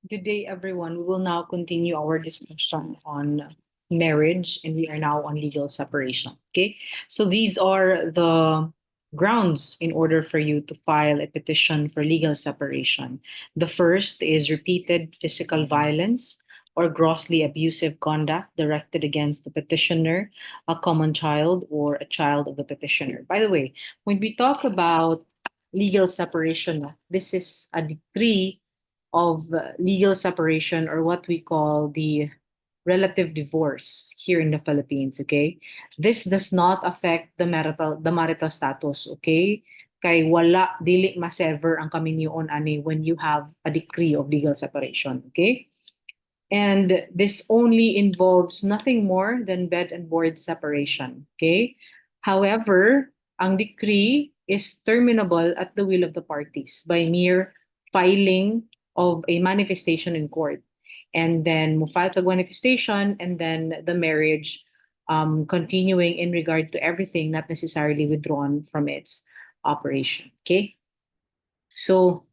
Good day, everyone. We will now continue our discussion on marriage, and we are now on legal separation. Okay, so these are the grounds in order for you to file a petition for legal separation. The first is repeated physical violence or grossly abusive conduct directed against the petitioner, a common child, or a child of the petitioner. By the way, when we talk about legal separation, this is a decree of legal separation, or what we call the relative divorce here in the Philippines, okay? This does not affect the marital status, okay? Kay wala dili ma-sever ang kaminyoon ani when you have a decree of legal separation, okay? And this only involves nothing more than bed and board separation, okay? However, ang decree is terminable at the will of the parties by mere filing of a manifestation in court. And then mo file kag manifestation, and then the marriage continuing in regard to everything not necessarily withdrawn from its operation. Okay? So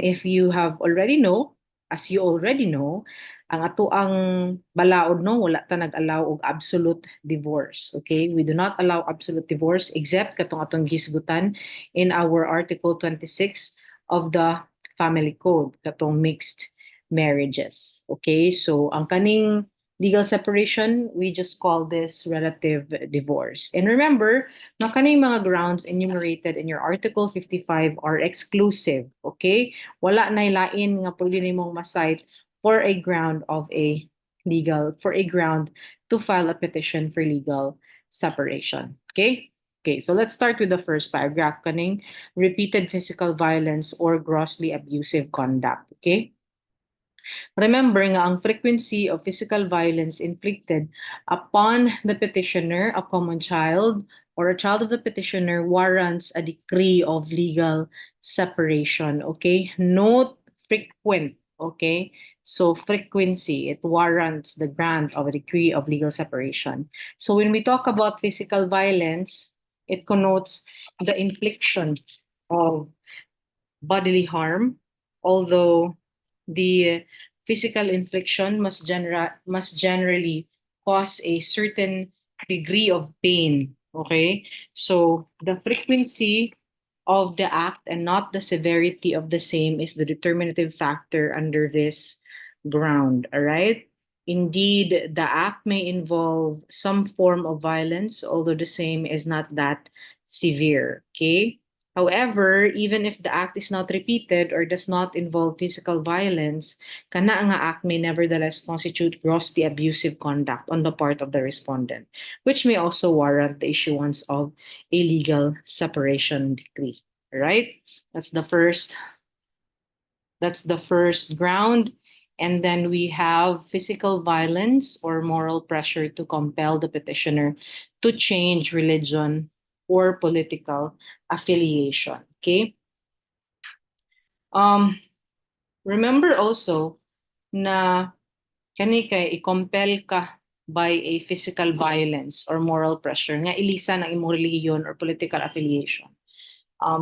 if you have already know, as you already know, ang ato ang balaod no, wala ta nag-allow og absolute divorce. Okay? We do not allow absolute divorce except katong atong gisgutan in our Article 26 of the Family Code, katong mixed marriages. Okay? So ang kaning legal separation, we just call this relative divorce. And remember, na kaning mga grounds enumerated in your Article 55 are exclusive, okay? Wala na lain nga pwede nimong ma-cite for a ground for a ground to file a petition for legal separation, okay? Okay, so let's start with the first paragraph, kaning repeated physical violence or grossly abusive conduct, okay? Remember nga ang frequency of physical violence inflicted upon the petitioner, a common child, or a child of the petitioner warrants a decree of legal separation. Okay? Note frequent. Okay? So frequency, it warrants the grant of a decree of legal separation. So when we talk about physical violence, it connotes the infliction of bodily harm, although the physical infliction must generally cause a certain degree of pain. Okay, so the frequency of the act and not the severity of the same is the determinative factor under this ground. All right. Indeed, the act may involve some form of violence, although the same is not that severe. Okay. However, even if the act is not repeated or does not involve physical violence, kana nga act may nevertheless constitute grossly abusive conduct on the part of the respondent, which may also warrant the issuance of a legal separation decree. Right? That's the first that's the first ground. And then we have physical violence or moral pressure to compel the petitioner to change religion or political affiliation. Okay? Um, remember also na kani kay i-compel ka by a physical violence or moral pressure nga ilisa ng imong religion or political affiliation.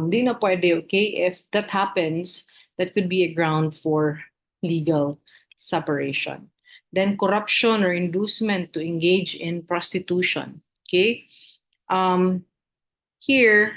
Di na pwede, okay? If that happens, that could be a ground for legal separation. Then corruption or inducement to engage in prostitution, okay? Here,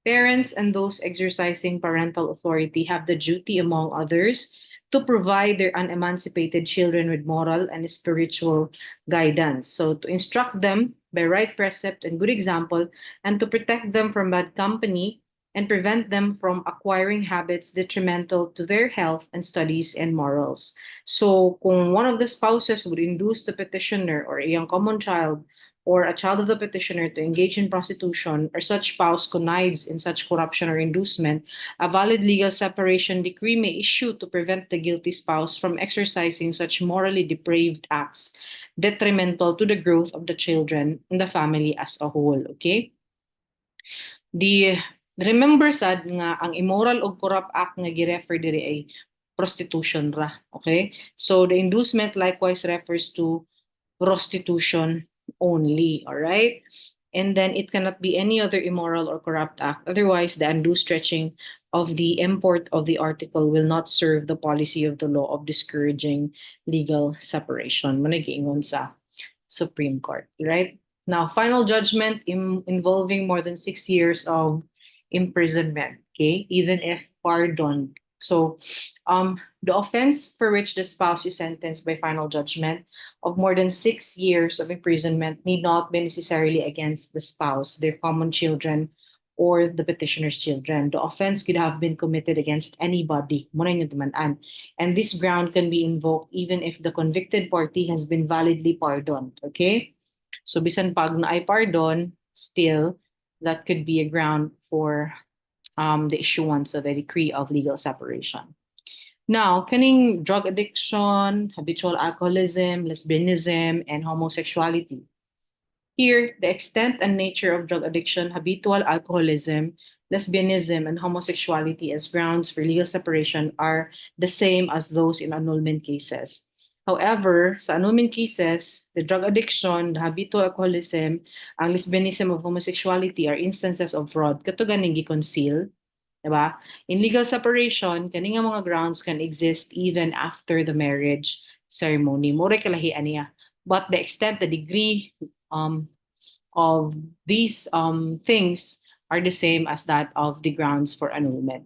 parents and those exercising parental authority have the duty, among others, to provide their unemancipated children with moral and spiritual guidance. So, to instruct them by right precept and good example, and to protect them from bad company and prevent them from acquiring habits detrimental to their health and studies and morals. So, kung one of the spouses would induce the petitioner or a young common child or a child of the petitioner to engage in prostitution, or such spouse connives in such corruption or inducement, a valid legal separation decree may issue to prevent the guilty spouse from exercising such morally depraved acts detrimental to the growth of the children and the family as a whole. Okay? The remember sad nga ang immoral o corrupt act nga gi-refer diri ay prostitution ra. Okay? So the inducement likewise refers to prostitution only, all right? And then it cannot be any other immoral or corrupt act. Otherwise, the undue stretching of the import of the article will not serve the policy of the law of discouraging legal separation. Managiingon sa Supreme Court, right? Now, final judgment involving more than 6 years of imprisonment, okay, even if pardoned. So, the offense for which the spouse is sentenced by final judgment of more than 6 years of imprisonment need not be necessarily against the spouse, their common children, or the petitioner's children. The offense could have been committed against anybody. Muna yung dumanan. And this ground can be invoked even if the convicted party has been validly pardoned. Okay? So bisan pag na ay pardon, still, that could be a ground for the issuance of a decree of legal separation. Now, kaning drug addiction, habitual alcoholism, lesbianism, and homosexuality. Here, the extent and nature of drug addiction, habitual alcoholism, lesbianism, and homosexuality as grounds for legal separation are the same as those in annulment cases. However, sa annulment cases, the drug addiction, the habitual alcoholism, ang lesbianism of homosexuality are instances of fraud. Kato ganing gi-conceal, diba? In legal separation, kani nga mga grounds can exist even after the marriage ceremony. More kalahian niya. But the extent, the degree of these things are the same as that of the grounds for annulment.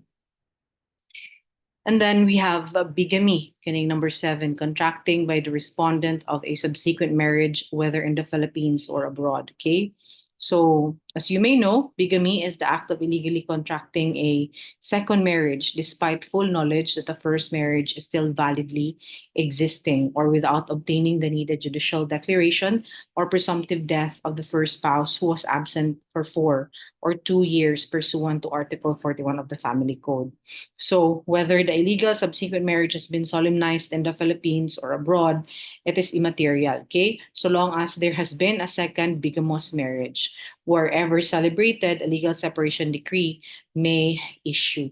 And then we have bigamy, kaning number 7, contracting by the respondent of a subsequent marriage, whether in the Philippines or abroad. Okay. So, as you may know, bigamy is the act of illegally contracting a second marriage despite full knowledge that the first marriage is still validly existing or without obtaining the needed judicial declaration or presumptive death of the first spouse who was absent for 4 or 2 years pursuant to Article 41 of the Family Code. So, whether the illegal subsequent marriage has been solemnized in the Philippines or abroad, it is immaterial, okay? So long as there has been a second bigamous marriage. Wherever celebrated, a legal separation decree may issue.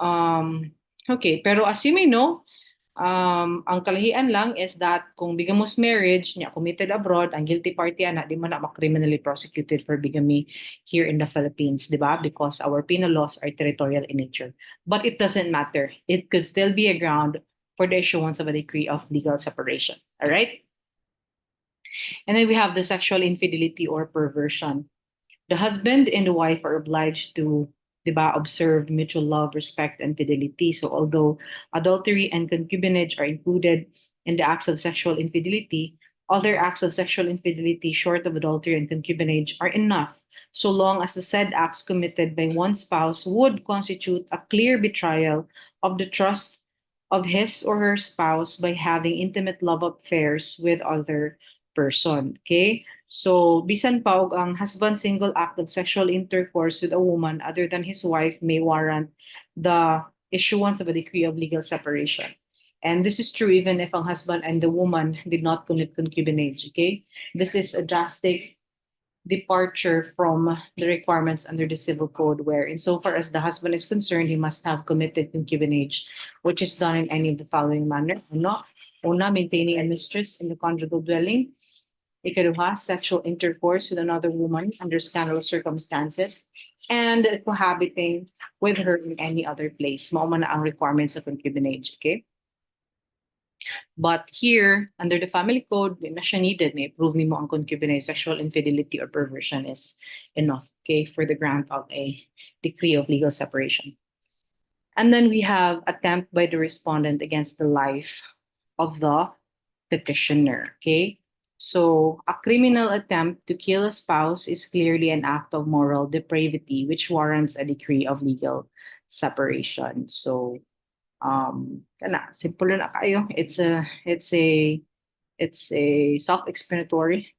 Okay, pero as you may know, ang kalahian lang is that kung bigamous marriage niya committed abroad, ang guilty party ana di man na criminally prosecuted for bigamy here in the Philippines, di ba? Because our penal laws are territorial in nature. But it doesn't matter. It could still be a ground for the issuance of a decree of legal separation. All right? And then we have the sexual infidelity or perversion. The husband and the wife are obliged to, diba, observe mutual love, respect, and fidelity. So although adultery and concubinage are included in the acts of sexual infidelity, other acts of sexual infidelity short of adultery and concubinage are enough, so long as the said acts committed by one spouse would constitute a clear betrayal of the trust of his or her spouse by having intimate love affairs with other person. Okay? So, bisan pa og ang husband's single act of sexual intercourse with a woman other than his wife may warrant the issuance of a decree of legal separation. And this is true even if ang husband and the woman did not commit concubinage, okay? This is a drastic departure from the requirements under the Civil Code, where insofar as the husband is concerned, he must have committed concubinage, which is done in any of the following manner. Una, maintaining a mistress in the conjugal dwelling. Ikaduha, sexual intercourse with another woman under scandalous circumstances, and cohabiting with her in any other place. Mao man na ang requirements of concubinage, okay? But here, under the family code, di na siya needed. Na-prove nimo ang concubinage, sexual infidelity, or perversion is enough, okay, for the grant of a decree of legal separation. And then we have attempt by the respondent against the life of the petitioner, okay? So, a criminal attempt to kill a spouse is clearly an act of moral depravity, which warrants a decree of legal separation. So, kana simple na kayo. It's a self-explanatory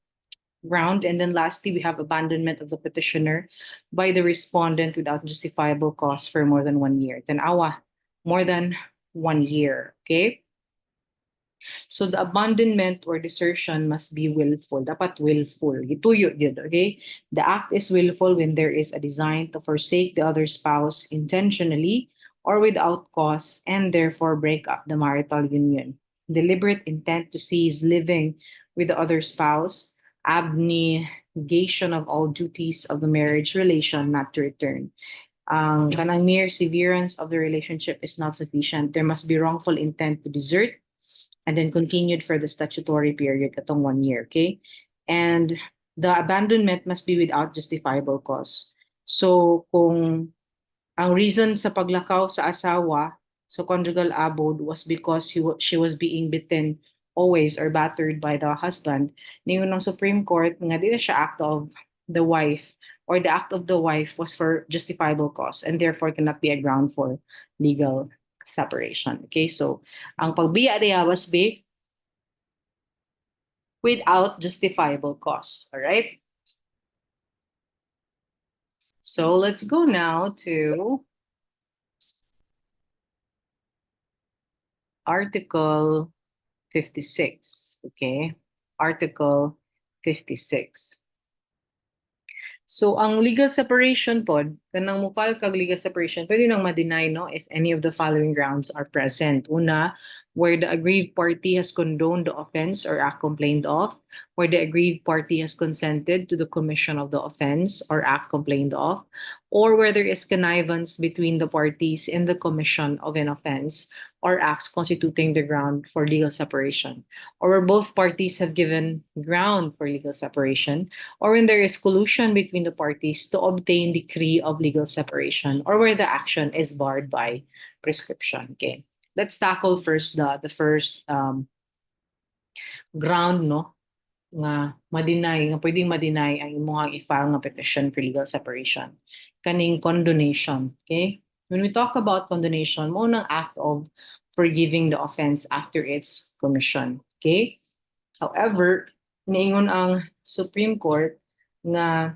ground. And then lastly, we have abandonment of the petitioner by the respondent without justifiable cause for more than 1 year. Tanawa, more than 1 year, okay? So the abandonment or desertion must be willful. Dapat willful. Gituyo yun, okay? The act is willful when there is a design to forsake the other spouse intentionally or without cause and therefore break up the marital union. Deliberate intent to cease living with the other spouse, abnegation of all duties of the marriage relation not to return. Ang kanang mere severance of the relationship is not sufficient. There must be wrongful intent to desert and then continued for the statutory period katong 1 year, okay? And the abandonment must be without justifiable cause. So kung ang reason sa paglakaw sa asawa sa conjugal abode was because she was being beaten always or battered by the husband, ningon ng Supreme Court nga di na siya act of the wife or the act of the wife was for justifiable cause and therefore cannot be a ground for legal separation. Okay, so ang pagbiya diya was be without justifiable cause. All right. So let's go now to Article 56. Okay. Article 56. So, ang legal separation pod, kanang mukal kag legal separation, pwede nang ma-deny, no, if any of the following grounds are present. Una, where the aggrieved party has condoned the offense or act complained of, where the aggrieved party has consented to the commission of the offense or act complained of, or where there is connivance between the parties in the commission of an offense or acts constituting the ground for legal separation, or where both parties have given ground for legal separation, or when there is collusion between the parties to obtain decree of legal separation, or where the action is barred by prescription. Okay, let's tackle first the first ground, no, nga ma-deny, nga pwedeng ma-deny ang imong i-file nga petition for legal separation, kaning condonation. Okay, when we talk about condonation, mo nang act of forgiving the offense after its commission. Okay, however, niingon ang Supreme Court nga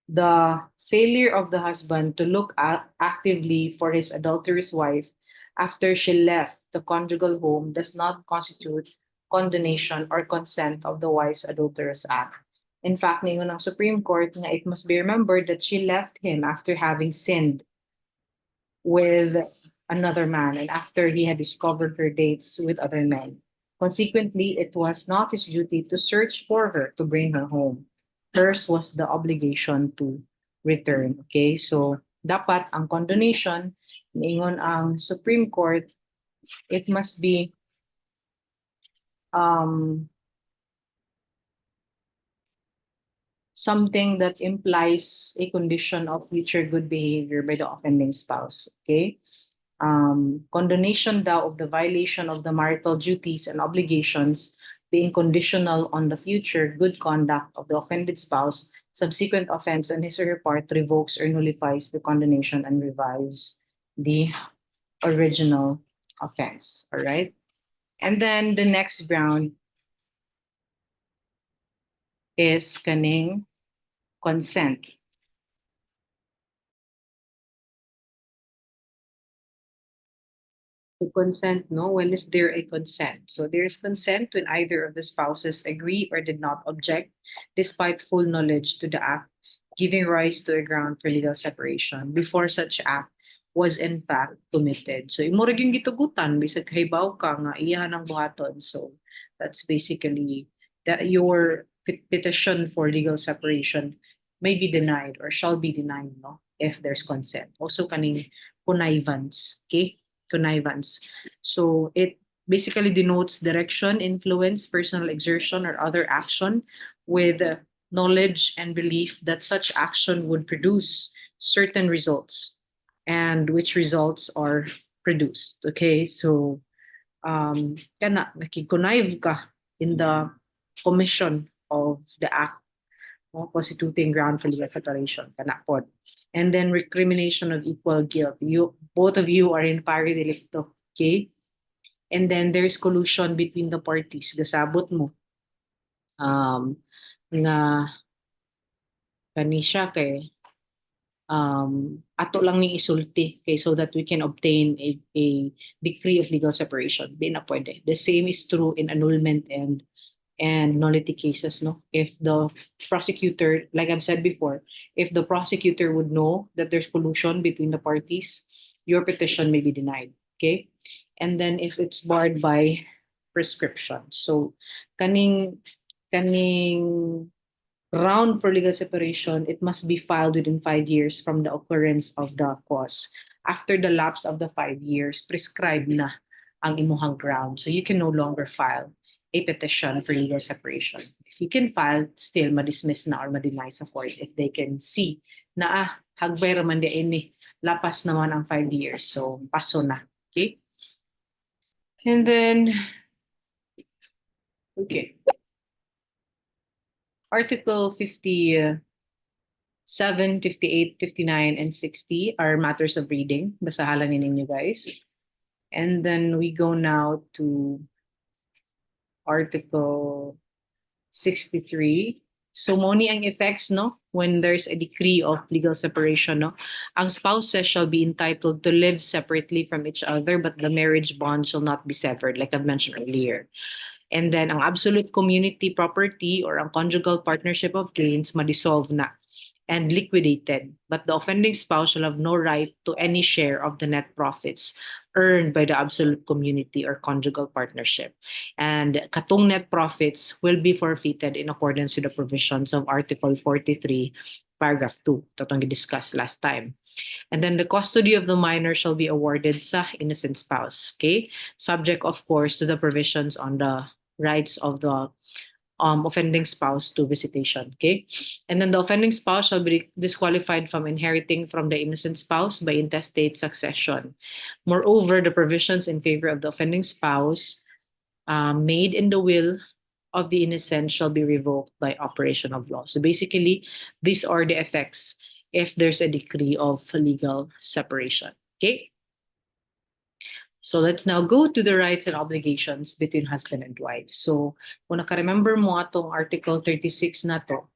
the failure of the husband to look actively for his adulterous wife after she left the conjugal home does not constitute condonation or consent of the wife's adulterous act. In fact, ningon ng Supreme Court nga it must be remembered that she left him after having sinned with another man and after he had discovered her dates with other men. Consequently, it was not his duty to search for her to bring her home. Hers was the obligation to return. Okay, so dapat ang condonation, niingon ang Supreme Court, it must be um, something that implies a condition of future good behavior by the offending spouse. Okay, condonation daw of the violation of the marital duties and obligations being conditional on the future good conduct of the offended spouse, subsequent offense on his or her part revokes or nullifies the condonation and revives the original offense. All right. And then the next ground is kaning consent. To consent, no? When is there a consent? So there is consent when either of the spouses agree or did not object, despite full knowledge to the act, giving rise to a ground for legal separation before such act was in fact committed. So imo ra gyud gitugutan bisag kahibaw ka nga iyahan ang buhaton. So that's basically that your petition for legal separation may be denied or shall be denied, no, if there's consent. Also kaning connivance, okay? Connivance. So it basically denotes direction, influence, personal exertion, or other action with knowledge and belief that such action would produce certain results and which results are produced. Okay, so kana nakikonnive ka in the commission of the act, no, constituting ground for legal separation, kana pod. And then recrimination of equal guilt. You both of you are in pari delicto, okay? And then there's collusion between the parties. Gasabot mo nga kani siya kay ato lang ni isulti kay so that we can obtain a decree of legal separation. Di na pwede. The same is true in annulment and nullity cases, no? If the prosecutor, like I've said before, if the prosecutor would know that there's collusion between the parties, your petition may be denied. Okay? And then if it's barred by prescription. So kaning ground for legal separation, it must be filed within 5 years from the occurrence of the cause. After the lapse of the 5 years, prescribed na ang imuhang ground. So you can no longer file a petition for legal separation. If you can file, still ma-dismiss na or ma-deny sa court if they can see na hagbay raman di ini, lapas naman ang 5 years. So paso na. Okay? And then, okay. Article 57, 58, 59, and 60 are matters of reading. Basahalan ninyo guys. And then we go now to Article 63. So moni ang effects, no? When there's a decree of legal separation, no? Ang spouses shall be entitled to live separately from each other, but the marriage bond shall not be severed, like I mentioned earlier. And then ang absolute community property or ang conjugal partnership of gains ma-dissolve na and liquidated, but the offending spouse shall have no right to any share of the net profits earned by the absolute community or conjugal partnership. And katong net profits will be forfeited in accordance with the provisions of Article 43, paragraph 2, tatong discussed last time. And then the custody of the minor shall be awarded sa innocent spouse, okay? Subject, of course, to the provisions on the rights of the offending spouse to visitation, okay? And then the offending spouse shall be disqualified from inheriting from the innocent spouse by intestate succession. Moreover, the provisions in favor of the offending spouse made in the will of the innocent shall be revoked by operation of law. So basically, these are the effects if there's a decree of legal separation, okay? So let's now go to the rights and obligations between husband and wife. So kung naka-remember mo atong Article 36 na to,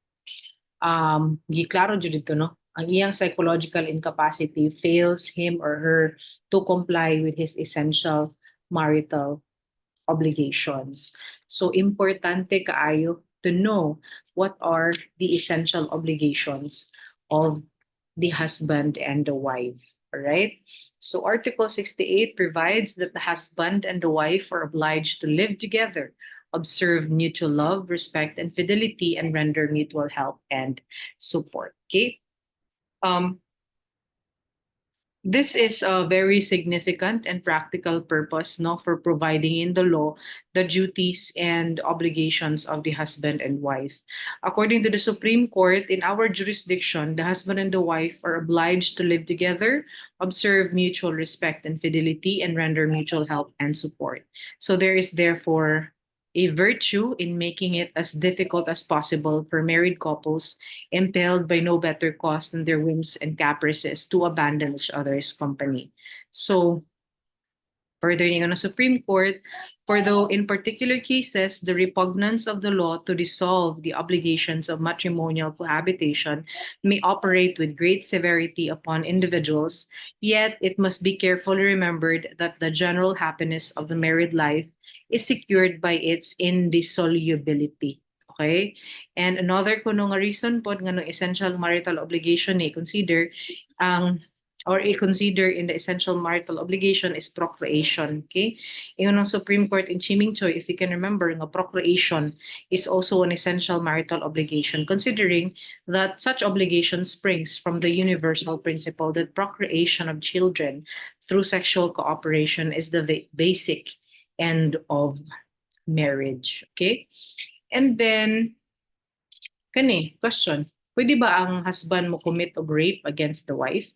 giklaro jud dito, no? Ang iyang psychological incapacity fails him or her to comply with his essential marital obligations. So importante kaayo to know what are the essential obligations of the husband and the wife. All right. So Article 68 provides that the husband and the wife are obliged to live together, observe mutual love, respect, and fidelity, and render mutual help and support. Okay. This is a very significant and practical purpose, no, for providing in the law the duties and obligations of the husband and wife. According to the Supreme Court, in our jurisdiction, the husband and the wife are obliged to live together, observe mutual respect and fidelity, and render mutual help and support. So there is therefore a virtue in making it as difficult as possible for married couples impelled by no better cause than their whims and caprices to abandon each other's company. So, further on the Supreme Court, for though in particular cases, the repugnance of the law to dissolve the obligations of matrimonial cohabitation may operate with great severity upon individuals, yet it must be carefully remembered that the general happiness of the married life is secured by its indissolubility. Okay? And another kuno nga reason po nga no essential marital obligation consider ang or consider in the essential marital obligation is procreation. Okay? Ingon ng Supreme Court in Chiming Choi, if you can remember, nga procreation is also an essential marital obligation, considering that such obligation springs from the universal principle that procreation of children through sexual cooperation is the basic end of marriage. Okay? And then, question, pwede ba ang husband mo commit of rape against the wife?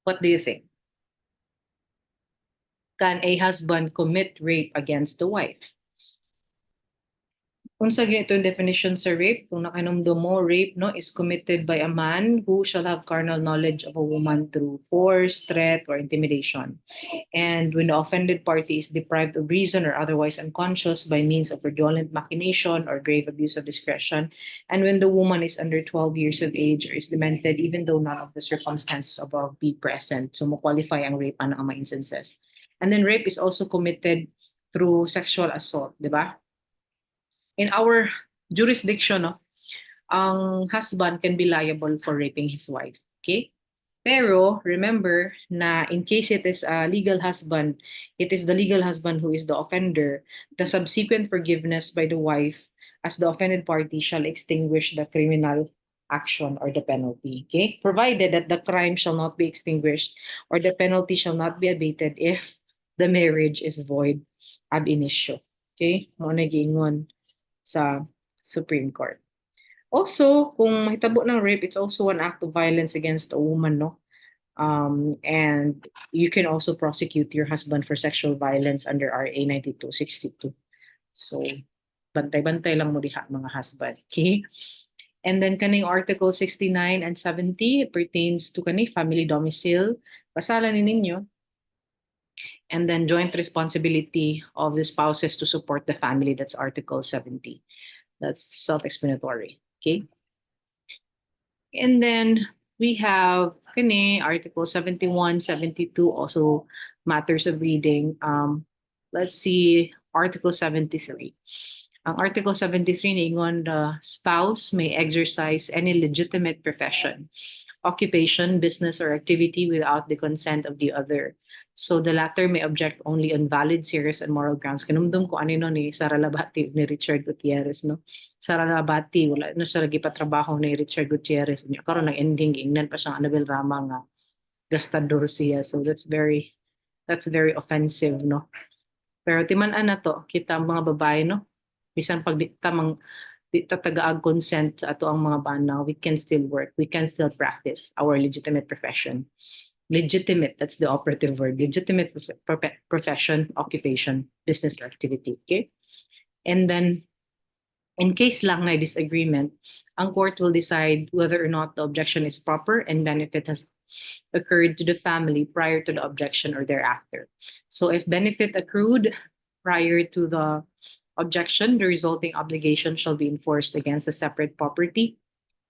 What do you think? Can a husband commit rape against the wife? Kung sa ganito yung definition sa rape, kung nakanumdum mo, rape no, is committed by a man who shall have carnal knowledge of a woman through force, threat, or intimidation. And when the offended party is deprived of reason or otherwise unconscious by means of fraudulent machination or grave abuse of discretion, and when the woman is under 12 years of age or is demented, even though none of the circumstances above be present. So, mo-qualify ang rape ang mga instances. And then rape is also committed through sexual assault, di ba? In our jurisdiction, no, ang husband can be liable for raping his wife. Okay? Pero remember na in case it is a legal husband, it is the legal husband who is the offender. The subsequent forgiveness by the wife as the offended party shall extinguish the criminal action or the penalty. Okay? Provided that the crime shall not be extinguished or the penalty shall not be abated if the marriage is void ab initio. Okay? Mo na giingon sa Supreme Court. Also, kung mahitabo ng rape, it's also an act of violence against a woman, no? And you can also prosecute your husband for sexual violence under RA 9262. So, bantay-bantay lang mo diha mga husband. Okay? And then kaning Article 69 and 70 pertains to kani family domicile. Basalan ni ninyo. And then joint responsibility of the spouses to support the family. That's Article 70. That's self-explanatory. Okay? And then we have kani Article 71, 72, also matters of reading. Let's see Article 73. Ang Article 73 niingon the spouse may exercise any legitimate profession, occupation, business, or activity without the consent of the other. So the latter may object only on valid, serious, and moral grounds. Kanumdum ko ano ni Sara Labati ni Richard Gutierrez, no? Sara Labati, wala na siya lagi pa trabaho ni Richard Gutierrez. Karon nang ending, ingnan pa siyang Annabel Rama nga gastador siya. So that's very offensive, no? Pero timan-an na to, kita ang mga babae, no? Bisan pag di ta taga-ag consent sa ato ang mga bana, we can still work, we can still practice our legitimate profession. Legitimate, that's the operative word. Legitimate profession, occupation, business, or activity. Okay? And then, in case lang na disagreement, ang court will decide whether or not the objection is proper and benefit has occurred to the family prior to the objection or thereafter. So if benefit accrued prior to the objection, the resulting obligation shall be enforced against the separate property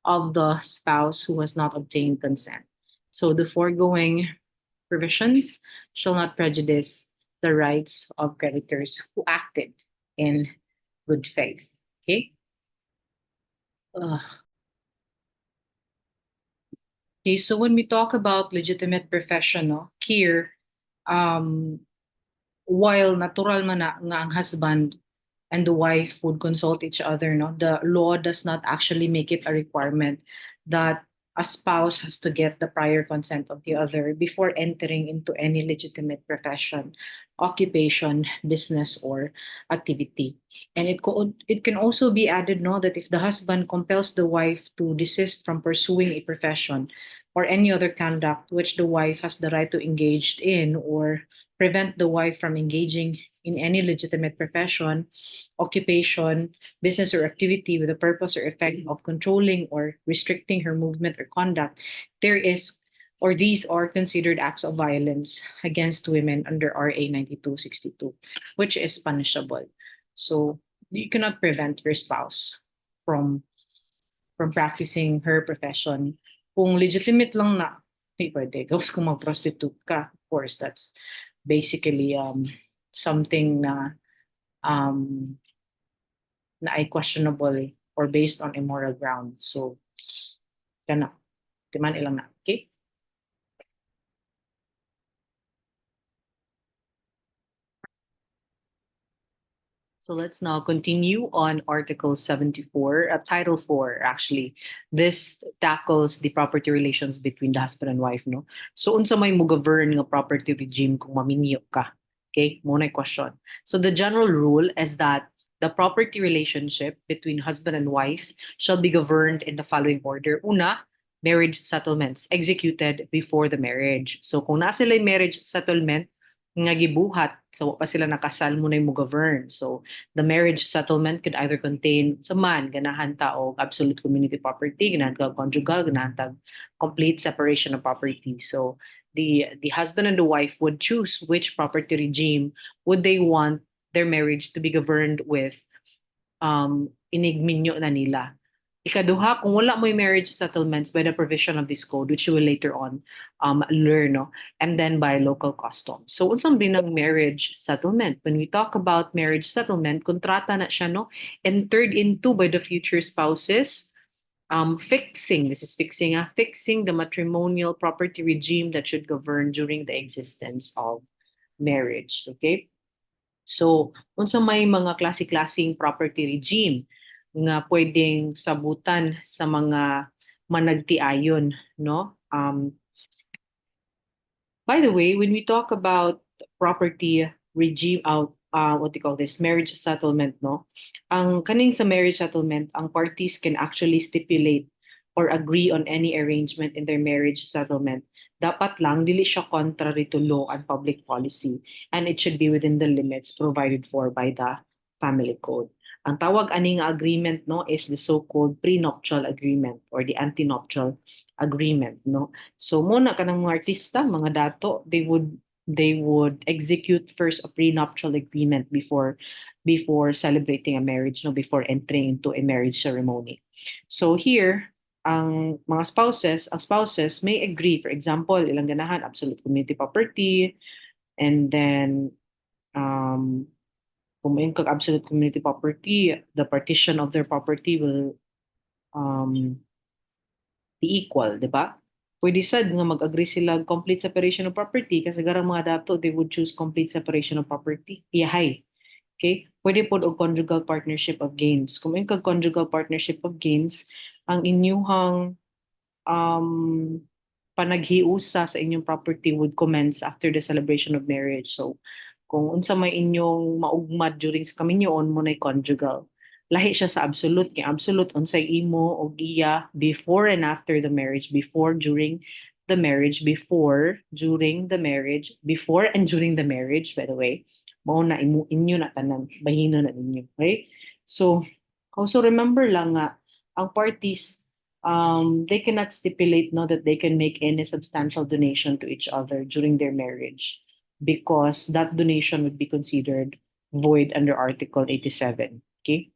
of the spouse who has not obtained consent. So the foregoing provisions shall not prejudice the rights of creditors who acted in good faith. Okay? Okay, so when we talk about legitimate profession, no, here, while natural man na nga ang husband and the wife would consult each other, no, the law does not actually make it a requirement that a spouse has to get the prior consent of the other before entering into any legitimate profession, occupation, business, or activity. And it can also be added, no, that if the husband compels the wife to desist from pursuing a profession or any other conduct which the wife has the right to engage in, or prevent the wife from engaging in any legitimate profession, occupation, business, or activity with the purpose or effect of controlling or restricting her movement or conduct, there is or these are considered acts of violence against women under RA 9262, which is punishable. So you cannot prevent your spouse from practicing her profession. Kung legitimate lang na, hindi pwede. Gawin kung mag-prostitute ka, of course, that's basically something na ay questionable or based on immoral ground. So, kana, timan ilang na. Okay? So let's now continue on Article 74, Title 4, actually. This tackles the property relations between the husband and wife, no? So unsa may mo govern nga property regime kung maminyo ka? Okay, muna yung question. So the general rule is that the property relationship between husband and wife shall be governed in the following order. Una, marriage settlements executed before the marriage. So kung na sila marriage settlement, nga gibuhat, so pa sila nakasal mo na mo govern. So the marriage settlement could either contain sa man ganahan ta og absolute community property, ganahan ta conjugal, ganahan ta complete separation of property. So the husband and the wife would choose which property regime would they want their marriage to be governed with. Inigminyo na nila. Ikaduha, kung wala mo yung marriage settlements by the provision of this code, which you will later on learn, no? And then by local custom. So, unsang binang marriage settlement? When we talk about marriage settlement, kontrata na siya, no? Entered into by the future spouses, fixing the matrimonial property regime that should govern during the existence of marriage. Okay? So, unsa may mga klase-klaseng property regime? nga pwedeng sabutan sa mga managtiayon, no? By the way, when we talk about property regime out, what do you call this, marriage settlement, no? Ang kaning sa marriage settlement, ang parties can actually stipulate or agree on any arrangement in their marriage settlement. Dapat lang dili siya contrary to law and public policy, and it should be within the limits provided for by the family code. Ang tawag ani nga agreement, no, is the so-called prenuptial agreement or the antenuptial agreement, no. So muna kanang mga artista, mga dato, they would execute first a prenuptial agreement before celebrating a marriage, no, before entering into a marriage ceremony. So here, ang spouses may agree, for example, ilang ganahan, absolute community property, and then kung may kag absolute community property, the partition of their property will um, be equal, di ba? Pwede sad nga mag-agree sila complete separation of property kasi garang mga dato, they would choose complete separation of property. Iyahay. Okay? Pwede po og conjugal partnership of gains. Kung may kag conjugal partnership of gains, ang inyuhang um, panaghiusa sa inyong property would commence after the celebration of marriage. So, kung unsa may inyong maugmad during sa kaminyoon mo na conjugal. Lahi siya sa absolute. Kaya absolute, unsay imo o iya before and after the marriage, before, during the marriage, before, during the marriage, before and during the marriage, by the way. Mao na imo inyo na tanan, bahino na ninyo. Okay? So, also remember lang nga, ang parties, they cannot stipulate no that they can make any substantial donation to each other during their marriage because that donation would be considered void under Article 87. Okay.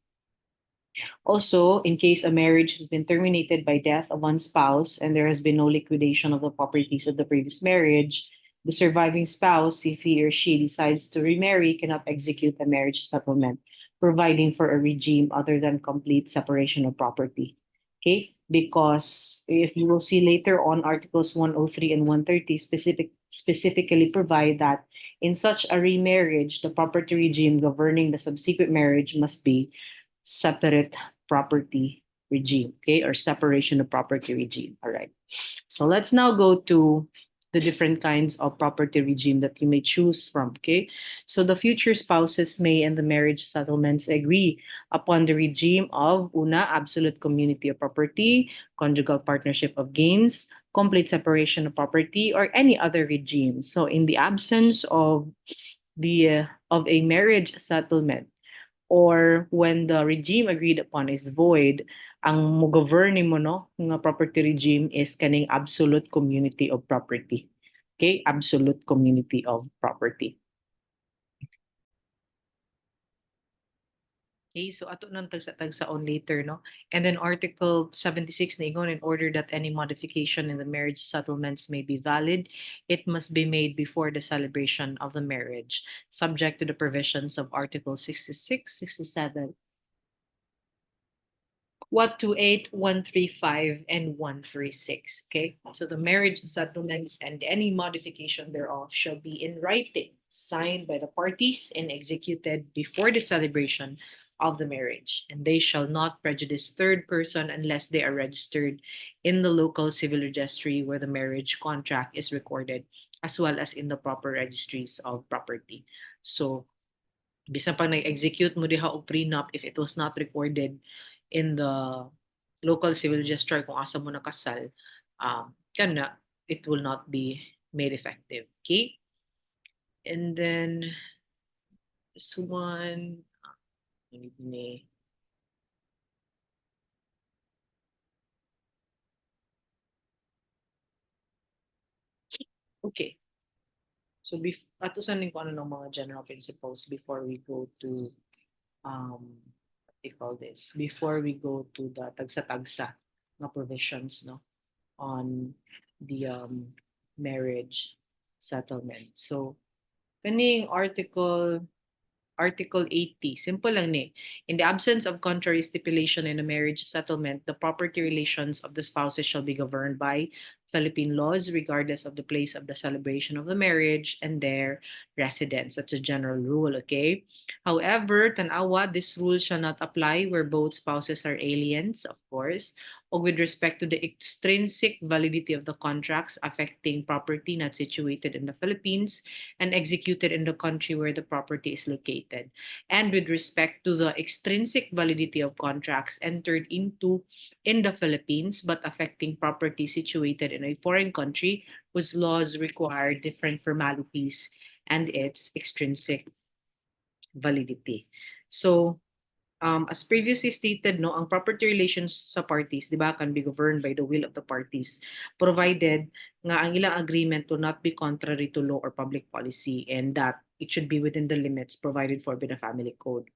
Also, in case a marriage has been terminated by death of one spouse and there has been no liquidation of the properties of the previous marriage, the surviving spouse, if he or she decides to remarry, cannot execute a marriage settlement, providing for a regime other than complete separation of property. Okay? Because if you will see later on, Articles 103 and 130 specifically provide that in such a remarriage, the property regime governing the subsequent marriage must be separate property regime, okay, or separation of property regime. All right. So let's now go to the different kinds of property regime that you may choose from, okay? So the future spouses may in the marriage settlements agree upon the regime of una, absolute community of property, conjugal partnership of gains, complete separation of property, or any other regime. So in the absence of a marriage settlement, or when the regime agreed upon is void, ang mo-govern mo no nga property regime is kaning absolute community of property. Okay, absolute community of property. Okay, so ato nang tagsa-tagsa on later, no? And then Article 76 na ingon, in order that any modification in the marriage settlements may be valid, it must be made before the celebration of the marriage, subject to the provisions of Article 66, 67, 128, 135, and 136. Okay, so the marriage settlements and any modification thereof shall be in writing, signed by the parties, and executed before the celebration of the marriage. And they shall not prejudice third person unless they are registered in the local civil registry where the marriage contract is recorded, as well as in the proper registries of property. So, bisan pag nag-execute mo diha og prenup, if it was not recorded in the local civil registrar kung asa mo nakasal, kana, it will not be made effective. Okay? And then this one, okay. So ato sa ko ano ng mga general principles before we go to what do you call this? Before we go to the tagsa-tagsa na provisions, no, on the marriage settlement. So kaning article Article 80. Simple lang ni. In the absence of contrary stipulation in a marriage settlement, the property relations of the spouses shall be governed by Philippine laws, regardless of the place of the celebration of the marriage and their residence. That's a general rule, okay? However, tanawa, this rule shall not apply where both spouses are aliens, of course, or with respect to the extrinsic validity of the contracts affecting property not situated in the Philippines and executed in the country where the property is located, and with respect to the extrinsic validity of contracts entered into in the Philippines but affecting property situated in a foreign country whose laws require different formalities and its extrinsic validity. So, as previously stated, no, ang property relations sa parties, di ba, can be governed by the will of the parties, provided nga ang ilang agreement to not be contrary to law or public policy and that it should be within the limits provided for by the family code.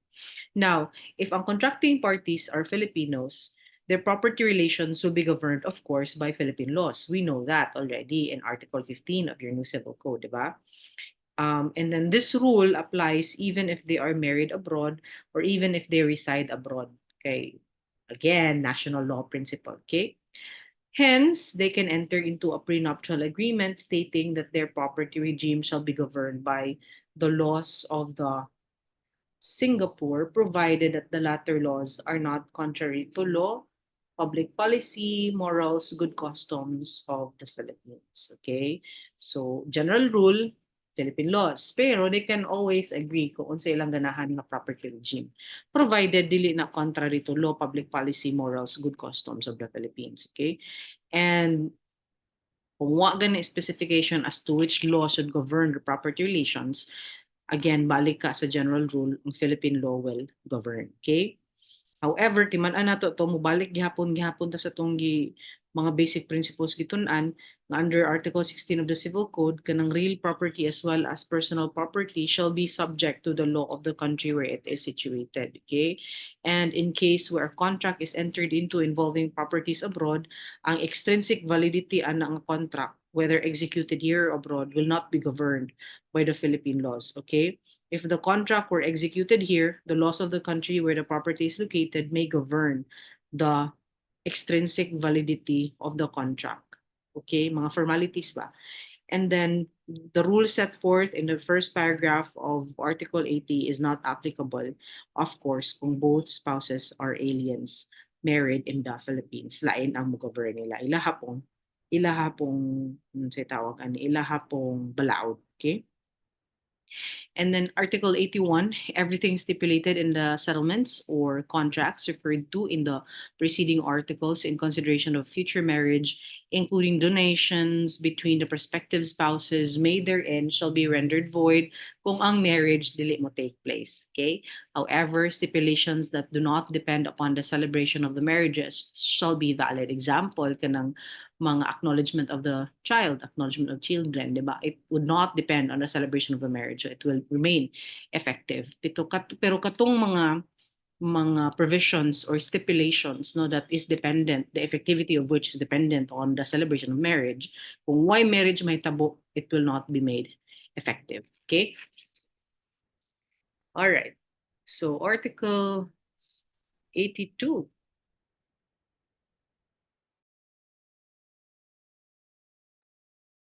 Now, if ang contracting parties are Filipinos, their property relations will be governed, of course, by Philippine laws. We know that already in Article 15 of your new civil code, di ba? And then this rule applies even if they are married abroad or even if they reside abroad. Okay. Again, national law principle. Okay. Hence, they can enter into a prenuptial agreement stating that their property regime shall be governed by the laws of the Singapore, provided that the latter laws are not contrary to law, public policy, morals, good customs of the Philippines. Okay? So, general rule, Philippine laws. Pero they can always agree kung unsa ilang ganahan nga property regime, provided dili na contrary to law, public policy, morals, good customs of the Philippines. Okay? And kung wa gani specification as to which law should govern the property relations, again, balik ka sa general rule, ang Philippine law will govern. Okay? However, timan-an nato to mobalik gihapon ta sa tong mga basic principles gitun-an nga under Article 16 of the Civil Code kanang real property as well as personal property shall be subject to the law of the country where it is situated. Okay? And in case where a contract is entered into involving properties abroad, ang extrinsic validity ana ang contract, whether executed here or abroad, will not be governed by the Philippine laws. Okay? If the contract were executed here, the laws of the country where the property is located may govern the extrinsic validity of the contract. Okay, mga formalities ba? And then the rule set forth in the first paragraph of Article 80 is not applicable, of course, kung both spouses are aliens married in the Philippines. Lain ang mo-govern nila. Ilaha pong, say tawag, ilaha pong balaod. Okay? And then Article 81, everything stipulated in the settlements or contracts referred to in the preceding articles in consideration of future marriage, including donations between the prospective spouses made therein, shall be rendered void kung ang marriage dili mo take place. Okay? However, stipulations that do not depend upon the celebration of the marriages shall be valid. Example, kanang mga acknowledgement of the child, acknowledgement of children, di ba? It would not depend on the celebration of the marriage. It will remain effective. Pero katong mga provisions or stipulations no that is dependent, the effectivity of which is dependent on the celebration of marriage, kung why marriage may tabo, it will not be made effective. Okay? All right. So Article 82.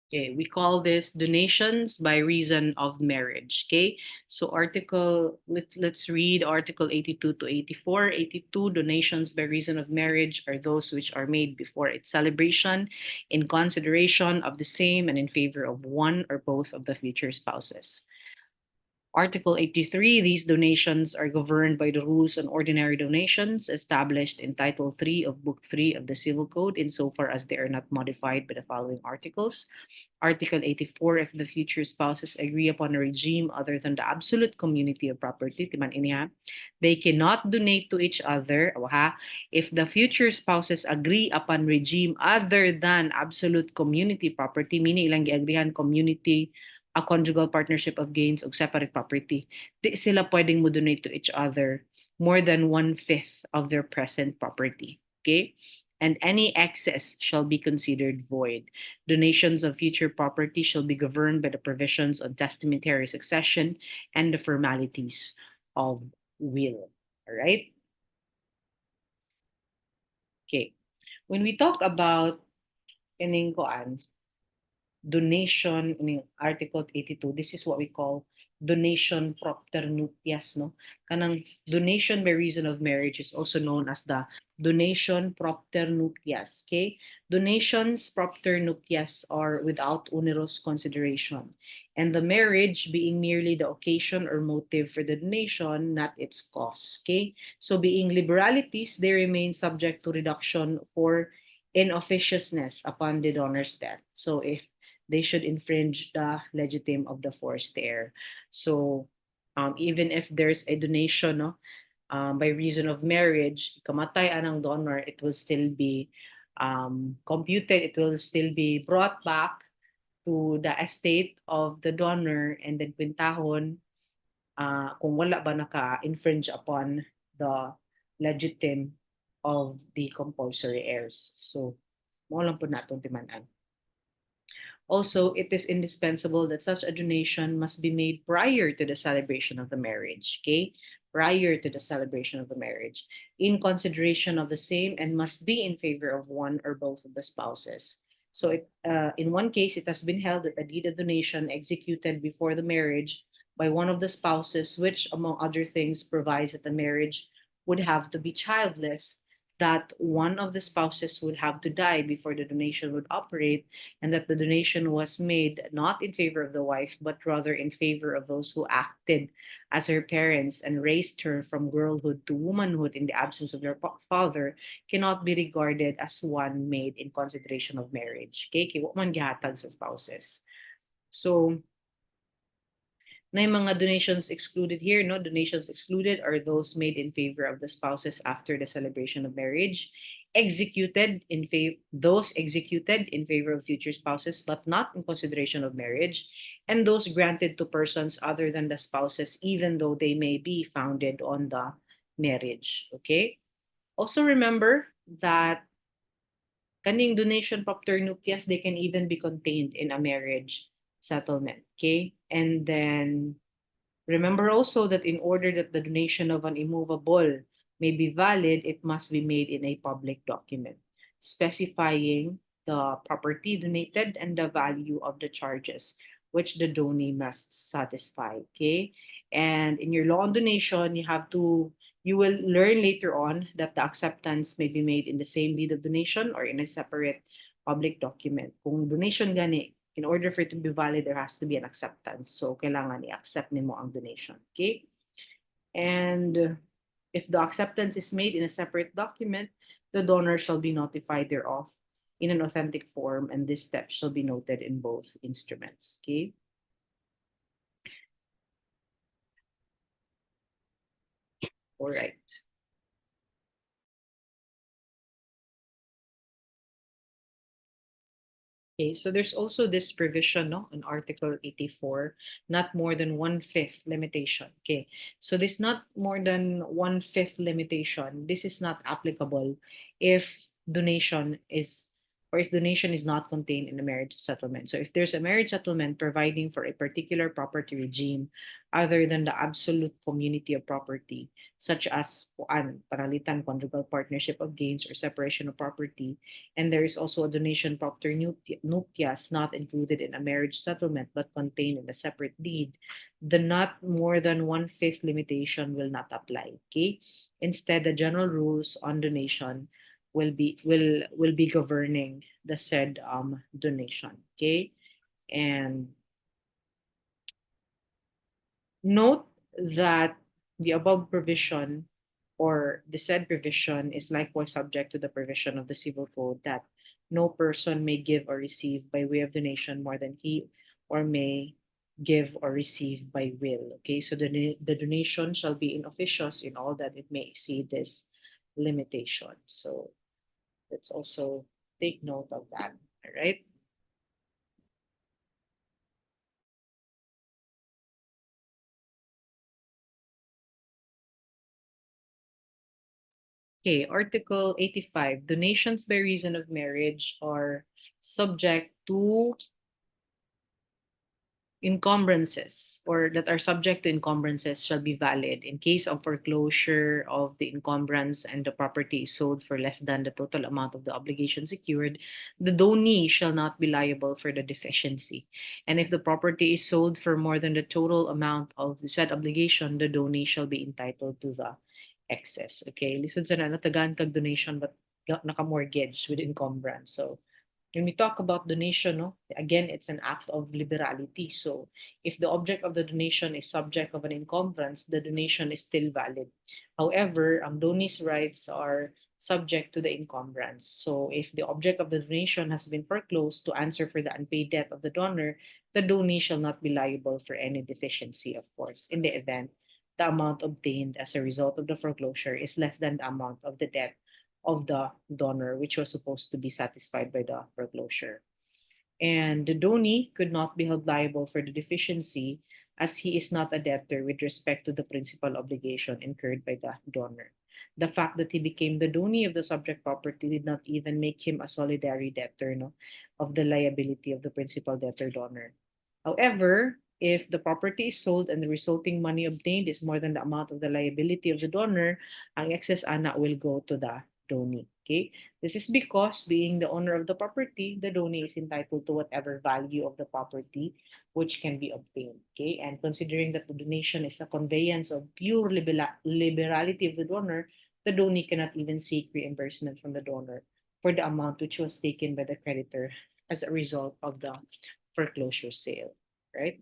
Okay, we call this donations by reason of marriage. Okay, so let's read Article 82 to 84. 82, donations by reason of marriage are those which are made before its celebration in consideration of the same and in favor of one or both of the future spouses. Article 83, these donations are governed by the rules on ordinary donations established in Title 3 of Book 3 of the Civil Code insofar as they are not modified by the following articles. Article 84, if the future spouses agree upon a regime other than the absolute community of property, timan iniha, they cannot donate to each other. If the future spouses agree upon regime other than absolute community property, meaning ilang giagrihan community, a conjugal partnership of gains o separate property, di sila pwedeng mo donate to each other more than 1/5 of their present property. Okay? and any excess shall be considered void. Donations of future property shall be governed by the provisions on testamentary succession and the formalities of will. All right? Okay. When we talk about kining koan, donation in Article 82, this is what we call donation propter nuptias, no? Kanang donation by reason of marriage is also known as the donation propter nuptias, okay? Donations propter nuptias are without onerous consideration, and the marriage being merely the occasion or motive for the donation, not its cause, okay? So being liberalities, they remain subject to reduction for inofficiousness upon the donor's death. So if they should infringe the legitim of the forced heir. So even if there's a donation, no, by reason of marriage, kamatay anang donor, it will still be computed, it will still be brought back to the estate of the donor and then kwintahon kung wala ba naka-infringe upon the legitim of the compulsory heirs. So, mo lang po natong timanan. Also, it is indispensable that such a donation must be made prior to the celebration of the marriage, okay? Prior to the celebration of the marriage, in consideration of the same, and must be in favor of one or both of the spouses. So, in one case, it has been held that a deed of donation executed before the marriage by one of the spouses, which, among other things, provides that the marriage would have to be childless, that one of the spouses would have to die before the donation would operate, and that the donation was made not in favor of the wife, but rather in favor of those who acted as her parents and raised her from girlhood to womanhood in the absence of their father, cannot be regarded as one made in consideration of marriage. Okay? Kaya man gihatag sa spouses. So, na yung mga donations excluded here, no? Donations excluded are those made in favor of the spouses after the celebration of marriage, those executed in favor of future spouses, but not in consideration of marriage, and those granted to persons other than the spouses, even though they may be founded on the marriage. Okay? Also remember that kaning donation propter nuptias, they can even be contained in a marriage settlement. Okay? And then remember also that in order that the donation of an immovable may be valid, it must be made in a public document, specifying the property donated and the value of the charges which the donee must satisfy. Okay. And in your law on donation, you will learn later on that the acceptance may be made in the same deed of donation or in a separate public document. Kung donation gani, in order for it to be valid, there has to be an acceptance. So, kailangan i-accept nimo ang donation. Okay? And if the acceptance is made in a separate document, the donor shall be notified thereof in an authentic form, and this step shall be noted in both instruments. Okay? All right. Okay, so there's also this provision, no, in Article 84, not more than one-fifth limitation. Okay, so this not more than one-fifth limitation, this is not applicable if donation is or if donation is not contained in the marriage settlement. So if there's a marriage settlement providing for a particular property regime other than the absolute community of property, such as panalitan, conjugal partnership of gains, or separation of property, and there is also a donation propter nuptias not included in a marriage settlement but contained in a separate deed, the not more than one-fifth limitation will not apply. Okay. Instead, the general rules on donation will be governing the said donation. Okay. And note that the above provision or the said provision is likewise subject to the provision of the Civil Code that no person may give or receive by way of donation more than he or may give or receive by will. Okay, so the donation shall be inofficious in all that it may exceed this limitation. So let's also take note of that. All right. Okay, Article 85. Donations by reason of marriage are subject to encumbrances, or that are subject to encumbrances shall be valid in case of foreclosure of the encumbrance and the property is sold for less than the total amount of the obligation secured. The donee shall not be liable for the deficiency. And if the property is sold for more than the total amount of the said obligation, the donee shall be entitled to the excess. Okay, lisod sa natagan kag donation but naka-mortgage with encumbrance. So when we talk about donation, no, again, it's an act of liberality. So if the object of the donation is subject of an encumbrance, the donation is still valid. However, donee's rights are subject to the encumbrance. So if the object of the donation has been foreclosed to answer for the unpaid debt of the donor, the donee shall not be liable for any deficiency, of course, in the event the amount obtained as a result of the foreclosure is less than the amount of the debt of the donor, which was supposed to be satisfied by the foreclosure. And the donee could not be held liable for the deficiency as he is not a debtor with respect to the principal obligation incurred by the donor. The fact that he became the donee of the subject property did not even make him a solidary debtor, no, of the liability of the principal debtor donor. However, if the property is sold and the resulting money obtained is more than the amount of the liability of the donor, ang excess ana will go to the donee. Okay? This is because being the owner of the property, the donee is entitled to whatever value of the property which can be obtained. Okay? And considering that the donation is a conveyance of pure liberality of the donor, the donee cannot even seek reimbursement from the donor for the amount which was taken by the creditor as a result of the foreclosure sale, right?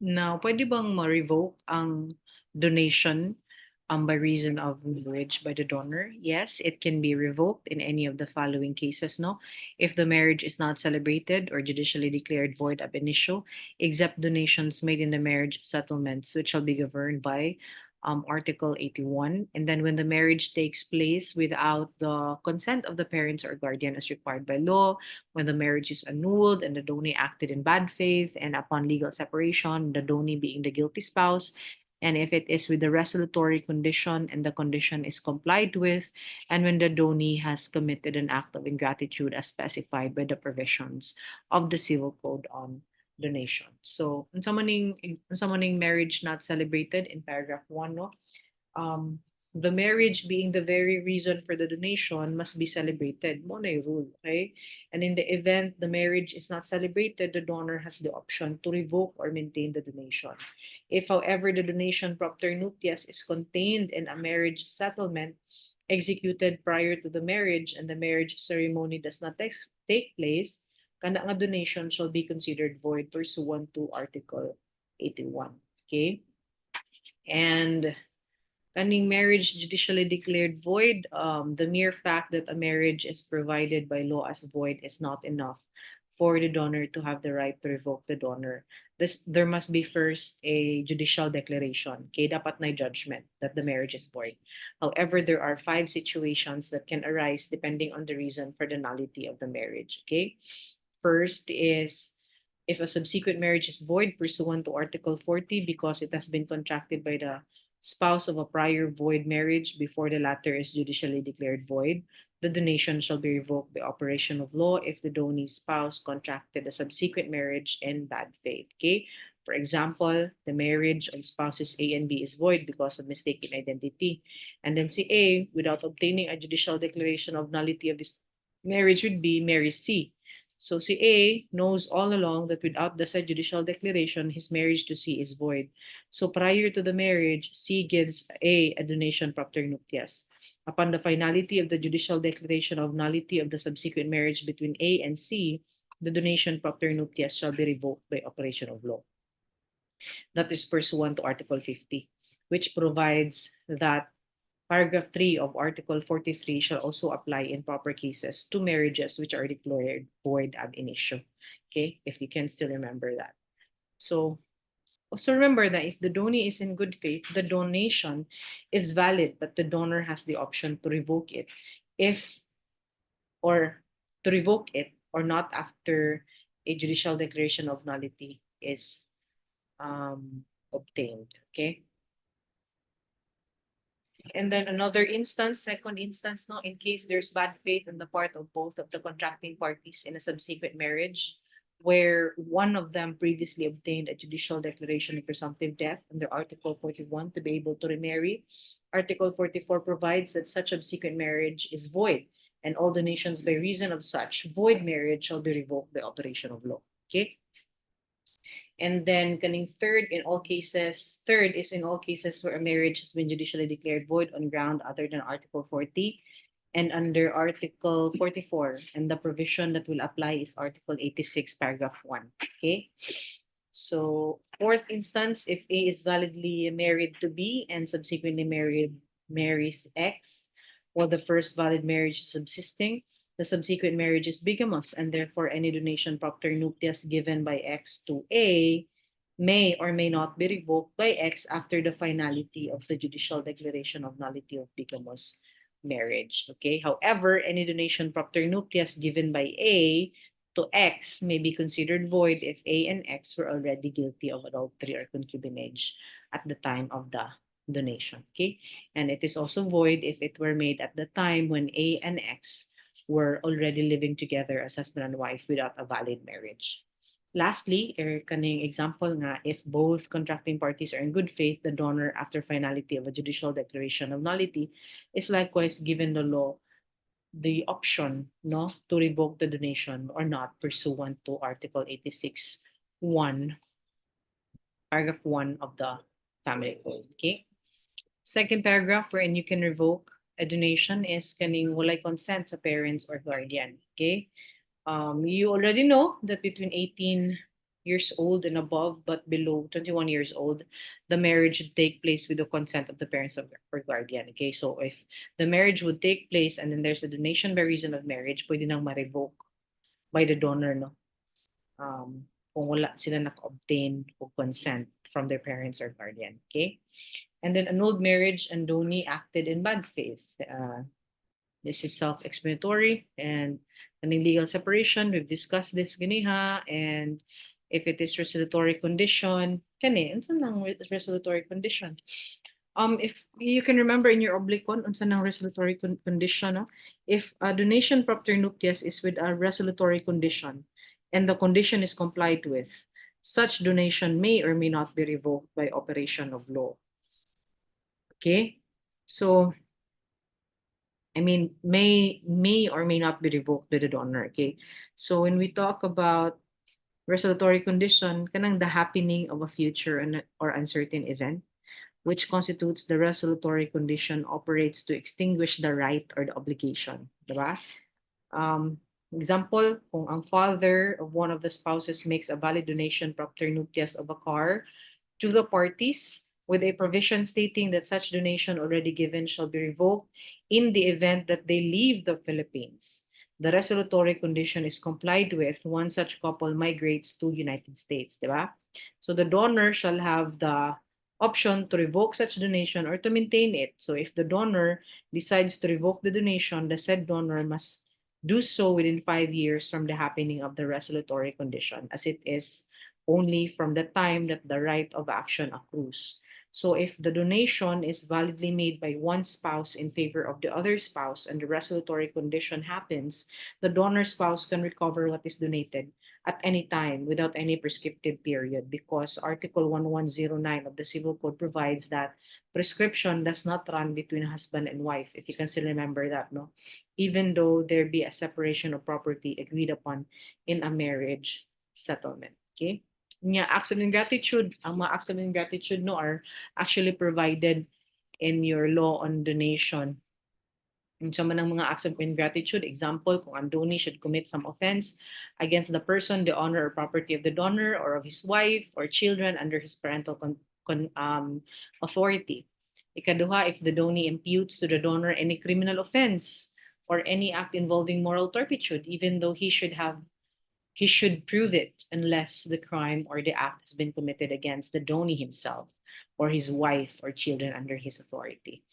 Now, pwede bang ma-revoke ang donation by reason of marriage by the donor? Yes, it can be revoked in any of the following cases, no? If the marriage is not celebrated or judicially declared void ab initio, except donations made in the marriage settlements, which shall be governed by Article 81. And then when the marriage takes place without the consent of the parents or guardian as required by law, when the marriage is annulled and the donee acted in bad faith, and upon legal separation, the donee being the guilty spouse, and if it is with the resolutory condition and the condition is complied with, and when the donee has committed an act of ingratitude as specified by the provisions of the Civil Code on donation. So, in marriage not celebrated in paragraph 1, no? um, the marriage being the very reason for the donation must be celebrated. Mo na yung rule, okay? And in the event the marriage is not celebrated, the donor has the option to revoke or maintain the donation. If, however, the donation propter nuptias is contained in a marriage settlement executed prior to the marriage and the marriage ceremony does not take place, kana nga donation shall be considered void pursuant to Article 81. Okay? And kaning marriage judicially declared void, the mere fact that a marriage is provided by law as void is not enough for the donor to have the right to revoke the donor. There must be first a judicial declaration. Kaya dapat na judgment that the marriage is void. However, there are 5 situations that can arise depending on the reason for the nullity of the marriage. Okay? First is if a subsequent marriage is void pursuant to Article 40 because it has been contracted by the spouse of a prior void marriage before the latter is judicially declared void, the donation shall be revoked by operation of law if the donee spouse contracted a subsequent marriage in bad faith. Okay? For example, the marriage of spouses A and B is void because of mistaken identity. And then si A, without obtaining a judicial declaration of nullity of this marriage with B, marries C. So si A knows all along that without the said judicial declaration, his marriage to C is void. So prior to the marriage, C gives a donation propter nuptias. Upon the finality of the judicial declaration of nullity of the subsequent marriage between A and C, the donation propter nuptias shall be revoked by operation of law. That is pursuant to Article 50, which provides that Paragraph 3 of Article 43 shall also apply in proper cases to marriages which are declared void ab initio. Okay, if you can still remember that. So So remember that if the donee is in good faith, the donation is valid, but the donor has the option to revoke it if or to revoke it or not after a judicial declaration of nullity is obtained. Okay. And then another instance, second instance, no, in case there's bad faith on the part of both of the contracting parties in a subsequent marriage, where one of them previously obtained a judicial declaration of presumptive death under Article 41 to be able to remarry. Article 44 provides that such subsequent marriage is void, and all donations by reason of such void marriage shall be revoked by operation of law. Okay? And then kaning third is in all cases where a marriage has been judicially declared void on ground other than Article 40 and under Article 44. And the provision that will apply is Article 86, paragraph 1. Okay. So fourth instance, if A is validly married to B and subsequently marries X, while the first valid marriage is subsisting, the subsequent marriage is bigamous, and therefore any donation propter nuptias given by X to A may or may not be revoked by X after the finality of the judicial declaration of nullity of bigamous marriage. Okay. However, any donation propter nuptias given by A to X may be considered void if A and X were already guilty of adultery or concubinage at the time of the donation. Okay. And it is also void if it were made at the time when A and X were already living together as husband and wife without a valid marriage. Lastly, kaning example nga, if both contracting parties are in good faith, the donor, after finality of a judicial declaration of nullity, is likewise given the law the option no to revoke the donation or not pursuant to Article 86 1 paragraph 1 of the family code. Okay. Second paragraph wherein you can revoke a donation is kaning walay consent sa parents or guardian. Okay. You already know that between 18 years old and above, but below 21 years old, the marriage should take place with the consent of the parents of, or guardian. Okay, so if the marriage would take place and then there's a donation by reason of marriage, pwede nang ma-revoke by the donor, no? Kung wala sila naka-obtain of consent from their parents or guardian. Okay? And then annulled marriage and donee acted in bad faith. This is self-explanatory, and in legal separation, we've discussed this ganiha, and if it is resolutory condition, kani, unsa nang resolutory condition? If you can remember in your oblicon, unsa nang resolutory condition, no? If a donation propter nuptias is with a resolutory condition, and the condition is complied with, such donation may or may not be revoked by operation of law. Okay? So, I mean, may or may not be revoked by the donor. Okay, so when we talk about resolutory condition, kanang the happening of a future or uncertain event, which constitutes the resolutory condition, operates to extinguish the right or the obligation, diba? Example, kung ang father of one of the spouses makes a valid donation propter nuptias of a car to the parties with a provision stating that such donation already given shall be revoked in the event that they leave the Philippines. The resolutory condition is complied with once such couple migrates to United States, diba? So the donor shall have the option to revoke such donation or to maintain it. So if the donor decides to revoke the donation, the said donor must do so within 5 years from the happening of the resolutory condition, as it is only from the time that the right of action accrues. So if the donation is validly made by one spouse in favor of the other spouse and the resolutory condition happens, the donor spouse can recover what is donated at any time without any prescriptive period, because Article 1109 of the Civil Code provides that prescription does not run between husband and wife, if you can still remember that, no? Even though there be a separation of property agreed upon in a marriage settlement. Okay? Nga acts of ingratitude, ang mga acts of ingratitude no are actually provided in your law on donation. And some ng mga acts of ingratitude, example, kung ang donee should commit some offense against the person, the honor or property of the donor or of his wife or children under his parental authority. Ikaduha, if the donee imputes to the donor any criminal offense or any act involving moral turpitude, even though he should have he should prove it unless the crime or the act has been committed against the donee himself or his wife or children under his authority.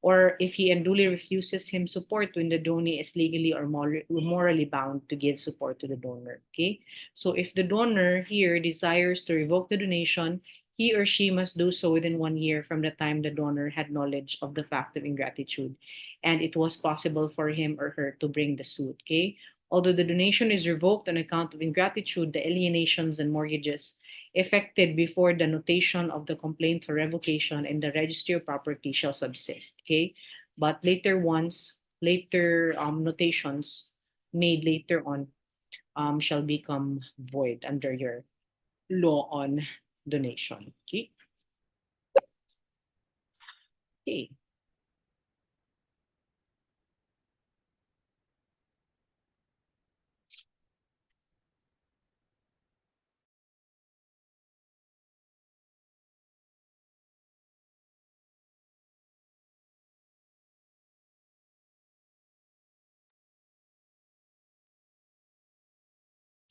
Or if he unduly refuses him support when the donee is legally or morally bound to give support to the donor. Okay, so if the donor here desires to revoke the donation, he or she must do so within 1 year from the time the donor had knowledge of the fact of ingratitude and it was possible for him or her to bring the suit. Okay, although the donation is revoked on account of ingratitude, the alienations and mortgages effected before the notation of the complaint for revocation in the registry of property shall subsist. Okay, but later notations made later on shall become void under your law on donation. Okay. Okay.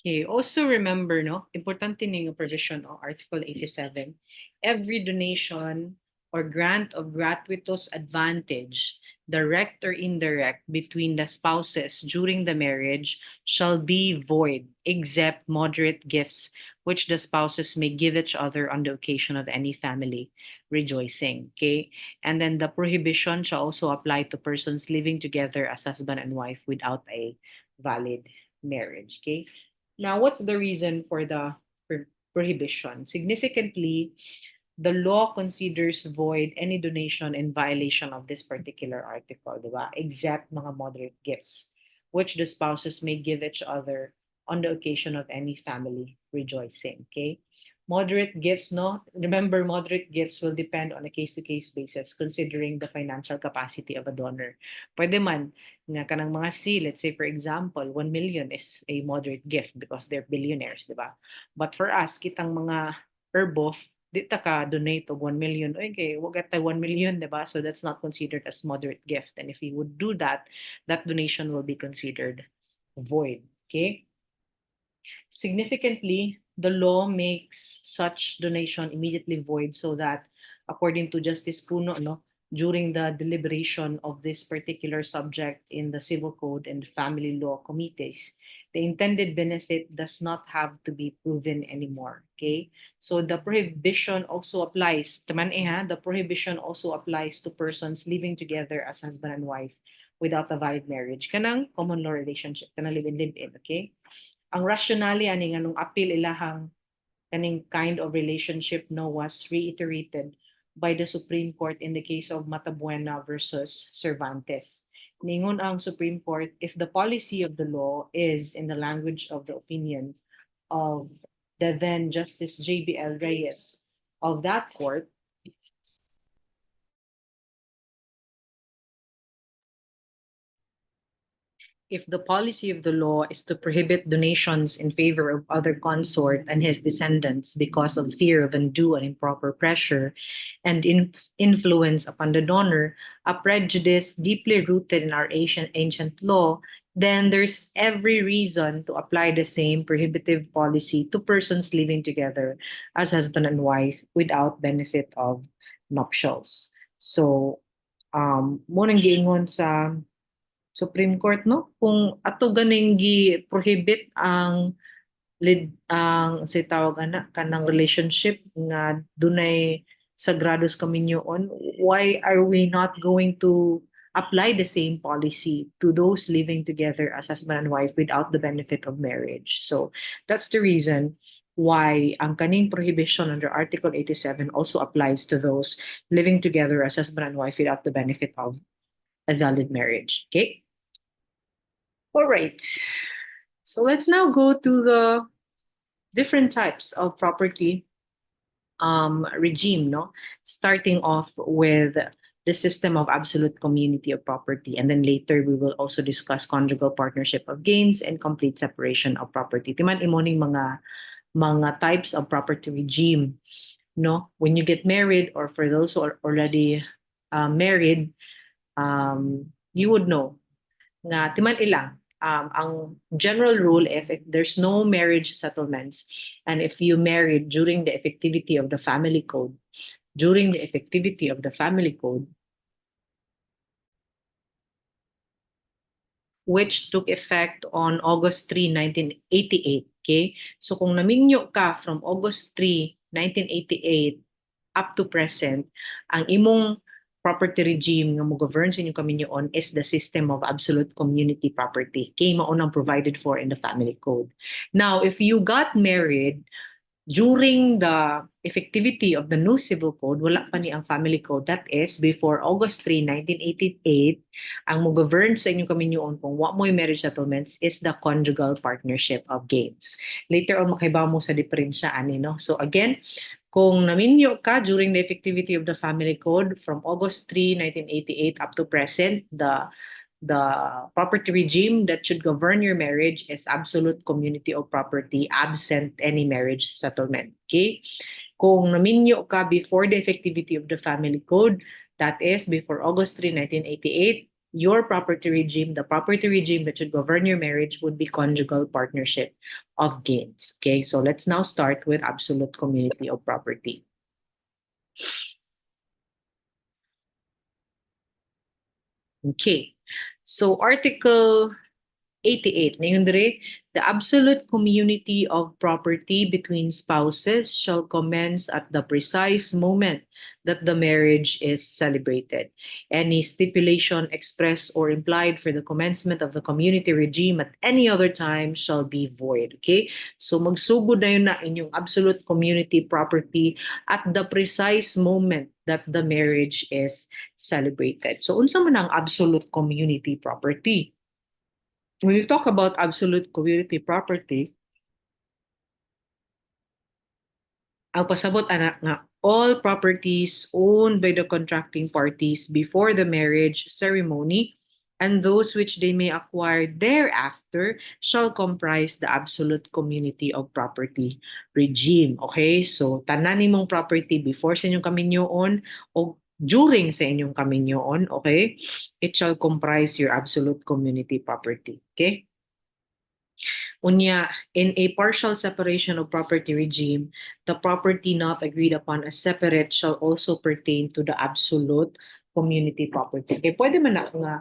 Okay, also remember, no, importante ning provision o Article 87, every donation or grant of gratuitous advantage, direct or indirect, between the spouses during the marriage shall be void, except moderate gifts which the spouses may give each other on the occasion of any family rejoicing. Okay, and then the prohibition shall also apply to persons living together as husband and wife without a valid marriage. Okay, now, what's the reason for the prohibition? Significantly, the law considers void any donation in violation of this particular article, diba? Except mga moderate gifts, which the spouses may give each other on the occasion of any family rejoicing. Okay? Moderate gifts, no? Remember, moderate gifts will depend on a case-to-case basis, considering the financial capacity of a donor. Pwede man, nga kanang mga C, let's say for example, 1 million is a moderate gift because they're billionaires, di ba? But for us, kitang mga herbof, di ta ka donate of 1 million. Okay, wag at 1 million, di ba? So that's not considered as moderate gift. And if you would do that, that donation will be considered void. Okay? Significantly, the law makes such donation immediately void so that, according to Justice Puno, no, during the deliberation of this particular subject in the Civil Code and Family Law Committees, the intended benefit does not have to be proven anymore. Okay, so the prohibition also applies. Taman ha, the prohibition also applies to persons living together as husband and wife without a valid marriage. Kanang common law relationship, kanang live-in. Okay, ang rationale ani nga nung appeal ilahang kaning kind of relationship no was reiterated by the Supreme Court in the case of Matabuena versus Cervantes. Ningon ang Supreme Court, if the policy of the law is, in the language of the opinion of the then Justice J.B.L. Reyes of that court, if the policy of the law is to prohibit donations in favor of other consort and his descendants because of fear of undue and improper pressure and influence upon the donor, a prejudice deeply rooted in our ancient law, then there's every reason to apply the same prohibitive policy to persons living together as husband and wife without benefit of nuptials. So, mo nang giingon sa Supreme Court, no, kung ato ganing gi prohibit ang sa tawag ana kanang relationship nga dunay sagrados kaminyoon, why are we not going to apply the same policy to those living together as husband and wife without the benefit of marriage? So that's the reason why ang kaning prohibition under Article 87 also applies to those living together as husband and wife without the benefit of a valid marriage. Okay? All right. So let's now go to the different types of property regime, no? Starting off with the system of absolute community of property. And then later we will also discuss conjugal partnership of gains and complete separation of property. Timan imoning mga types of property regime, no? When you get married or for those who are already married, you would know nga timan ilang ang general rule, if there's no marriage settlements, and if you married during the effectivity of the family code, during the effectivity of the family code, which took effect on August 3, 1988. Okay? So kung naminyo ka from August 3, 1988 up to present, ang imong property regime nga mo govern sa inyong kaminyoon is the system of absolute community property. Okay? Maunang provided for in the family code. Now, if you got married during the effectivity of the new civil code, wala pa ni ang family code. That is, before August 3, 1988, ang mo-govern sa inyong kaminyoon kung what mo yung marriage settlements is the conjugal partnership of gains. Later on, makibaw mo sa diferensya, ani, no? So again, kung naminyo ka during the effectivity of the family code from August 3, 1988 up to present, the property regime that should govern your marriage is absolute community of property absent any marriage settlement. Okay? Kung naminyo ka before the effectivity of the family code, that is before August 3, 1988, your property regime, the property regime that should govern your marriage would be conjugal partnership of gains. Okay, so let's now start with absolute community of property. Okay, so Article 88, ngayon dire, the absolute community of property between spouses shall commence at the precise moment that the marriage is celebrated. Any stipulation expressed or implied for the commencement of the community regime at any other time shall be void. Okay? So magsugod na yun na inyong absolute community property at the precise moment that the marriage is celebrated. So unsa man ang absolute community property? When you talk about absolute community property, ang pasabot anak nga all properties owned by the contracting parties before the marriage ceremony and those which they may acquire thereafter shall comprise the absolute community of property regime. Okay? So, tanan nimong property before sa inyong kaminyoon o during sa inyong kaminyoon, okay? It shall comprise your absolute community property. Okay? Unya, in a partial separation of property regime, the property not agreed upon as separate shall also pertain to the absolute community property. Okay, pwede man na nga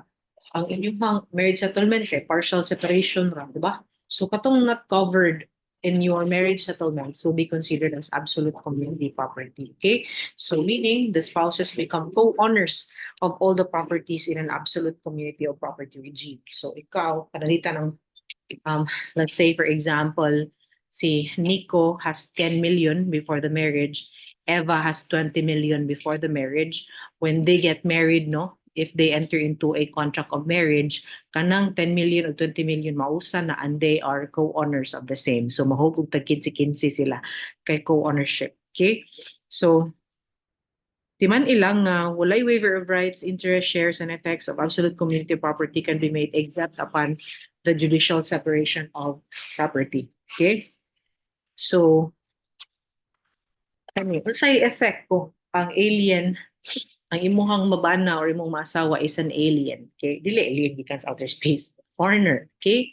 ang inyong marriage settlement kay partial separation ra, di ba? So katong not covered in your marriage settlements will be considered as absolute community property. Okay? So meaning the spouses become co-owners of all the properties in an absolute community of property regime. So ikaw, panalitan ng let's say for example, si Nico has 10 million before the marriage, Eva has 20 million before the marriage. When they get married, no, if they enter into a contract of marriage, kanang 10 million or 20 million mausa na and they are co-owners of the same. So mahugog tag 15-15 sila kay co-ownership. Okay? So Timan ilang walay waiver of rights, interest, shares, and effects of absolute community property can be made except upon the judicial separation of property. Okay? So, unsay effect ko ang alien, ang imuhang mabana or imong maasawa is an alien. Okay? Dili alien becomes outer space. Foreigner. Okay?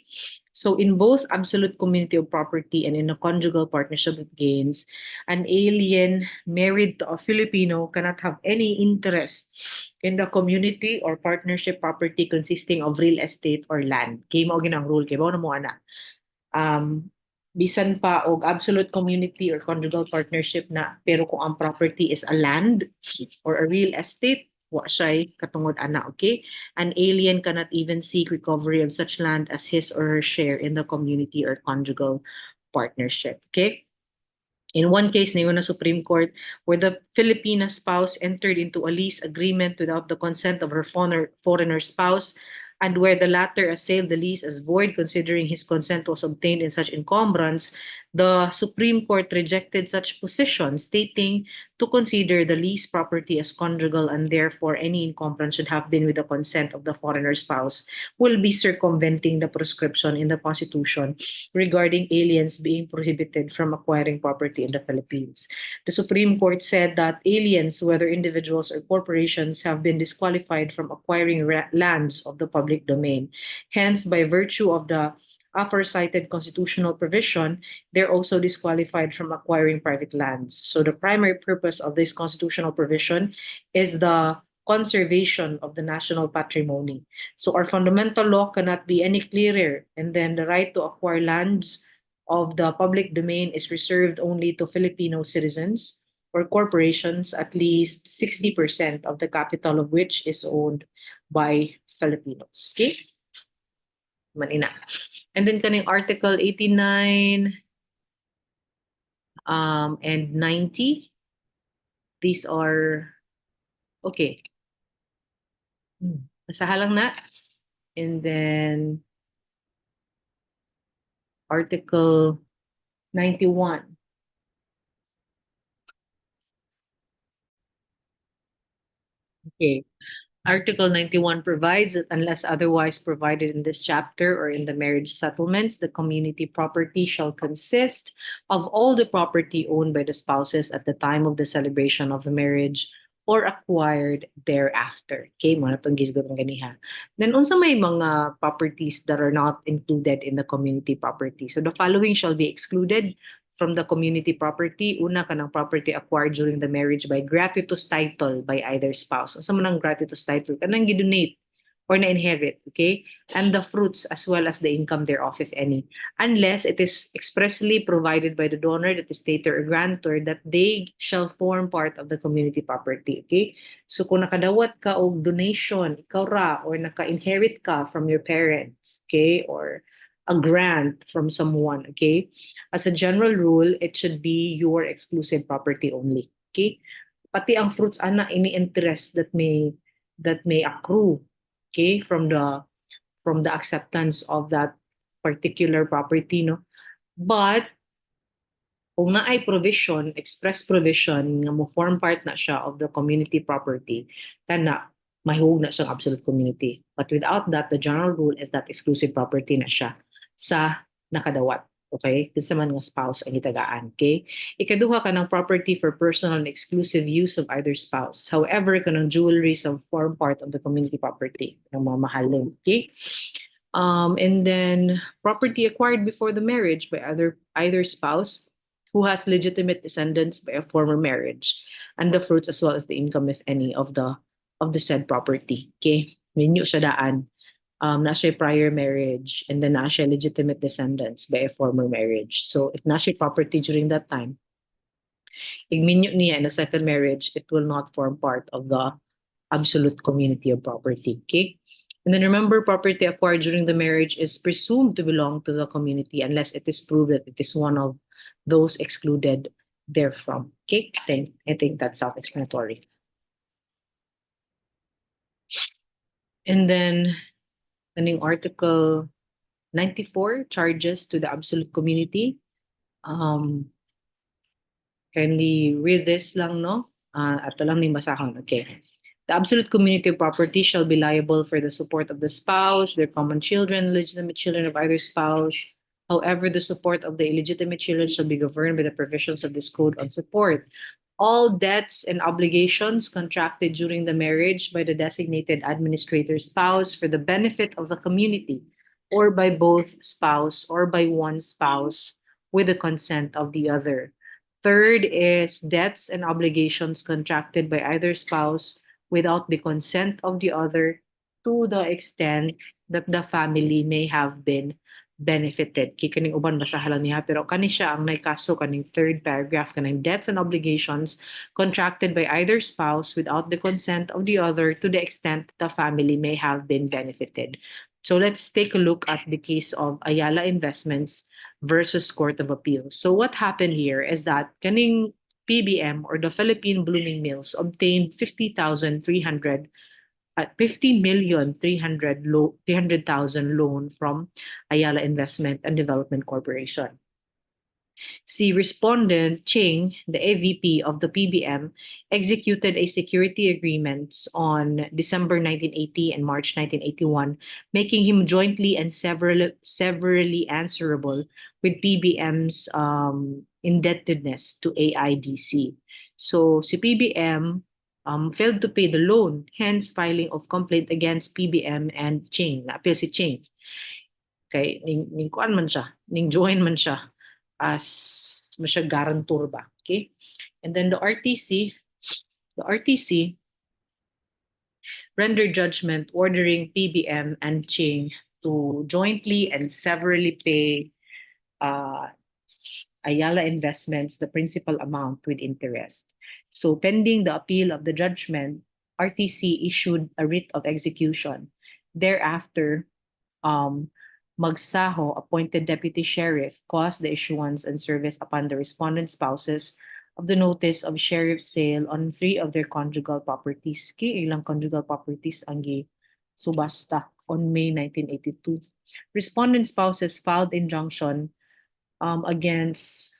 So in both absolute community of property and in a conjugal partnership of gains, an alien married to a Filipino cannot have any interest in the community or partnership property consisting of real estate or land. Kay mao ginang rule kay mao na mo ana. Bisan pa og absolute community or conjugal partnership na pero kung ang property is a land or a real estate, wa siya'y katungod ana, okay? An alien cannot even seek recovery of such land as his or her share in the community or conjugal partnership, okay? In one case, na Supreme Court, where the Filipina spouse entered into a lease agreement without the consent of her foreigner spouse, and where the latter assailed the lease as void considering his consent was obtained in such encumbrance, The Supreme Court rejected such position, stating to consider the lease property as conjugal and therefore any encumbrance should have been with the consent of the foreigner spouse will be circumventing the prescription in the Constitution regarding aliens being prohibited from acquiring property in the Philippines. The Supreme Court said that aliens, whether individuals or corporations, have been disqualified from acquiring lands of the public domain. Hence, by virtue of the aforecited constitutional provision, they're also disqualified from acquiring private lands. So the primary purpose of this constitutional provision is the conservation of the national patrimony. So our fundamental law cannot be any clearer, and then the right to acquire lands of the public domain is reserved only to Filipino citizens or corporations, at least 60% of the capital of which is owned by Filipinos. Okay? Manina. And then kaning Article 89 and 90, these are, okay, basahan lang na. And then Article 91. Okay. Article 91 provides that unless otherwise provided in this chapter or in the marriage settlements, the community property shall consist of all the property owned by the spouses at the time of the celebration of the marriage or acquired thereafter. Okay, mo na itong gisgot ng ganiha. Then, unsa may mga properties that are not included in the community property? So, the following shall be excluded from the community property. Una, kanang property acquired during the marriage by gratuitous title by either spouse. Unsa man ang gratuitous title? Kanang gidonate or na-inherit, okay? And the fruits as well as the income thereof, if any. Unless it is expressly provided by the donor, that is stator or grantor, that they shall form part of the community property, okay? So kung nakadawat ka og donation, ikaw ra, or naka-inherit ka from your parents, okay? Or a grant from someone, okay? As a general rule, it should be your exclusive property only, okay? Pati ang fruits ana ini interest that may accrue, okay, from the acceptance of that particular property, no? But kung naay provision, express provision nga mo form part na siya of the community property, kana mahihug na siyang absolute community. But without that, the general rule is that exclusive property na siya sa nakadawat. Okay? Kasi man nga spouse ang itagaan. Okay? Ikaduha ka ng property for personal and exclusive use of either spouse. However, ka ng jewelry some form part of the community property ng mga mahalin. Okay? And then property acquired before the marriage by either spouse who has legitimate descendants by a former marriage, and the fruits as well as the income, if any, of the said property. Okay, minyo siya daan. Na siya prior marriage, and then na siya legitimate descendants by a former marriage. So if na siya property during that time, igminyo niya in a second marriage, it will not form part of the absolute community of property. Okay. And then remember, property acquired during the marriage is presumed to belong to the community unless it is proved that it is one of those excluded therefrom. Okay, I think that's self-explanatory. And then, in Article 94, charges to the absolute community. Kindly read this lang, no? Ato lang ning basahon. Okay. The absolute community of property shall be liable for the support of the spouse, their common children, legitimate children of either spouse. However, the support of the illegitimate children shall be governed by the provisions of this code on support. All debts and obligations contracted during the marriage by the designated administrator spouse for the benefit of the community, or by both spouse or by one spouse with the consent of the other. Third is debts and obligations contracted by either spouse without the consent of the other to the extent that the family may have been benefited. Kikaning uban basahan lang niya, pero kani siya ang naikaso kaning third paragraph kaning debts and obligations contracted by either spouse without the consent of the other to the extent the family may have been benefited. So let's take a look at the case of Ayala Investments versus Court of Appeals. So what happened here is that kaning PBM or the Philippine Blooming Mills obtained 50,300 at 50,300,000 loan from Ayala Investment and Development Corporation. Si respondent Ching, the AVP of the PBM, executed a security agreements on December 1980 and March 1981, making him jointly and severally answerable with PBM's indebtedness to AIDC. So si PBM failed to pay the loan, hence filing of complaint against PBM and Ching. Na-appeal si Ching. Kay ning kuan man siya, ning join man siya as siya guarantor ba. Okay? And then the RTC rendered judgment ordering PBM and Ching to jointly and severally pay uh, Ayala Investments the principal amount with interest. So pending the appeal of the judgment, RTC issued a writ of execution. Thereafter, um, Magsaho, appointed deputy sheriff, caused the issuance and service upon the respondent spouses of the notice of sheriff sale on 3 of their conjugal properties. Ilang conjugal properties ang subasta on May 1982. Respondent spouses filed injunction against,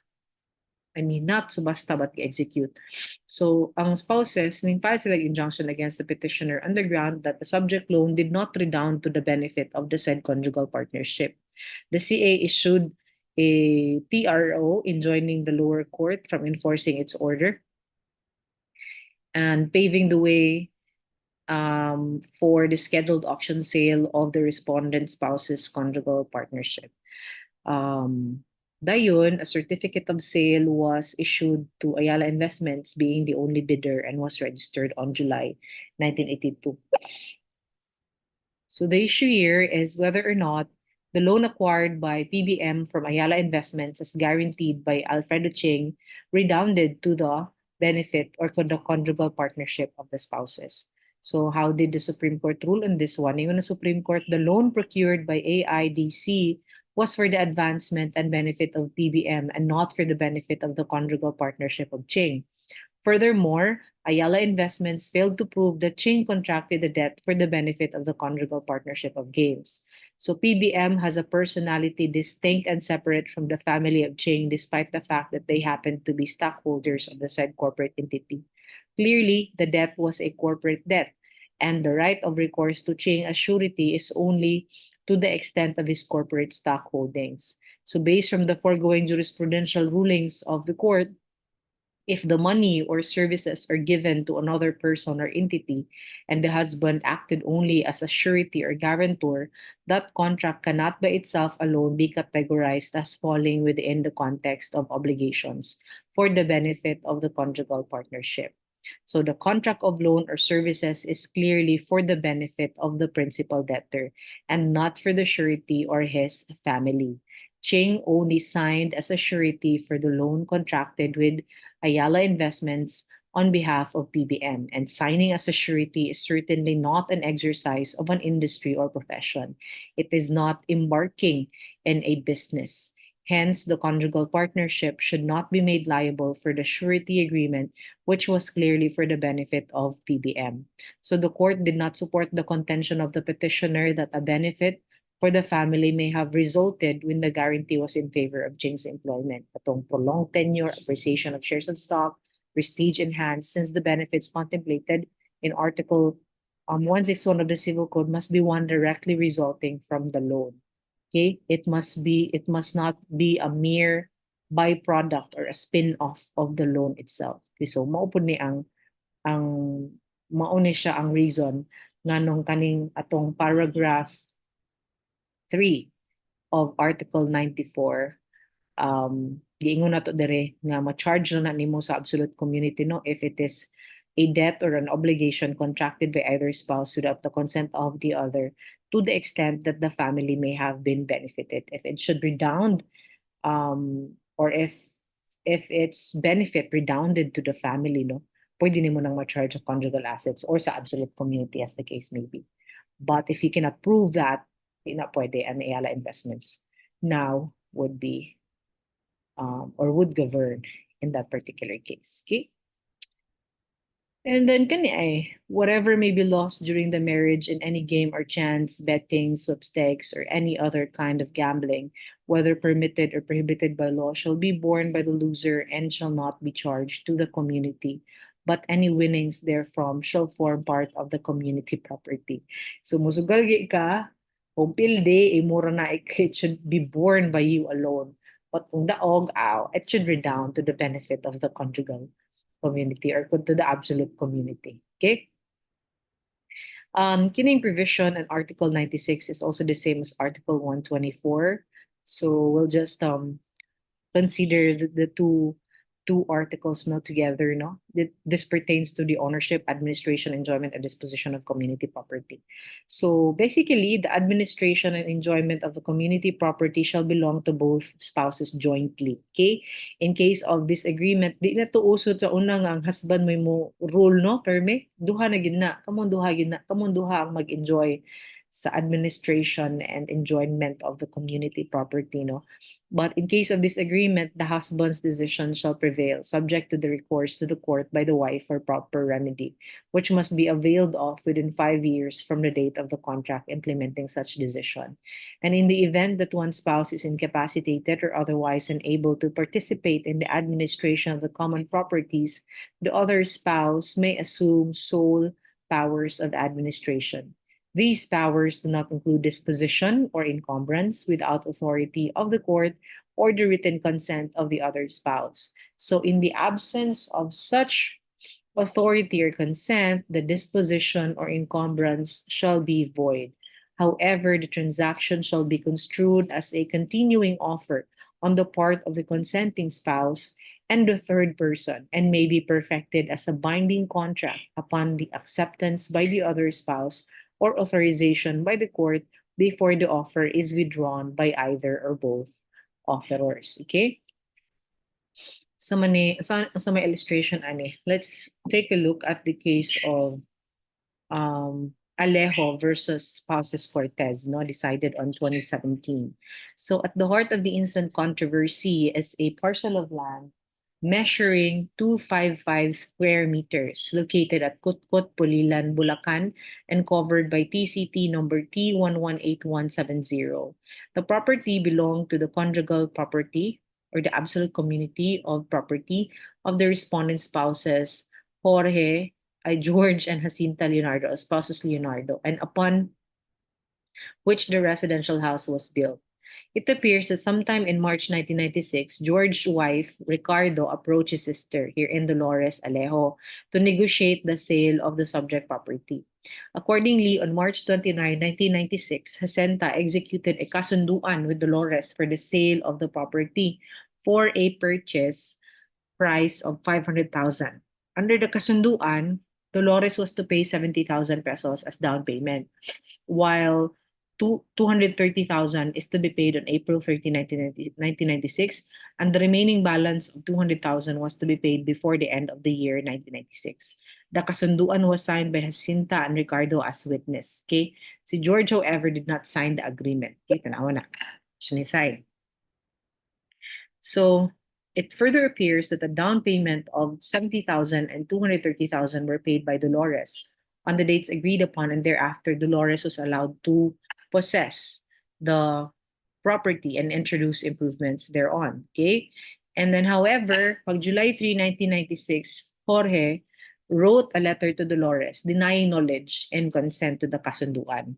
not subasta but execute. So, ang spouses, ning-file sila injunction against the petitioner on the ground that the subject loan did not redound to the benefit of the said conjugal partnership. The CA issued a TRO enjoining the lower court from enforcing its order and paving the way for the scheduled auction sale of the respondent spouse's conjugal partnership. Dayon, a certificate of sale was issued to Ayala Investments, being the only bidder, and was registered on July 1982. So the issue here is whether or not the loan acquired by PBM from Ayala Investments as guaranteed by Alfredo Ching redounded to the benefit or to the conjugal partnership of the spouses. So how did the Supreme Court rule on this one? In the Supreme Court, the loan procured by AIDC was for the advancement and benefit of PBM and not for the benefit of the conjugal partnership of Ching. Furthermore, Ayala Investments failed to prove that Ching contracted the debt for the benefit of the conjugal partnership of Gaines. So PBM has a personality distinct and separate from the family of Ching, despite the fact that they happen to be stockholders of the said corporate entity. Clearly, the debt was a corporate debt, and the right of recourse to Ching as surety is only to the extent of his corporate stock holdings. So based from the foregoing jurisprudential rulings of the court, if the money or services are given to another person or entity and the husband acted only as a surety or guarantor, that contract cannot by itself alone be categorized as falling within the context of obligations for the benefit of the conjugal partnership. So the contract of loan or services is clearly for the benefit of the principal debtor and not for the surety or his family. Ching only signed as a surety for the loan contracted with Ayala Investments on behalf of PBM, and signing as a surety is certainly not an exercise of an industry or profession. It is not embarking in a business. Hence, the conjugal partnership should not be made liable for the surety agreement, which was clearly for the benefit of PBM. So the court did not support the contention of the petitioner that a benefit for the family may have resulted when the guarantee was in favor of Ching's employment. Atong prolonged tenure, appreciation of shares of stock, prestige enhanced, since the benefits contemplated in Article 161 of the Civil Code must be one directly resulting from the loan. Okay, it must not be a mere byproduct or a spin-off of the loan itself. Okay, so mao pud ni ang mauni siya ang reason nganong kaning atong paragraph 3 of Article 94 giingon nato dire nga ma-charge na nimo sa absolute community no if it is a debt or an obligation contracted by either spouse without the consent of the other, to the extent that the family may have been benefited. If it should redound, or if its benefit redounded to the family, no, pwede nimo nang ma-charge of conjugal assets or sa absolute community as the case may be. But if you cannot prove that, hindi na pwede, and Ayala Investments now would be or would govern in that particular case. Okay? And then kani ay, whatever may be lost during the marriage in any game or chance, betting, sweepstakes, or any other kind of gambling whether permitted or prohibited by law, shall be borne by the loser and shall not be charged to the community, but any winnings therefrom shall form part of the community property. So musugal ka, kung pilde, mura na it should be borne by you alone. But kung daog, it should redound to the benefit of the conjugal community or to the absolute community. Okay? Kining provision in Article 96 is also the same as Article 124. So we'll just consider the two articles no together no this pertains to the ownership, administration, enjoyment, and disposition of community property. So basically the administration and enjoyment of the community property shall belong to both spouses jointly. Okay, in case of disagreement di na to uso sa una nga ang husband mo rule no perme duha na gid na kamon duha ang mag-enjoy sa administration and enjoyment of the community property no. But in case of disagreement, the husband's decision shall prevail, subject to the recourse to the court by the wife for proper remedy, which must be availed of within 5 years from the date of the contract implementing such decision. And in the event that one spouse is incapacitated or otherwise unable to participate in the administration of the common properties, the other spouse may assume sole powers of administration. These powers do not include disposition or encumbrance without authority of the court or the written consent of the other spouse. So, in the absence of such authority or consent, the disposition or encumbrance shall be void. However, the transaction shall be construed as a continuing offer on the part of the consenting spouse and the third person and may be perfected as a binding contract upon the acceptance by the other spouse or authorization by the court before the offer is withdrawn by either or both offerors. Okay? So may illustration ani. Let's take a look at the case of Alejo versus Spouses Cortez, no, decided on 2017. So at the heart of the instant controversy is a parcel of land measuring 255 square meters located at Kutkut, Pulilan, Bulacan, and covered by TCT number T118170. The property belonged to the conjugal property or the absolute community of property of the respondent spouses Jorge, George, and Jacinta Leonardo, spouses Leonardo, and upon which the residential house was built. It appears that sometime in March 1996, George's wife, Ricardo, approached his sister, herein Dolores Alejo, to negotiate the sale of the subject property. Accordingly, on March 29, 1996, Jacinta executed a kasunduan with Dolores for the sale of the property for a purchase price of 500,000. Under the kasunduan, Dolores was to pay 70,000 pesos as down payment, while 230,000 is to be paid on April 30, 1996, and the remaining balance of 200,000 was to be paid before the end of the year 1996. The kasunduan was signed by Jacinta and Ricardo as witness. Okay? Si George, however, did not sign the agreement. Okay, tanawa na. Siya ni-sign. So, it further appears that a down payment of 70,000 and 230,000 were paid by Dolores on the dates agreed upon, and thereafter Dolores was allowed to possess the property and introduce improvements thereon. Okay? And then, however, on July 3, 1996, Jorge wrote a letter to Dolores denying knowledge and consent to the kasunduan.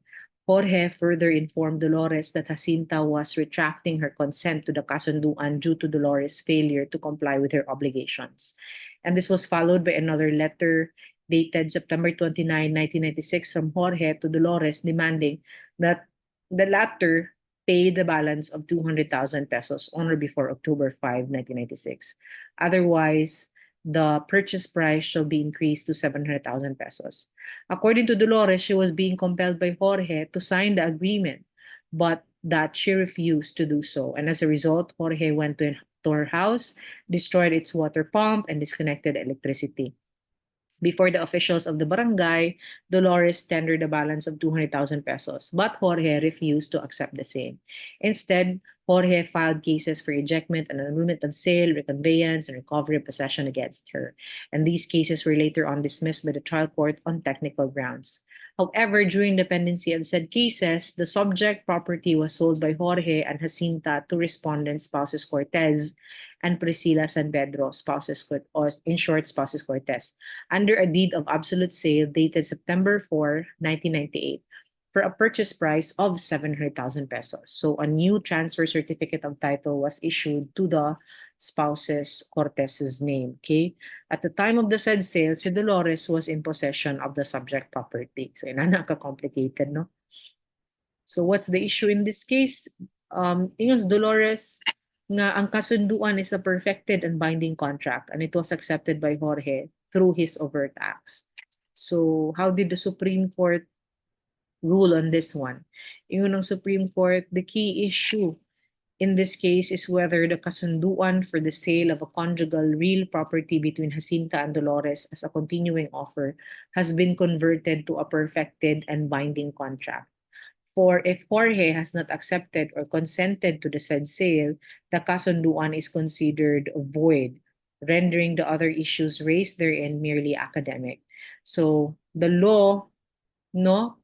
Jorge further informed Dolores that Jacinta was retracting her consent to the kasunduan due to Dolores' failure to comply with her obligations. And this was followed by another letter dated September 29, 1996 from Jorge to Dolores demanding that the latter pay the balance of 200,000 pesos on or before October 5, 1996. Otherwise, the purchase price shall be increased to 700,000 pesos. According to Dolores, she was being compelled by Jorge to sign the agreement, but that she refused to do so. And as a result, Jorge went to her house, destroyed its water pump, and disconnected electricity. Before the officials of the barangay, Dolores tendered a balance of 200,000 pesos, but Jorge refused to accept the same. Instead, Jorge filed cases for ejectment and annulment of sale, reconveyance, and recovery of possession against her. And these cases were later on dismissed by the trial court on technical grounds. However, during the pendency of said cases, the subject property was sold by Jorge and Jacinta to respondent spouses Cortez and Priscilla San Pedro, or in short, spouses Cortez, under a deed of absolute sale dated September 4, 1998, for a purchase price of 700,000 pesos. So a new transfer certificate of title was issued to the spouses Cortez's name. Okay. At the time of the said sale, si Dolores was in possession of the subject property. So, complicated, no? So, what's the issue in this case? Ingon Dolores nga ang kasunduan is a perfected and binding contract and it was accepted by Jorge through his overt acts. So, how did the Supreme Court rule on this one? Ingon ng Supreme Court, the key issue in this case is whether the kasunduan for the sale of a conjugal real property between Jacinta and Dolores as a continuing offer has been converted to a perfected and binding contract. For if Jorge has not accepted or consented to the said sale, the kasunduan is considered void, rendering the other issues raised therein merely academic. So the law, no,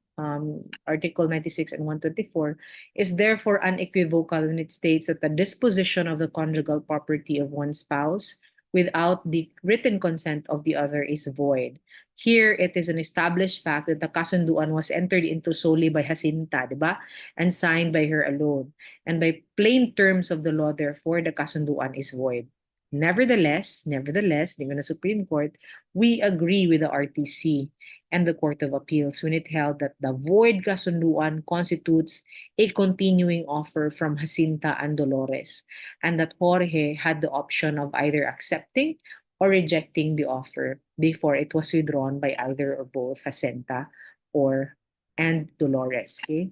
Article 96 and 124, is therefore unequivocal when it states that the disposition of the conjugal property of one spouse without the written consent of the other is void. Here, it is an established fact that the kasunduan was entered into solely by Jacinta, di ba? And signed by her alone. And by plain terms of the law, therefore, the kasunduan is void. Nevertheless, given the Supreme Court, we agree with the RTC and the Court of Appeals when it held that the void kasunduan constitutes a continuing offer from Jacinta and Dolores, and that Jorge had the option of either accepting or rejecting the offer before it was withdrawn by either or both Jacinta and Dolores. Okay?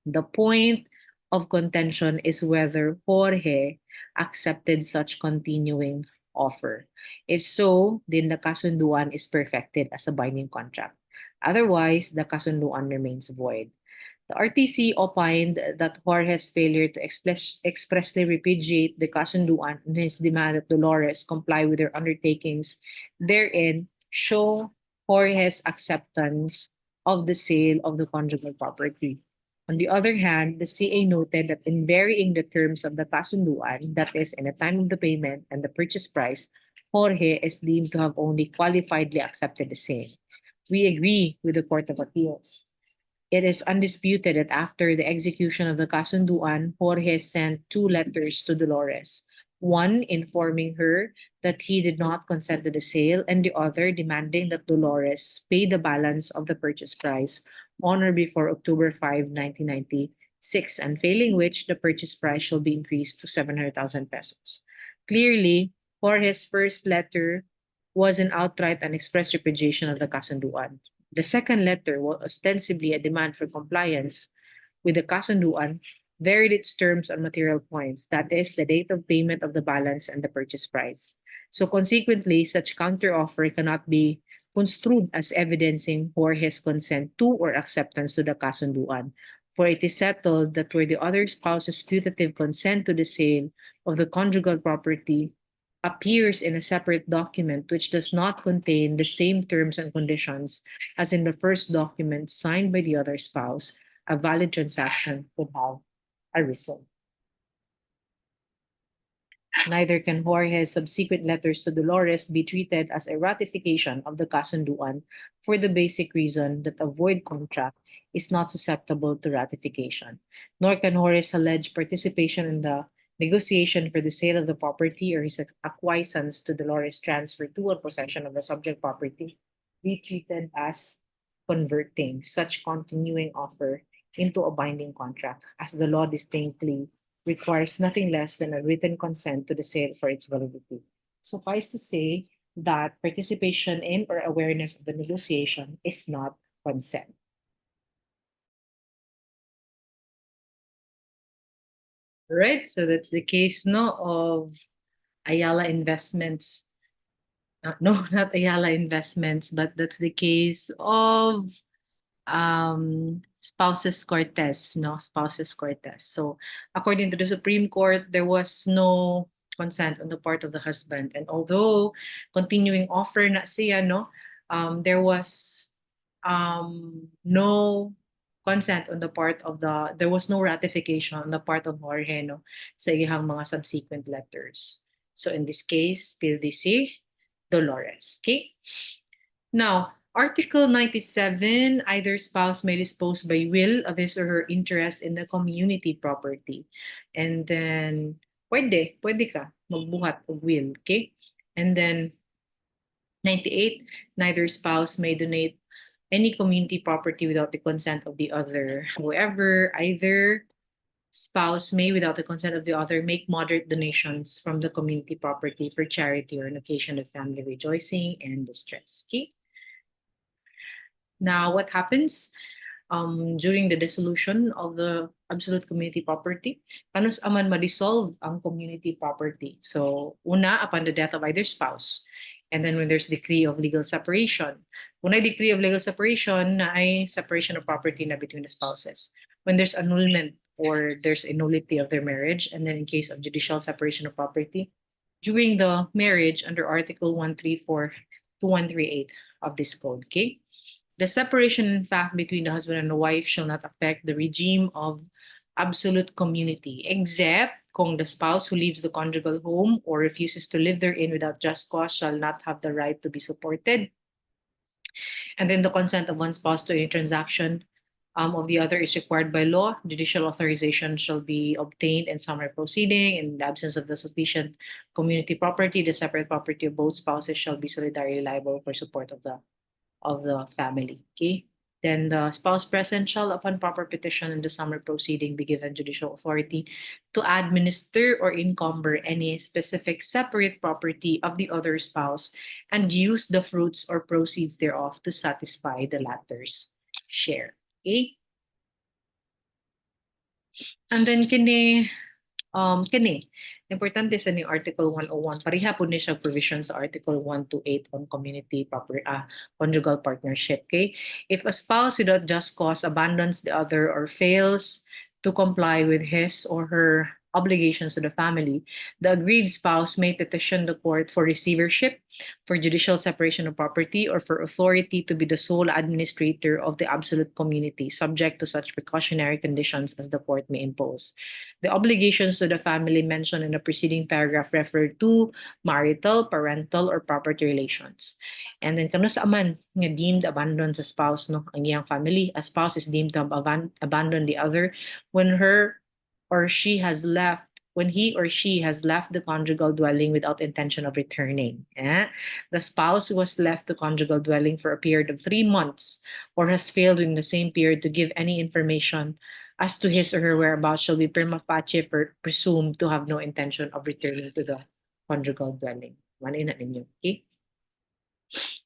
The point of contention is whether Jorge accepted such continuing offer. If so, then the kasunduan is perfected as a binding contract. Otherwise, the kasunduan remains void. The RTC opined that Jorge's failure to expressly repudiate the kasunduan and his demand that Dolores comply with their undertakings therein show Jorge's acceptance of the sale of the conjugal property. On the other hand, the CA noted that in varying the terms of the kasunduan, that is, in the time of the payment and the purchase price, Jorge is deemed to have only qualifiedly accepted the same. We agree with the Court of Appeals. It is undisputed that after the execution of the kasunduan, Jorge sent two letters to Dolores, one informing her that he did not consent to the sale, and the other demanding that Dolores pay the balance of the purchase price on or before October 5, 1996, and failing which, the purchase price shall be increased to 700,000 pesos. Clearly, Jorge's first letter was an outright and express repudiation of the kasunduan. The second letter was ostensibly a demand for compliance with the kasunduan, varied its terms on material points, that is, the date of payment of the balance and the purchase price. So consequently, such counteroffer cannot be construed as evidencing Jorge's consent to or acceptance to the kasunduan, for it is settled that where the other spouse's putative consent to the sale of the conjugal property appears in a separate document which does not contain the same terms and conditions as in the first document signed by the other spouse, a valid transaction would have arisen. Neither can Jorge's subsequent letters to Dolores be treated as a ratification of the kasunduan for the basic reason that a void contract is not susceptible to ratification. Nor can Jorge's alleged participation in the negotiation for the sale of the property or his acquiescence to Dolores' transfer to or possession of the subject property be treated as converting such continuing offer into a binding contract, as the law distinctly requires nothing less than a written consent to the sale for its validity. Suffice to say that participation in or awareness of the negotiation is not consent. Right, so that's the case no of Ayala Investments. No, not Ayala Investments, but that's the case of spouses Cortez, no, spouses Cortez. So according to the Supreme Court, there was no consent on the part of the husband, and although continuing offer na siya, no, there was no consent on the part of there was no ratification on the part of Jorge, no, sa iyang mga subsequent letters. So in this case, PLDC, Dolores. Okay? Now, Article 97, either spouse may dispose by will of his or her interest in the community property. And then, pwede ka magbuhat of will, okay? And then, 98, neither spouse may donate any community property without the consent of the other. However, either spouse may, without the consent of the other, make moderate donations from the community property for charity or an occasion of family rejoicing and distress. Okay? Now, what happens during the dissolution of the absolute community property? Panos aman ma-dissolve ang community property? So, una, upon the death of either spouse. And then when there's decree of legal separation. When I decree of legal separation, na ay separation of property na between the spouses. When there's annulment or there's a nullity of their marriage, and then in case of judicial separation of property, during the marriage under Article 134 to 138 of this code, okay? The separation, in fact, between the husband and the wife shall not affect the regime of absolute community, except kung the spouse who leaves the conjugal home or refuses to live therein without just cause shall not have the right to be supported. And then the consent of one spouse to any transaction of the other is required by law. Judicial authorization shall be obtained in summary proceeding. In the absence of the sufficient community property, the separate property of both spouses shall be solidarily liable for support of the family. Okay. Then the spouse present shall, upon proper petition in the summary proceeding, be given judicial authority to administer or encumber any specific separate property of the other spouse and use the fruits or proceeds thereof to satisfy the latter's share. Okay. And then kini importante sa ni Article 101 pareha po ni siya provision sa Article 128 on community conjugal partnership. Okay, if a spouse without just cause abandons the other or fails to comply with his or her obligations to the family, the aggrieved spouse may petition the court for receivership, for judicial separation of property, or for authority to be the sole administrator of the absolute community, subject to such precautionary conditions as the court may impose. The obligations to the family mentioned in the preceding paragraph refer to marital, parental, or property relations. And then kano sa aman nga deemed abandoned sa spouse, no, ang iyang family, a spouse is deemed to have abandoned the other when he or she has left the conjugal dwelling without intention of returning. The spouse who has left the conjugal dwelling for a period of 3 months or has failed in the same period to give any information as to his or her whereabouts shall be prima facie presumed to have no intention of returning to the conjugal dwelling. Manin na ninyo, okay?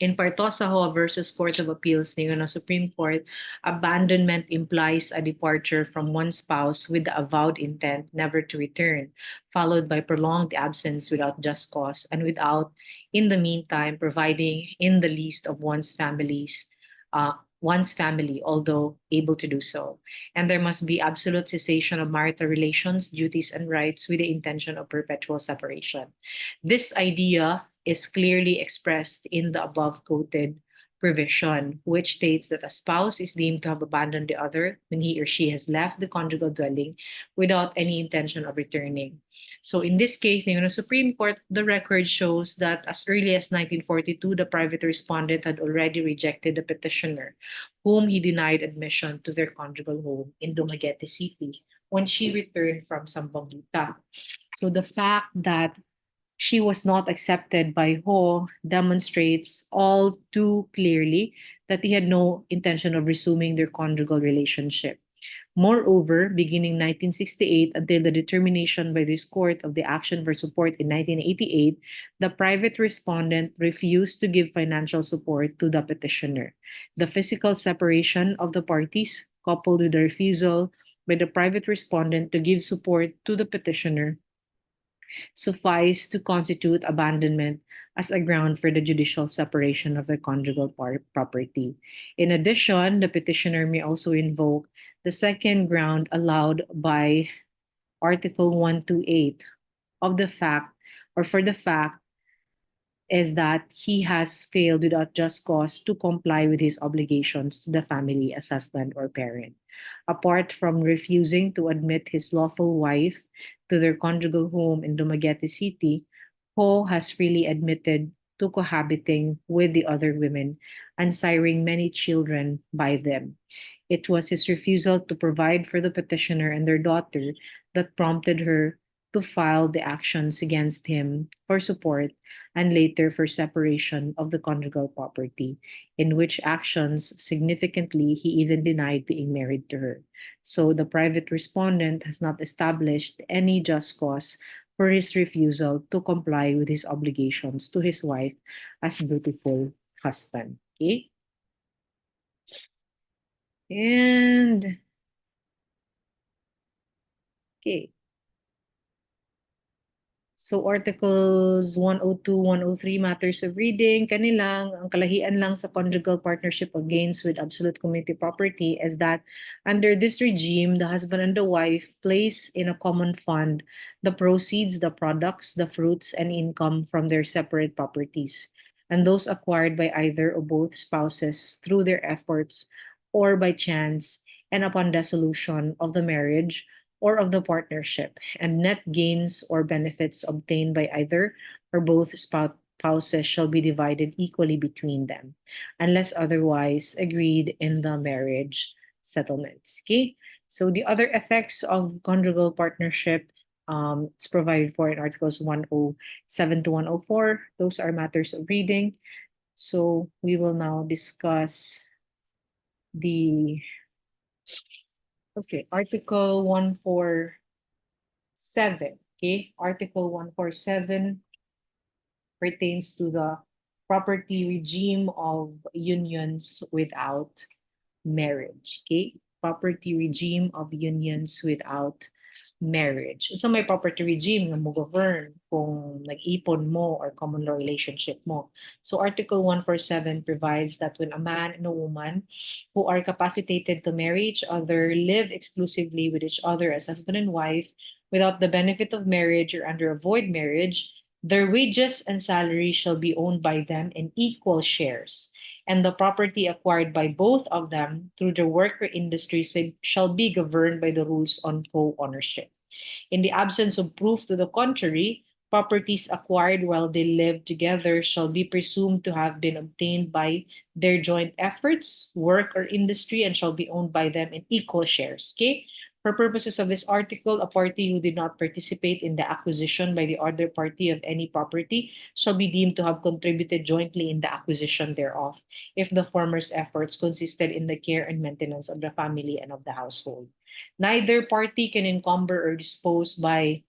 In Partosaho versus Court of Appeals ng Supreme Court, abandonment implies a departure from one spouse with the avowed intent never to return, followed by prolonged absence without just cause and without, in the meantime, providing in the least of one's family, although able to do so. And there must be absolute cessation of marital relations, duties, and rights with the intention of perpetual separation. This idea is clearly expressed in the above quoted provision, which states that a spouse is deemed to have abandoned the other when he or she has left the conjugal dwelling without any intention of returning. So in this case, in the Supreme Court, the record shows that as early as 1942, the private respondent had already rejected the petitioner, whom he denied admission to their conjugal home in Dumaguete City when she returned from Sambuca. So the fact that she was not accepted by Ho demonstrates all too clearly that he had no intention of resuming their conjugal relationship. Moreover, beginning 1968 until the determination by this court of the action for support in 1988, the private respondent refused to give financial support to the petitioner. The physical separation of the parties, coupled with the refusal by the private respondent to give support to the petitioner, suffice to constitute abandonment as a ground for the judicial separation of the conjugal property. In addition, the petitioner may also invoke the second ground allowed by Article 128 of the fact or for the fact is that he has failed without just cause to comply with his obligations to the family as husband or parent. Apart from refusing to admit his lawful wife to their conjugal home in Dumaguete City, Ho has freely admitted to cohabiting with the other women and siring many children by them. It was his refusal to provide for the petitioner and their daughter that prompted her to file the actions against him for support and later for separation of the conjugal property, in which actions significantly he even denied being married to her. So the private respondent has not established any just cause for his refusal to comply with his obligations to his wife as dutiful husband. Okay? And okay. So Articles 102, 103 matters of reading, kanilang, ang kalahian lang sa conjugal partnership of gains with absolute community property is that under this regime, the husband and the wife place in a common fund the proceeds, the products, the fruits, and income from their separate properties, and those acquired by either or both spouses through their efforts or by chance and upon dissolution of the marriage or of the partnership, and net gains or benefits obtained by either or both spouses shall be divided equally between them, unless otherwise agreed in the marriage settlements. Okay? So the other effects of conjugal partnership, it's provided for in Articles 107 to 104. Those are matters of reading. So we will now discuss the Article 147. Okay, Article 147 pertains to the property regime of unions without marriage. Okay, property regime of unions without marriage. So may property regime na mo govern kung nag-ipon mo or common law relationship mo. So Article 147 provides that when a man and a woman who are capacitated to marry each other live exclusively with each other as husband and wife without the benefit of marriage or under a void marriage, their wages and salary shall be owned by them in equal shares, and the property acquired by both of them through their work or industry shall be governed by the rules on co-ownership. In the absence of proof to the contrary, properties acquired while they live together shall be presumed to have been obtained by their joint efforts, work, or industry and shall be owned by them in equal shares. Okay? For purposes of this article, a party who did not participate in the acquisition by the other party of any property shall be deemed to have contributed jointly in the acquisition thereof, if the former's efforts consisted in the care and maintenance of the family and of the household. Neither party can encumber or dispose by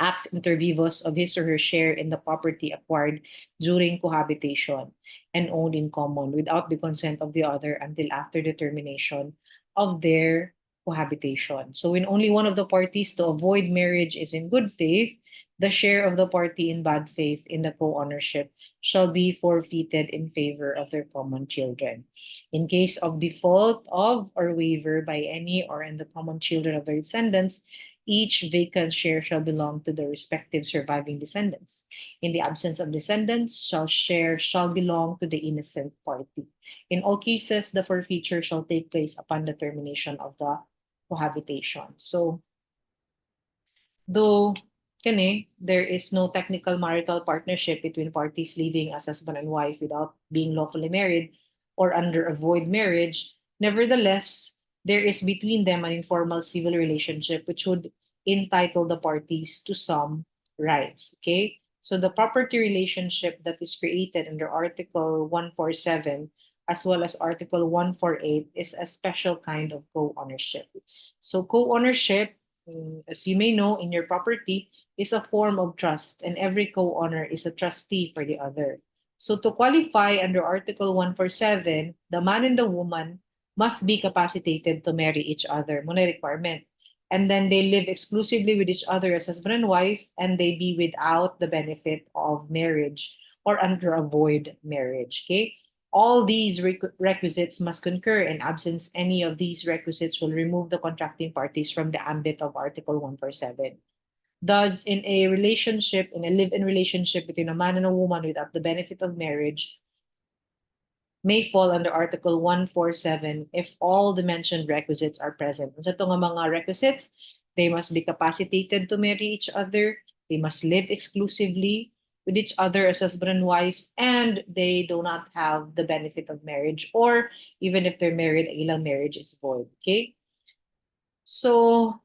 acts inter vivos of his or her share in the property acquired during cohabitation and owned in common without the consent of the other until after the termination of their cohabitation. So when only one of the parties to avoid marriage is in good faith, the share of the party in bad faith in the co-ownership shall be forfeited in favor of their common children. In case of default of or waiver by any or in the common children of their descendants, each vacant share shall belong to the respective surviving descendants. In the absence of descendants, share shall belong to the innocent party. In all cases, the forfeiture shall take place upon the termination of the cohabitation. So, though there is no technical marital partnership between parties living as husband and wife without being lawfully married or under a void marriage, nevertheless, there is between them an informal civil relationship which would entitle the parties to some rights. Okay? So the property relationship that is created under Article 147 as well as Article 148 is a special kind of co-ownership. So co-ownership, as you may know, in your property is a form of trust, and every co-owner is a trustee for the other. So to qualify under Article 147, the man and the woman must be capacitated to marry each other. Muna requirement. And then they live exclusively with each other as husband and wife, and they be without the benefit of marriage or under a void marriage. Okay? All these requisites must concur, and absence any of these requisites will remove the contracting parties from the ambit of Article 147. Thus, in a relationship, in a live-in relationship between a man and a woman without the benefit of marriage, may fall under Article 147 if all the mentioned requisites are present. Sa ito nga mga requisites, they must be capacitated to marry each other, they must live exclusively with each other as husband and wife, and they do not have the benefit of marriage, or even if they're married, ilang marriage is void. Okay? So,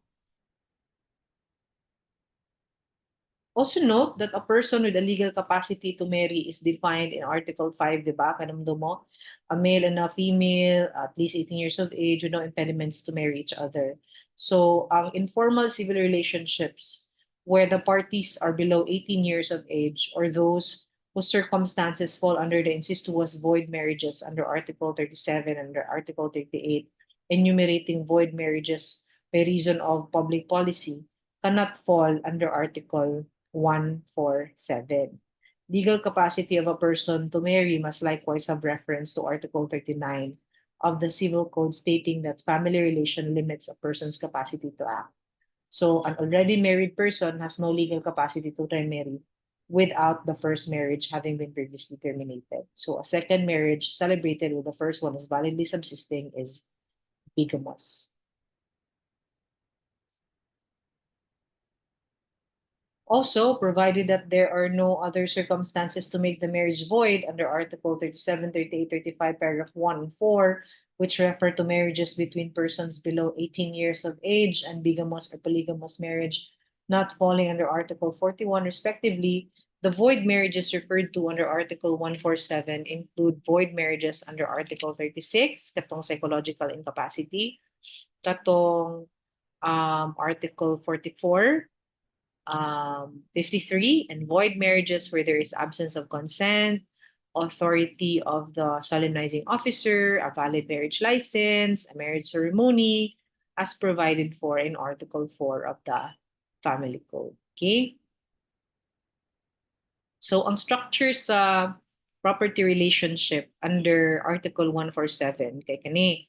also note that a person with a legal capacity to marry is defined in Article 5, di ba? Kanamdo mo, a male and a female, at least 18 years of age, with no impediments to marry each other. So, ang informal civil relationships where the parties are below 18 years of age or those whose circumstances fall under the incestuous void marriages under Article 37 and under Article 38, enumerating void marriages by reason of public policy, cannot fall under Article 147. Legal capacity of a person to marry must likewise have reference to Article 39 of the Civil Code stating that family relation limits a person's capacity to act. So an already married person has no legal capacity to remarry without the first marriage having been previously terminated. So a second marriage celebrated with the first one is validly subsisting is bigamous. Also, provided that there are no other circumstances to make the marriage void under Article 37, 38, 35, paragraph 1 and 4, which refer to marriages between persons below 18 years of age and bigamous or polygamous marriage not falling under Article 41 respectively, the void marriages referred to under Article 147 include void marriages under Article 36, katong psychological incapacity, katong Article 44, 53, and void marriages where there is absence of consent, authority of the solemnizing officer, a valid marriage license, a marriage ceremony, as provided for in Article 4 of the Family Code. Okay? So, ang structure sa property relationship under Article 147, kay kani,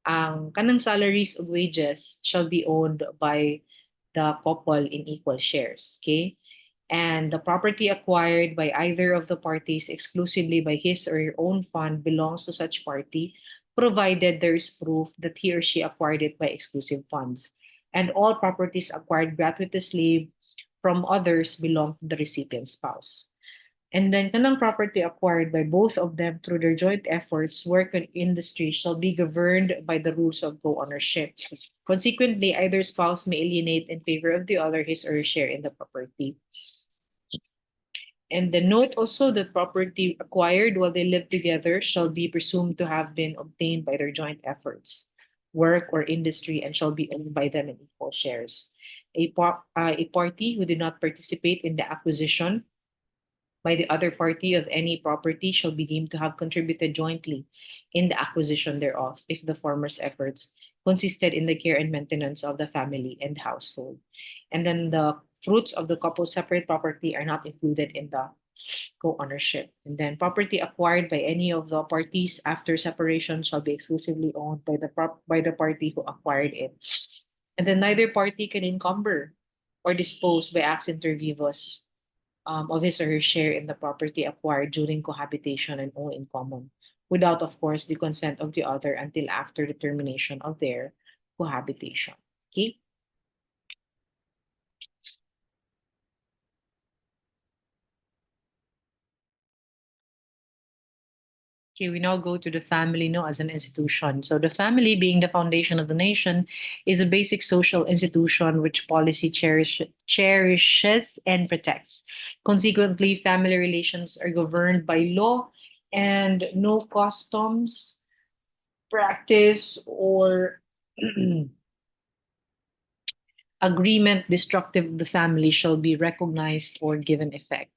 ang kanang salaries of wages shall be owned by the couple in equal shares. Okay? And the property acquired by either of the parties exclusively by his or her own fund belongs to such party, provided there is proof that he or she acquired it by exclusive funds. And all properties acquired gratuitously from others belong to the recipient spouse. And then kanang property acquired by both of them through their joint efforts, work and industry shall be governed by the rules of co-ownership. Consequently, either spouse may alienate in favor of the other his or her share in the property. And the note also that property acquired while they live together shall be presumed to have been obtained by their joint efforts, work, or industry, and shall be owned by them in equal shares. A party who did not participate in the acquisition by the other party of any property shall be deemed to have contributed jointly in the acquisition thereof if the former's efforts consisted in the care and maintenance of the family and household. And then the fruits of the couple's separate property are not included in the co-ownership. And then property acquired by any of the parties after separation shall be exclusively owned by the party who acquired it. And then neither party can encumber or dispose by acts inter vivos of his or her share in the property acquired during cohabitation and own in common, without, of course, the consent of the other until after the termination of their cohabitation. Okay? Okay, we now go to the family no, as an institution. So the family, being the foundation of the nation, is a basic social institution which policy cherishes and protects. Consequently, family relations are governed by law and no customs, practice, or agreement destructive of the family shall be recognized or given effect.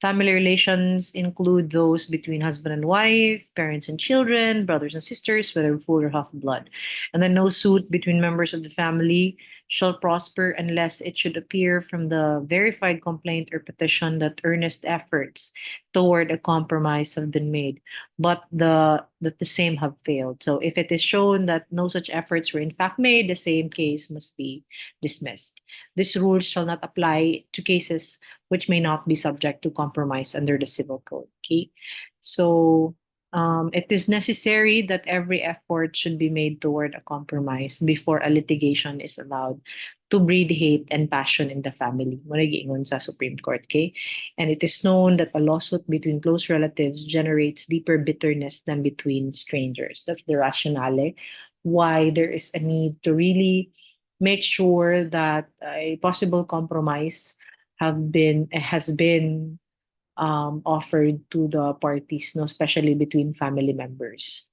Family relations include those between husband and wife, parents and children, brothers and sisters, whether full or half blood. And then no suit between members of the family shall prosper unless it should appear from the verified complaint or petition that earnest efforts toward a compromise have been made, but the same have failed. So if it is shown that no such efforts were in fact made, the same case must be dismissed. This rule shall not apply to cases which may not be subject to compromise under the civil code. Okay, so it is necessary that every effort should be made toward a compromise before a litigation is allowed to breed hate and passion in the family. Mo nagiingon sa Supreme Court, okay? And it is known that a lawsuit between close relatives generates deeper bitterness than between strangers. That's the rationale why there is a need to really make sure that a possible compromise has been offered to the parties, no, especially between family members.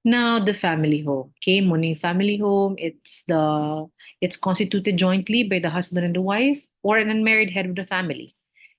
Now, the family home. Okay, morning family home. It's constituted jointly by the husband and the wife or an unmarried head of the family,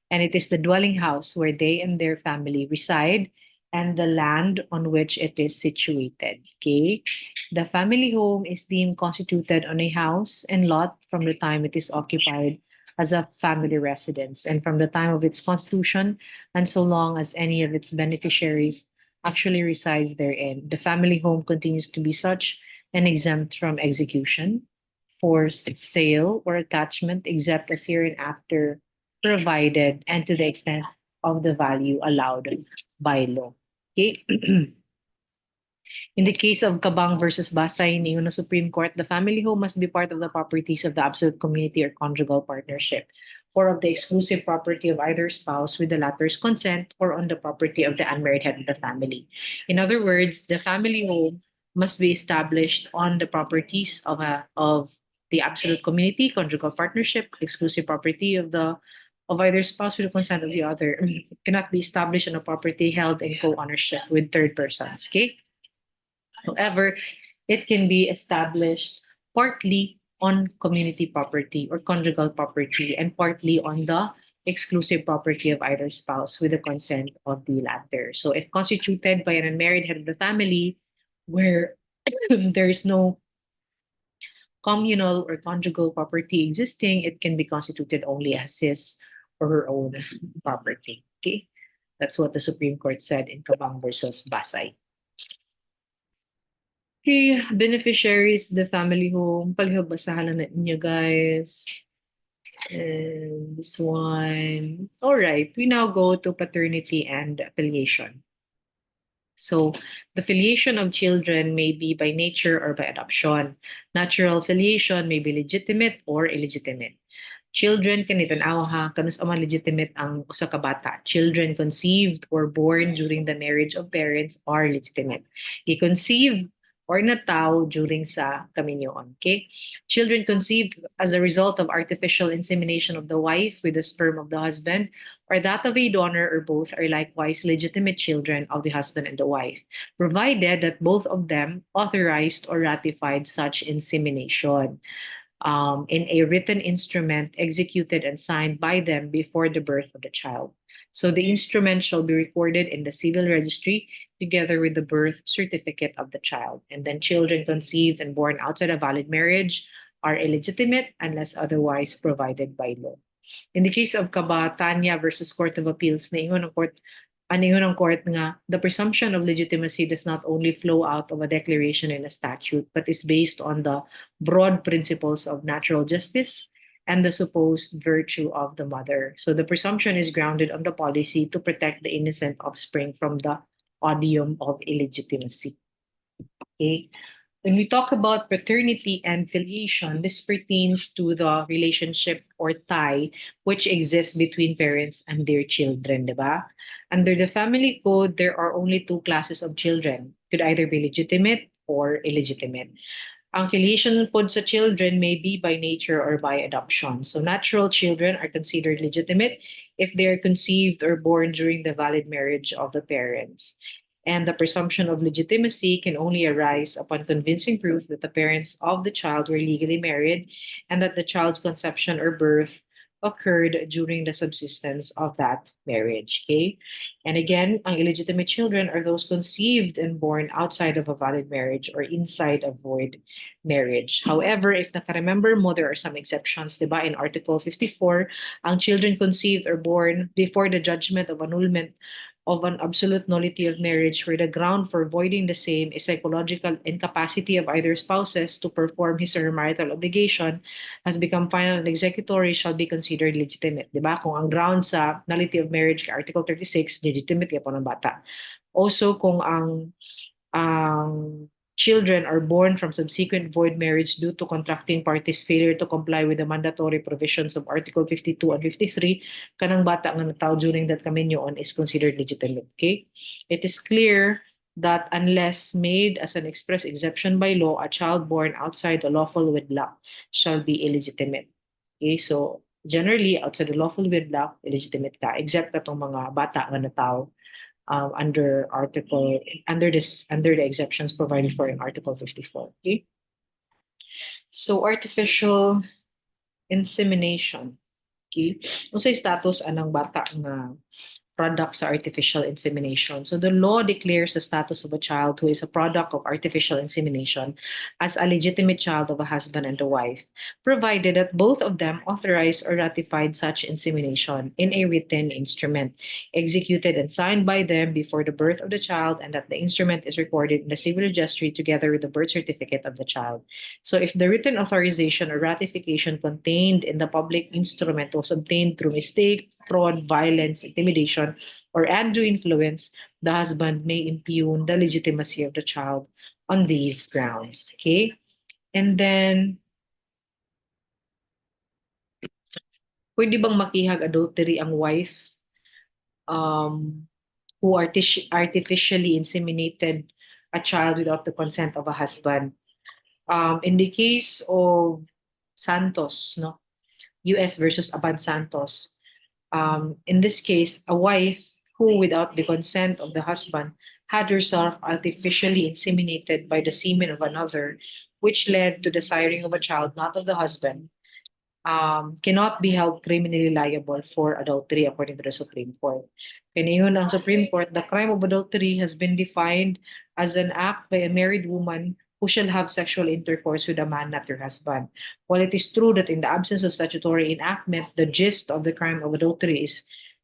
and it is the dwelling house where they and their family reside and the land on which it is situated. Okay, the family home is deemed constituted on a house and lot from the time it is occupied as a family residence and from the time of its constitution and so long as any of its beneficiaries actually resides therein. The family home continues to be such and exempt from execution, forced sale, or attachment, except as hereinafter provided and to the extent of the value allowed by law. Okay. In the case of Kabang versus Basay in the Supreme Court, the family home must be part of the properties of the absolute community or conjugal partnership, or of the exclusive property of either spouse with the latter's consent, or on the property of the unmarried head of the family. In other words, the family home must be established on the properties of the absolute community, conjugal partnership, exclusive property of either spouse with the consent of the other. It cannot be established on a property held in co-ownership with third persons. Okay. However, it can be established partly on community property or conjugal property and partly on the exclusive property of either spouse with the consent of the latter. So if constituted by an unmarried head of the family where there is no communal or conjugal property existing, it can be constituted only as his or her own property. Okay? That's what the Supreme Court said in Kabang versus Basay. Okay, beneficiaries, the family home. Palihog basahan lang na inyo, guys. And this one. All right, we now go to paternity and filiation. So, the filiation of children may be by nature or by adoption. Natural filiation may be legitimate or illegitimate. Children can even ha kanus ama legitimate ang usa ka bata. Children conceived or born during the marriage of parents are legitimate. Gi-conceive or nataw during sa kaminyoon. Okay? Children conceived as a result of artificial insemination of the wife with the sperm of the husband or that of a donor or both are likewise legitimate children of the husband and the wife, provided that both of them authorized or ratified such insemination in a written instrument executed and signed by them before the birth of the child. So the instrument shall be recorded in the civil registry together with the birth certificate of the child. And then children conceived and born outside a valid marriage are illegitimate unless otherwise provided by law. In the case of Kabatanya versus Court of Appeals, naingon ang court nga the presumption of legitimacy does not only flow out of a declaration in a statute, but is based on the broad principles of natural justice and the supposed virtue of the mother. So the presumption is grounded on the policy to protect the innocent offspring from the odium of illegitimacy. Okay. When we talk about paternity and filiation, this pertains to the relationship or tie which exists between parents and their children, diba? Under the family code, there are only two classes of children. Could either be legitimate or illegitimate. Ang filiation pod sa children may be by nature or by adoption. So natural children are considered legitimate if they are conceived or born during the valid marriage of the parents. And the presumption of legitimacy can only arise upon convincing proof that the parents of the child were legally married and that the child's conception or birth occurred during the subsistence of that marriage. Okay? And again, ang illegitimate children are those conceived and born outside of a valid marriage or inside a void marriage. However, if naka-remember mo, there are some exceptions, diba? In Article 54, ang children conceived or born before the judgment of annulment of an absolute nullity of marriage where the ground for voiding the same is psychological incapacity of either spouses to perform his or her marital obligation has become final and executory shall be considered legitimate. Diba? Kung ang ground sa nullity of marriage kay Article 36, legitimate ya po ng bata. Also, kung ang children are born from subsequent void marriage due to contracting parties' failure to comply with the mandatory provisions of Article 52 and 53, kanang bata nga nataw during that kaminyoon is considered legitimate. Okay? It is clear that unless made as an express exception by law, a child born outside the lawful wedlock shall be illegitimate. Okay? So, generally, outside the lawful wedlock, illegitimate ka, except katong mga bata nga nataw under the exceptions provided for in Article 54. Okay. So artificial insemination. Okay. Unsay status anang bata nga product sa artificial insemination. So the law declares the status of a child who is a product of artificial insemination as a legitimate child of a husband and a wife, provided that both of them authorized or ratified such insemination in a written instrument, executed and signed by them before the birth of the child, and that the instrument is recorded in the civil registry together with the birth certificate of the child. So if the written authorization or ratification contained in the public instrument was obtained through mistake, fraud, violence, intimidation, or undue influence, the husband may impugn the legitimacy of the child on these grounds. Okay? And then, pwede bang makihag adultery ang wife who artificially inseminated a child without the consent of a husband? In the case of Santos, no, US versus Abad Santos, in this case, a wife who, without the consent of the husband, had herself artificially inseminated by the semen of another, which led to the siring of a child not of the husband, cannot be held criminally liable for adultery according to the Supreme Court. Kinayon ang Supreme Court, the crime of adultery has been defined as an act by a married woman who shall have sexual intercourse with a man not her husband. While it is true that in the absence of statutory enactment, the gist of the crime of adultery is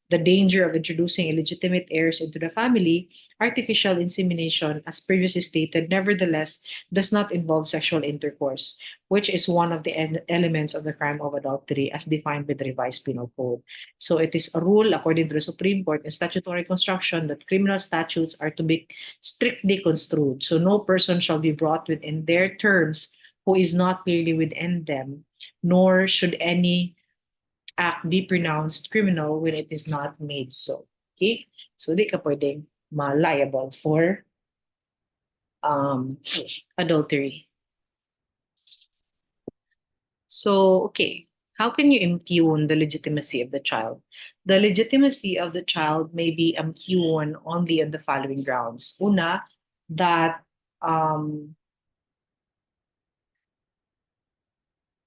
the danger of introducing illegitimate heirs into the family, artificial insemination, as previously stated, nevertheless, does not involve sexual intercourse, which is one of the elements of the crime of adultery as defined by the revised penal code. So it is a rule, according to the Supreme Court, in statutory construction that criminal statutes are to be strictly construed. So no person shall be brought within their terms who is not clearly within them, nor should any act be pronounced criminal when it is not made so. Okay? So di ka pwedeng liable for adultery. So, okay, how can you impugn the legitimacy of the child? The legitimacy of the child may be impugned only on the following grounds. Una, that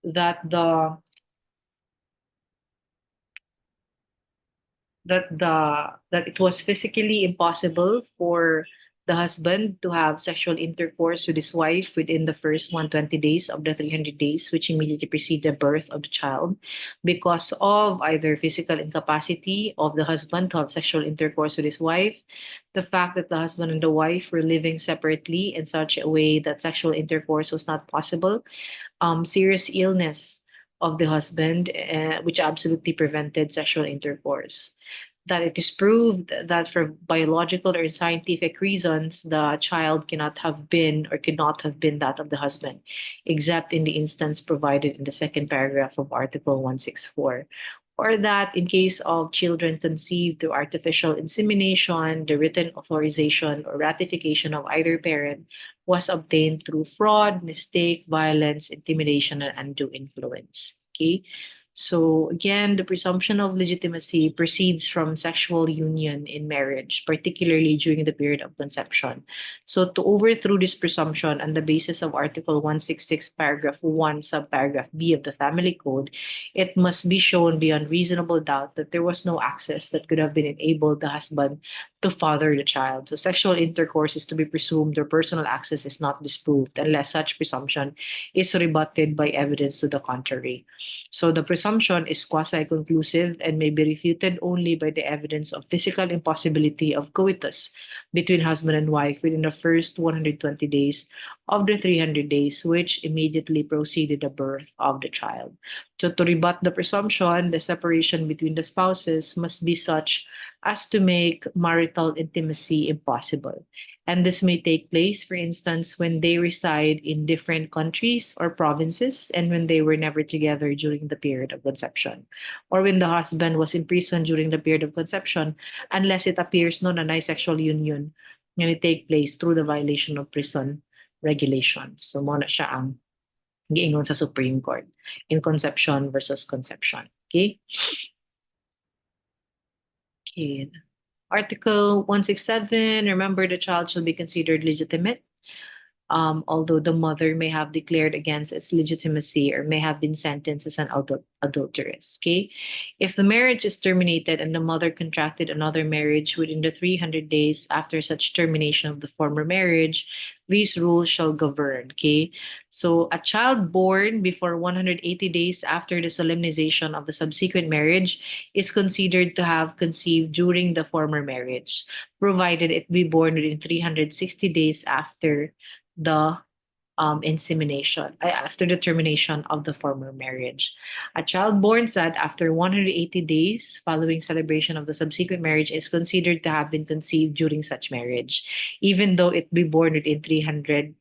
that the that it was physically impossible for the husband to have sexual intercourse with his wife within the first 120 days of the 300 days which immediately precede the birth of the child because of either physical incapacity of the husband to have sexual intercourse with his wife, the fact that the husband and the wife were living separately in such a way that sexual intercourse was not possible, serious illness of the husband, which absolutely prevented sexual intercourse. That it is proved that for biological or scientific reasons, the child cannot have been or could not have been that of the husband, except in the instance provided in the second paragraph of Article 164. Or that in case of children conceived through artificial insemination, the written authorization or ratification of either parent was obtained through fraud, mistake, violence, intimidation, and undue influence. Okay? So again, the presumption of legitimacy proceeds from sexual union in marriage, particularly during the period of conception. So to overthrow this presumption on the basis of Article 166, paragraph 1, subparagraph B of the Family Code, it must be shown beyond reasonable doubt that there was no access that could have been enabled the husband to father the child. So sexual intercourse is to be presumed or personal access is not disproved unless such presumption is rebutted by evidence to the contrary. So the presumption is quasi-conclusive and may be refuted only by the evidence of physical impossibility of coitus between husband and wife within the first 120 days of the 300 days, which immediately preceded the birth of the child. So to rebut the presumption, the separation between the spouses must be such as to make marital intimacy impossible. And this may take place, for instance, when they reside in different countries or provinces and when they were never together during the period of conception, or when the husband was imprisoned during the period of conception, unless it appears no nanay sexual union and it take place through the violation of prison regulations. So mo na siya ang giingon sa Supreme Court in conception versus conception. Okay? Okay. Article 167, remember the child shall be considered legitimate, although the mother may have declared against its legitimacy or may have been sentenced as an adulteress. Okay, if the marriage is terminated and the mother contracted another marriage within the 300 days after such termination of the former marriage, these rules shall govern. Okay, so a child born before 180 days after the solemnization of the subsequent marriage is considered to have conceived during the former marriage, provided it be born within 360 days after the insemination, after the termination of the former marriage. A child born said after 180 days following celebration of the subsequent marriage is considered to have been conceived during such marriage, even though it be born within 300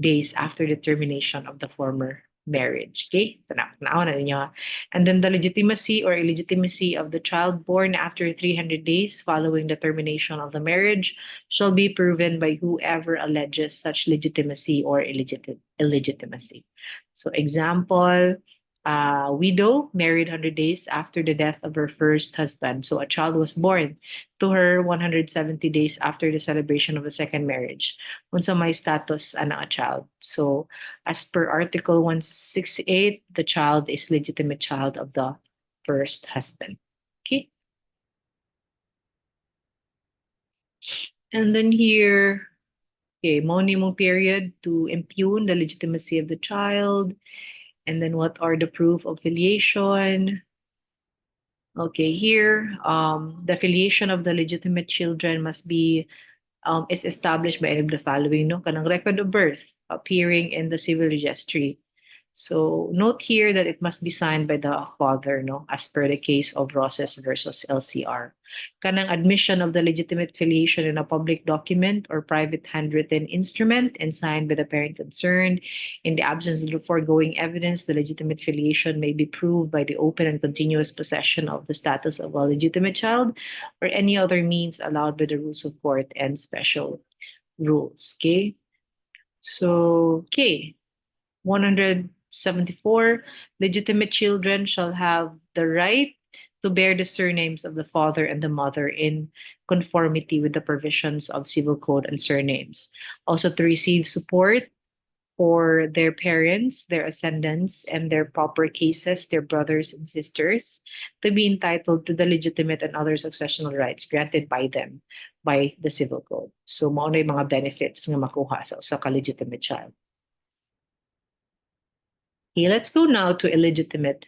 days after the termination of the former marriage. Okay? Tanaw na ninyo. And then the legitimacy or illegitimacy of the child born after 300 days following the termination of the marriage shall be proven by whoever alleges such legitimacy or illegitimacy. So example, widow married 100 days after the death of her first husband. So a child was born to her 170 days after the celebration of the second marriage. Unsa may status ana a child. So as per Article 168, the child is legitimate child of the first husband. Okay. And then here, okay, monimum period to impugn the legitimacy of the child. And then what are the proof of filiation? Okay, here, the filiation of the legitimate children must be is established by any of the following, no? Kanang record of birth appearing in the civil registry. So note here that it must be signed by the father, no, as per the case of Roses versus LCR. Kanang admission of the legitimate filiation in a public document or private handwritten instrument and signed by the parent concerned. In the absence of the foregoing evidence, the legitimate filiation may be proved by the open and continuous possession of the status of a legitimate child or any other means allowed by the rules of court and special rules. Okay. So, okay. 174, legitimate children shall have the right to bear the surnames of the father and the mother in conformity with the provisions of civil code and surnames. Also to receive support for their parents, their ascendants, and their proper cases, their brothers and sisters, to be entitled to the legitimate and other successional rights granted by them by the civil code. So mao na yung mga benefits nga makuha sa ka legitimate child. Okay, let's go now to illegitimate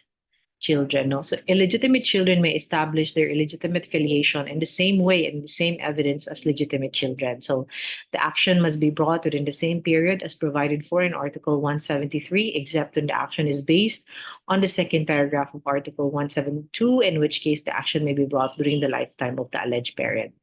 children. No? So illegitimate children may establish their illegitimate filiation in the same way and the same evidence as legitimate children. So the action must be brought within the same period as provided for in Article 173, except when the action is based on the second paragraph of Article 172, in which case the action may be brought during the lifetime of the alleged parent.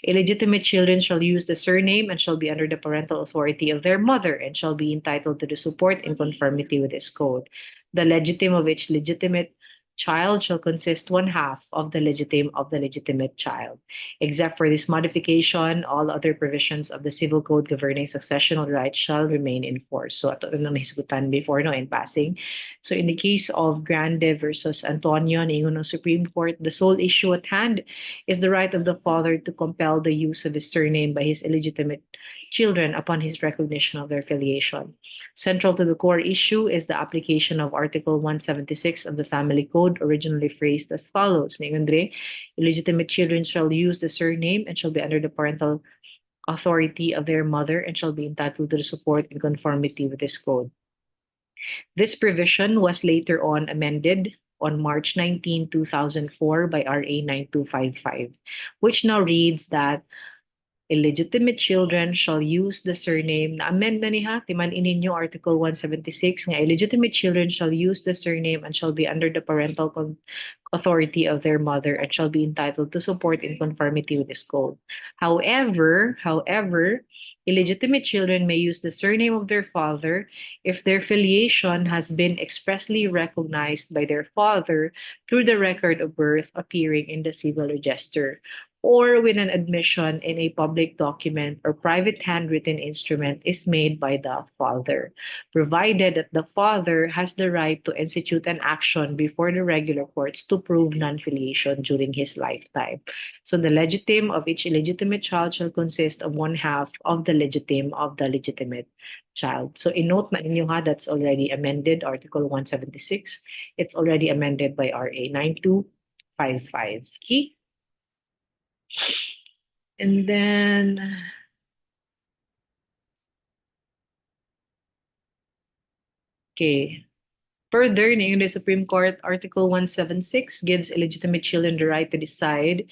Illegitimate children shall use the surname and shall be under the parental authority of their mother and shall be entitled to the support in conformity with this code. The legitimate of each legitimate child shall consist one half of the legitimate child. Except for this modification, all other provisions of the Civil Code governing successional rights shall remain in force. So ato na nahisgutan before no in passing. So in the case of Grande versus Antonio, ningon ng Supreme Court, the sole issue at hand is the right of the father to compel the use of his surname by his illegitimate children upon his recognition of their filiation. Central to the core issue is the application of Article 176 of the Family Code, originally phrased as follows: illegitimate children shall use the surname and shall be under the parental authority of their mother and shall be entitled to the support in conformity with this code. This provision was later on amended on March 19, 2004 by RA 9255, which now reads that illegitimate children shall use the surname na amend na niha timan ininyo Article 176 nga illegitimate children shall use the surname and shall be under the parental authority of their mother and shall be entitled to support in conformity with this code. However, illegitimate children may use the surname of their father if their filiation has been expressly recognized by their father through the record of birth appearing in the civil register, or when an admission in a public document or private handwritten instrument is made by the father, provided that the father has the right to institute an action before the regular courts to prove non-filiation during his lifetime. So the legitime of each illegitimate child shall consist of one half of the legitime of the legitimate child. So in note na ninyo ha, that's already amended, Article 176. It's already amended by RA 9255. Okay? And then, okay. Further, in the Supreme Court, Article 176 gives illegitimate children the right to decide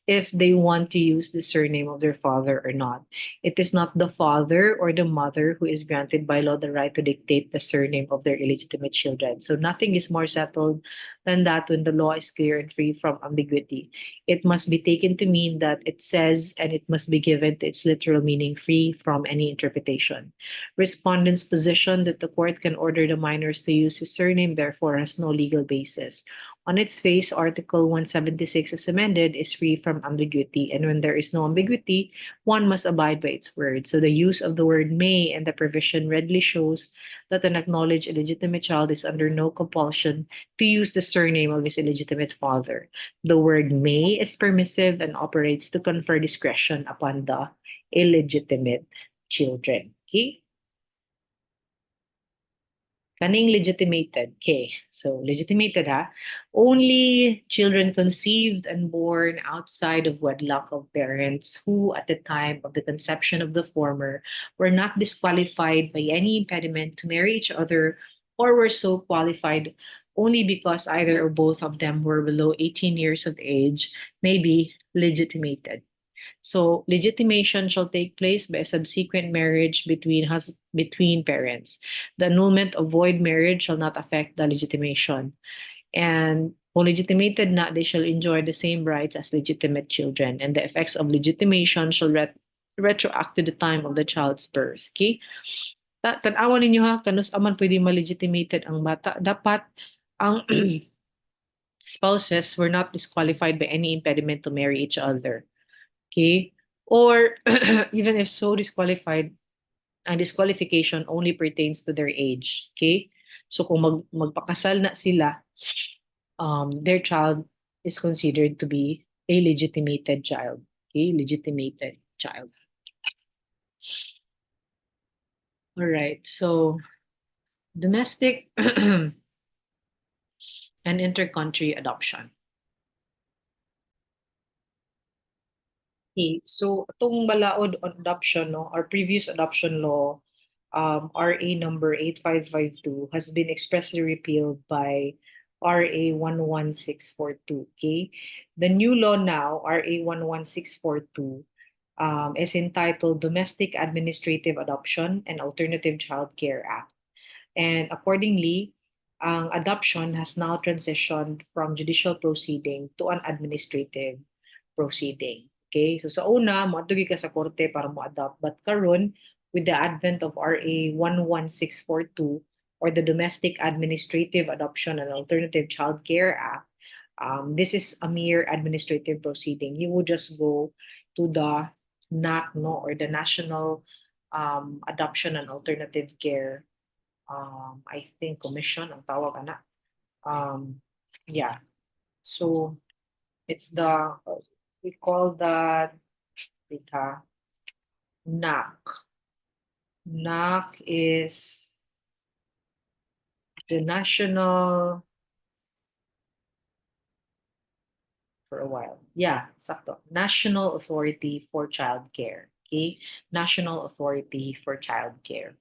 if they want to use the surname of their father or not. It is not the father or the mother who is granted by law the right to dictate the surname of their illegitimate children. So nothing is more settled than that when the law is clear and free from ambiguity. It must be taken to mean that it says, and it must be given to its literal meaning free from any interpretation. Respondent's position that the court can order the minors to use his surname therefore has no legal basis. On its face, Article 176 as amended is free from ambiguity, and when there is no ambiguity, one must abide by its word. So the use of the word may and the provision readily shows that an acknowledged illegitimate child is under no compulsion to use the surname of his illegitimate father. The word may is permissive and operates to confer discretion upon the illegitimate children. Okay? Kaning legitimated. Okay, so legitimated ha. Only children conceived and born outside of wedlock of parents who at the time of the conception of the former were not disqualified by any impediment to marry each other or were so qualified only because either or both of them were below 18 years of age may be legitimated. So legitimation shall take place by a subsequent marriage between parents. The annulment of void marriage shall not affect the legitimation. And kung legitimated na, they shall enjoy the same rights as legitimate children. And the effects of legitimation shall retroact to the time of the child's birth. Okay? Tanawan ninyo ha, kanus aman pwede ma-legitimated ang bata. Dapat ang spouses were not disqualified by any impediment to marry each other. Okay? Or even if so disqualified, ang disqualification only pertains to their age. Okay? So kung magpakasal na sila, their child is considered to be a legitimated child. Okay? Legitimated child. All right. So domestic and intercountry adoption. Okay, so itong balaod on adoption, no, our previous adoption law, RA number 8552, has been expressly repealed by RA 11642. Okay, the new law now, RA 11642, is entitled Domestic Administrative Adoption and Alternative Child Care Act. And accordingly, adoption has now transitioned from judicial proceeding to an administrative proceeding. Okay? So sa una, moadto ka sa korte para mo-adopt. But karon, with the advent of RA 11642, or the Domestic Administrative Adoption and Alternative Child Care Act, this is a mere administrative proceeding. You would just go to the NAC, no, or the National Adoption and Alternative Care, I think commission ang tawag ana. Yeah. So it's the we call that NAC. NAC is the National for a while. Yeah, sakto. National Authority for Child Care. Okay, National Authority for Child Care.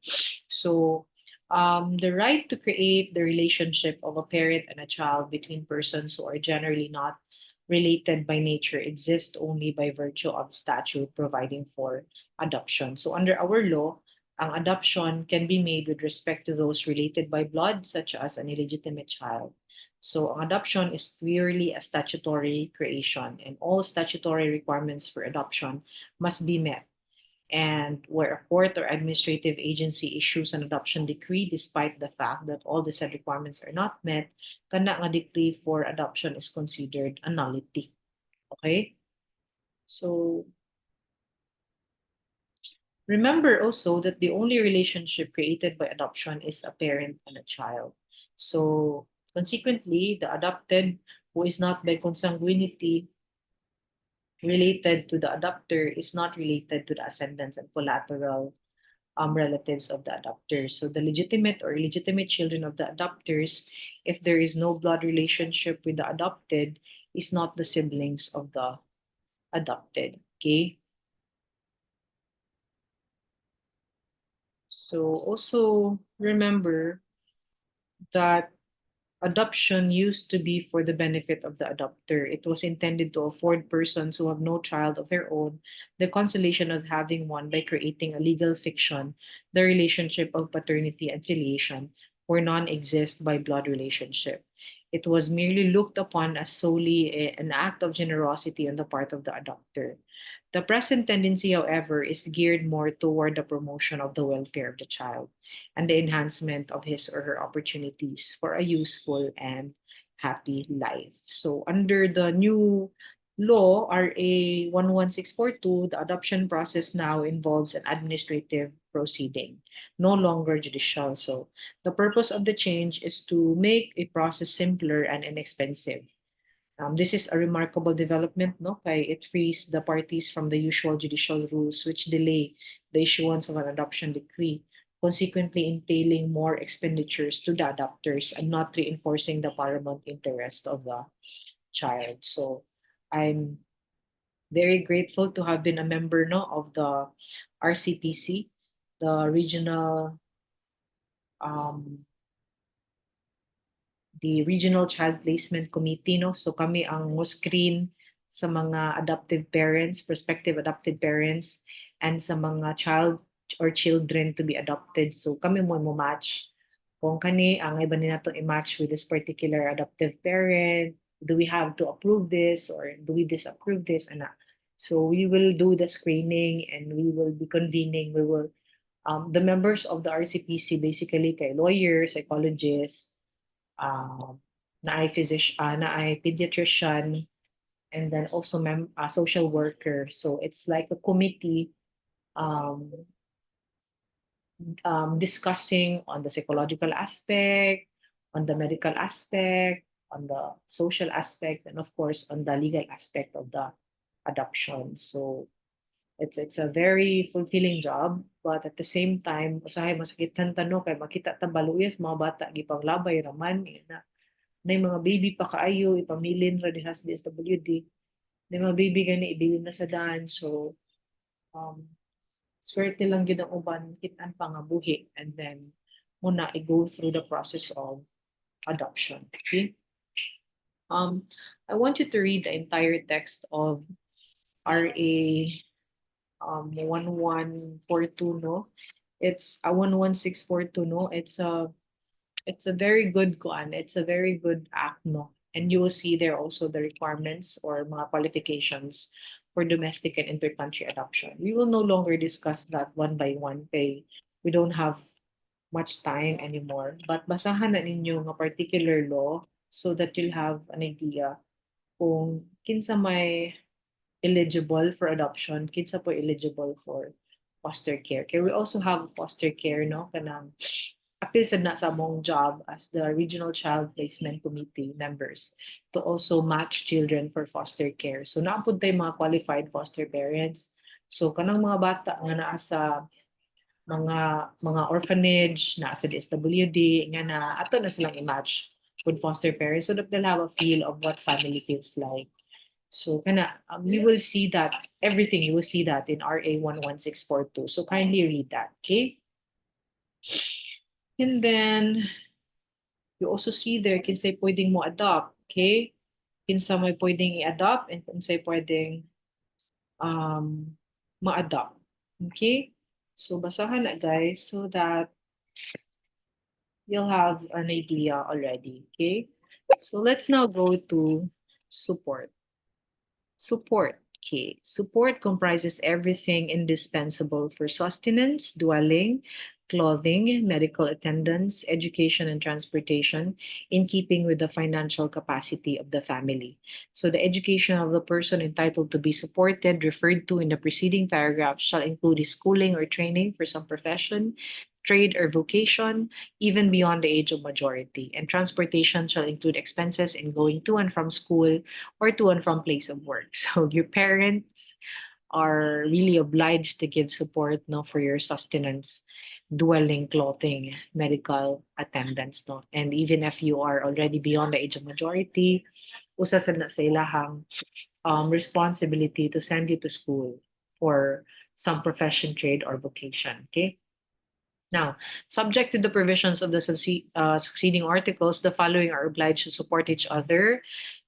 So, the right to create the relationship of a parent and a child between persons who are generally not related by nature exists only by virtue of statute providing for adoption. So, under our law, ang adoption can be made with respect to those related by blood, such as an illegitimate child. So, ang adoption is purely a statutory creation, and all statutory requirements for adoption must be met. And where a court or administrative agency issues an adoption decree, despite the fact that all the said requirements are not met, kana nga decree for adoption is considered a nullity. Okay? So, remember also that the only relationship created by adoption is a parent and a child. So, consequently, the adopted who is not by consanguinity related to the adopter is not related to the ascendants and collateral relatives of the adopters. So, the legitimate or illegitimate children of the adopters, if there is no blood relationship with the adopted, is not the siblings of the adopted. Okay? So also remember that adoption used to be for the benefit of the adopter. It was intended to afford persons who have no child of their own the consolation of having one by creating a legal fiction, the relationship of paternity and filiation, where none exist by blood relationship. It was merely looked upon as solely an act of generosity on the part of the adopter. The present tendency, however, is geared more toward the promotion of the welfare of the child and the enhancement of his or her opportunities for a useful and happy life. So, under the new law, RA 11642, the adoption process now involves an administrative proceeding, no longer judicial. So, the purpose of the change is to make a process simpler and inexpensive. This is a remarkable development, no? Kay it frees the parties from the usual judicial rules which delay the issuance of an adoption decree, consequently entailing more expenditures to the adopters and not reinforcing the paramount interest of the child. So I'm very grateful to have been a member, no, of the RCPC, the um, Regional Child Placement Committee, no? So kami ang mo-screen sa mga adoptive parents, prospective adoptive parents, and sa mga child or children to be adopted. So kami mo match kung kani ang iba nila to i-match with this particular adoptive parent. Do we have to approve this or do we disapprove this? Ana. So we will do the screening and we will be convening. We will the members of the RCPC basically kay lawyers, psychologists, na ay physician, na ay pediatrician, and then also social worker. So it's like a committee um, discussing on the psychological aspect, on the medical aspect, on the social aspect, and of course on the legal aspect of the adoption. So it's a very fulfilling job, but at the same time usahay masakitan tano kay makita ta baluyas mga bata gipang labay raman na mga baby pa kaayo ipamilin ra diha sa DSWD na mga baby gani ibilin na sa daan. So um swerte lang gyud ang uban kitaan pa nga buhi and then muna i-go through the process of adoption. Okay? I want you to read the entire text of RA 1142, no? It's a 11642, no? It's a very good one. It's a very good act, no? And you will see there also the requirements or mga qualifications for domestic and intercountry adoption. We will no longer discuss that one by one. We don't have much time anymore. But basahan na ninyo nga particular law so that you'll have an idea kung kinsa may eligible for adoption, kinsa po eligible for foster care. Kaya we also have foster care, no? Kanang appeal sad na sa among job as the Regional Child Placement Committee members to also match children for foster care. So naapod tayo mga qualified foster parents. So kanang mga bata nga naa sa mga orphanage, naa sa DSWD, nga na ato na silang i-match with foster parents so that they'll have a feel of what family feels like. So kana you will see that everything you will see that in RA 11642. So kindly read that, okay? And then you also see there kinsay pwedeng mo adopt, okay? Kinsa may pwedeng i-adopt and kinsay pwedeng um ma-adopt. Okay? So basahan na guys so that you'll have an idea already, okay? So let's now go to support. Support. Okay. Support comprises everything indispensable for sustenance, dwelling, clothing, medical attendance, education, and transportation in keeping with the financial capacity of the family. So the education of the person entitled to be supported, referred to in the preceding paragraph, shall include his schooling or training for some profession, trade or vocation, even beyond the age of majority. And transportation shall include expenses in going to and from school or to and from place of work. So your parents are really obliged to give support no for your sustenance, dwelling, clothing, medical attendance no. And even if you are already beyond the age of majority, usa sad na sa ilahang responsibility to send you to school for some profession, trade, or vocation. Okay. Now, subject to the provisions of the succeeding articles, the following are obliged to support each other: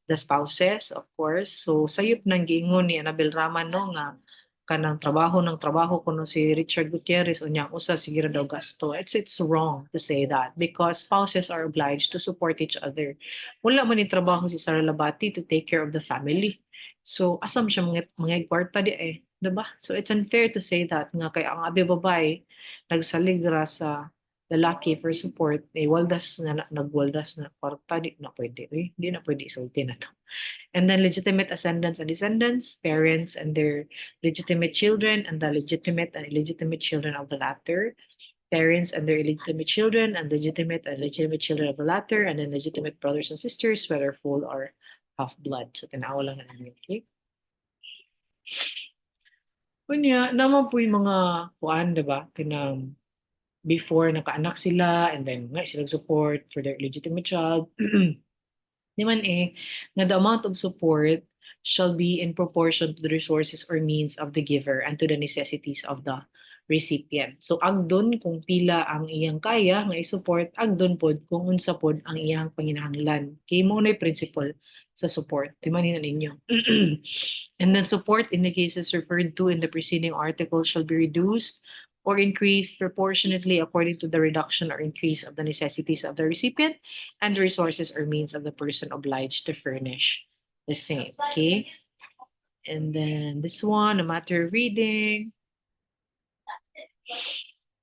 the spouses, of course. So, sayop nang giingon ni Annabel Raman no nga kanang trabaho kuno si Richard Gutierrez unyang usa sige daw gasto. It's wrong to say that because spouses are obliged to support each other. Wala man ni trabaho si Sara Labati to take care of the family. So, asam siya mga kwarta di eh. Diba? So, it's unfair to say that nga kay ang abi babae nagsalig ra sa lalaki for support, eh, waldas na, nagwaldas na kwarta, di na pwede, eh, di na pwede isulti na to. And then legitimate ascendants and descendants, parents and their legitimate children, and the legitimate and illegitimate children of the latter, parents and their illegitimate children, and legitimate and legitimate children of the latter, and then legitimate brothers and sisters, whether full or half blood. So, tanaw lang na namin, okay? Kunya, naman po yung mga kuan, diba? Kinang before nakaanak sila and then nga sila support for their legitimate child. Di man eh, nga the amount of support shall be in proportion to the resources or means of the giver and to the necessities of the recipient. So agdon kung pila ang iyang kaya nga i-support, agdon pod kung unsa pod ang iyang panginahanglan. Kay mo na principle sa support. Di man ninyo. And then support in the cases referred to in the preceding article shall be reduced or increased proportionately according to the reduction or increase of the necessities of the recipient and the resources or means of the person obliged to furnish the same. Okay. And then this one, a matter of reading.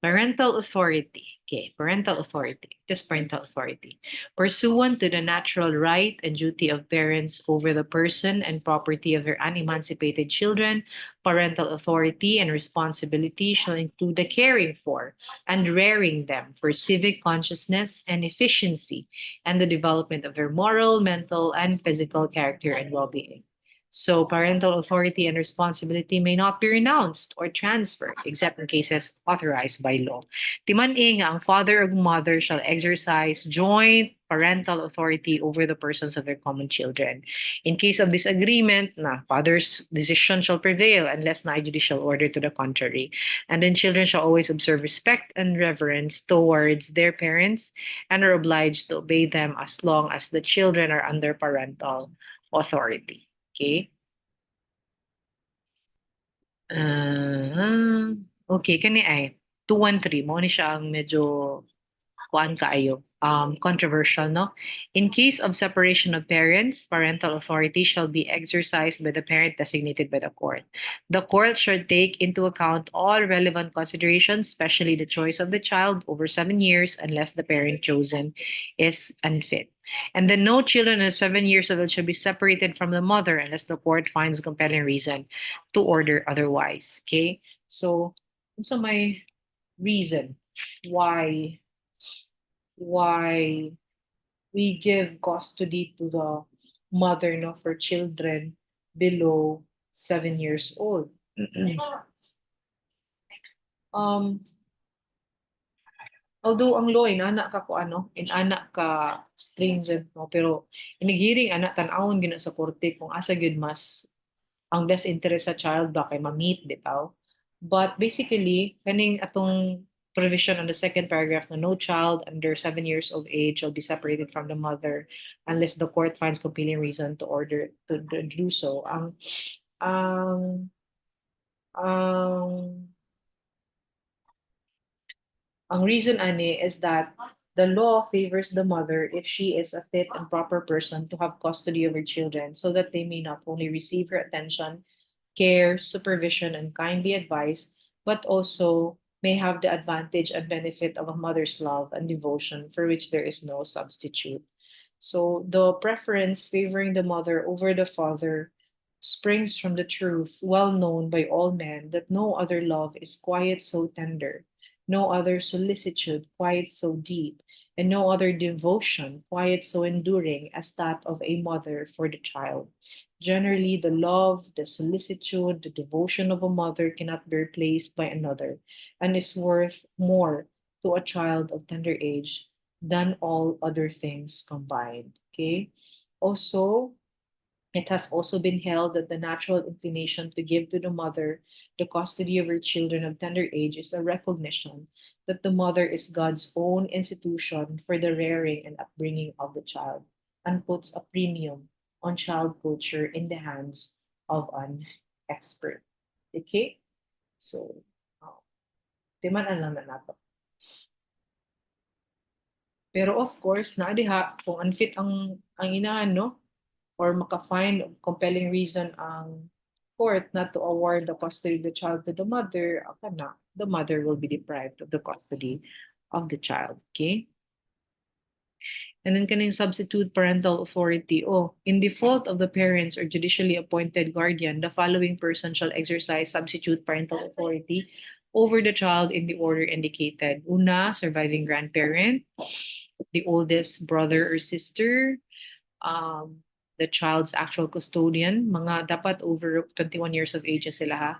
Parental authority. Okay, parental authority. This parental authority. Pursuant to the natural right and duty of parents over the person and property of their unemancipated children, parental authority and responsibility shall include the caring for and rearing them for civic consciousness and efficiency and the development of their moral, mental, and physical character and well-being. So parental authority and responsibility may not be renounced or transferred except in cases authorized by law. Timan-ing ang father or mother shall exercise joint parental authority over the persons of their common children. In case of disagreement, na father's decision shall prevail unless na judicial order to the contrary. And then children shall always observe respect and reverence towards their parents and are obliged to obey them as long as the children are under parental authority. Okay. Okay, kani ay 213 mo ni siya ang medyo kuan kaayo. controversial, no? In case of separation of parents, parental authority shall be exercised by the parent designated by the court. The court should take into account all relevant considerations, especially the choice of the child over 7 years, unless the parent chosen is unfit. And then no children under 7 years old should be separated from the mother unless the court finds compelling reason to order otherwise. Okay? So my reason why why we give custody to the mother, no, for children below 7 years old. um Although ang law inana ka ko ano, inana ka stringent, no, pero inighiring ana tan-awon gina sa korte kung asa gyud mas ang best interest sa child ba kay ma-meet bitaw. But basically, kaning atong provision on the second paragraph na no child under 7 years of age shall be separated from the mother unless the court finds compelling reason to order to do so. Ang ang Ang reason ani is that the law favors the mother if she is a fit and proper person to have custody of her children so that they may not only receive her attention, care, supervision, and kindly advice, but also may have the advantage and benefit of a mother's love and devotion for which there is no substitute. So the preference favoring the mother over the father springs from the truth, well known by all men, that no other love is quite so tender, no other solicitude quite so deep, and no other devotion quite so enduring as that of a mother for the child. Generally, the love, the solicitude, the devotion of a mother cannot be replaced by another, and is worth more to a child of tender age than all other things combined. Okay. Also, it has also been held that the natural inclination to give to the mother the custody of her children of tender age is a recognition that the mother is God's own institution for the rearing and upbringing of the child, and puts a premium on child culture in the hands of an expert. Okay? So, uh, timan lang na nato. Pero of course, na diha, kung unfit ang inahan, no? Or maka-find of compelling reason ang court not to award the custody of the child to the mother, kana, the mother will be deprived of the custody of the child. Okay? And then kaning substitute parental authority. Oh, in default of the parents or judicially appointed guardian, the following person shall exercise substitute parental authority over the child in the order indicated. Una, surviving grandparent, the oldest brother or sister, um, the child's actual custodian, mga dapat over 21 years of age sila ha.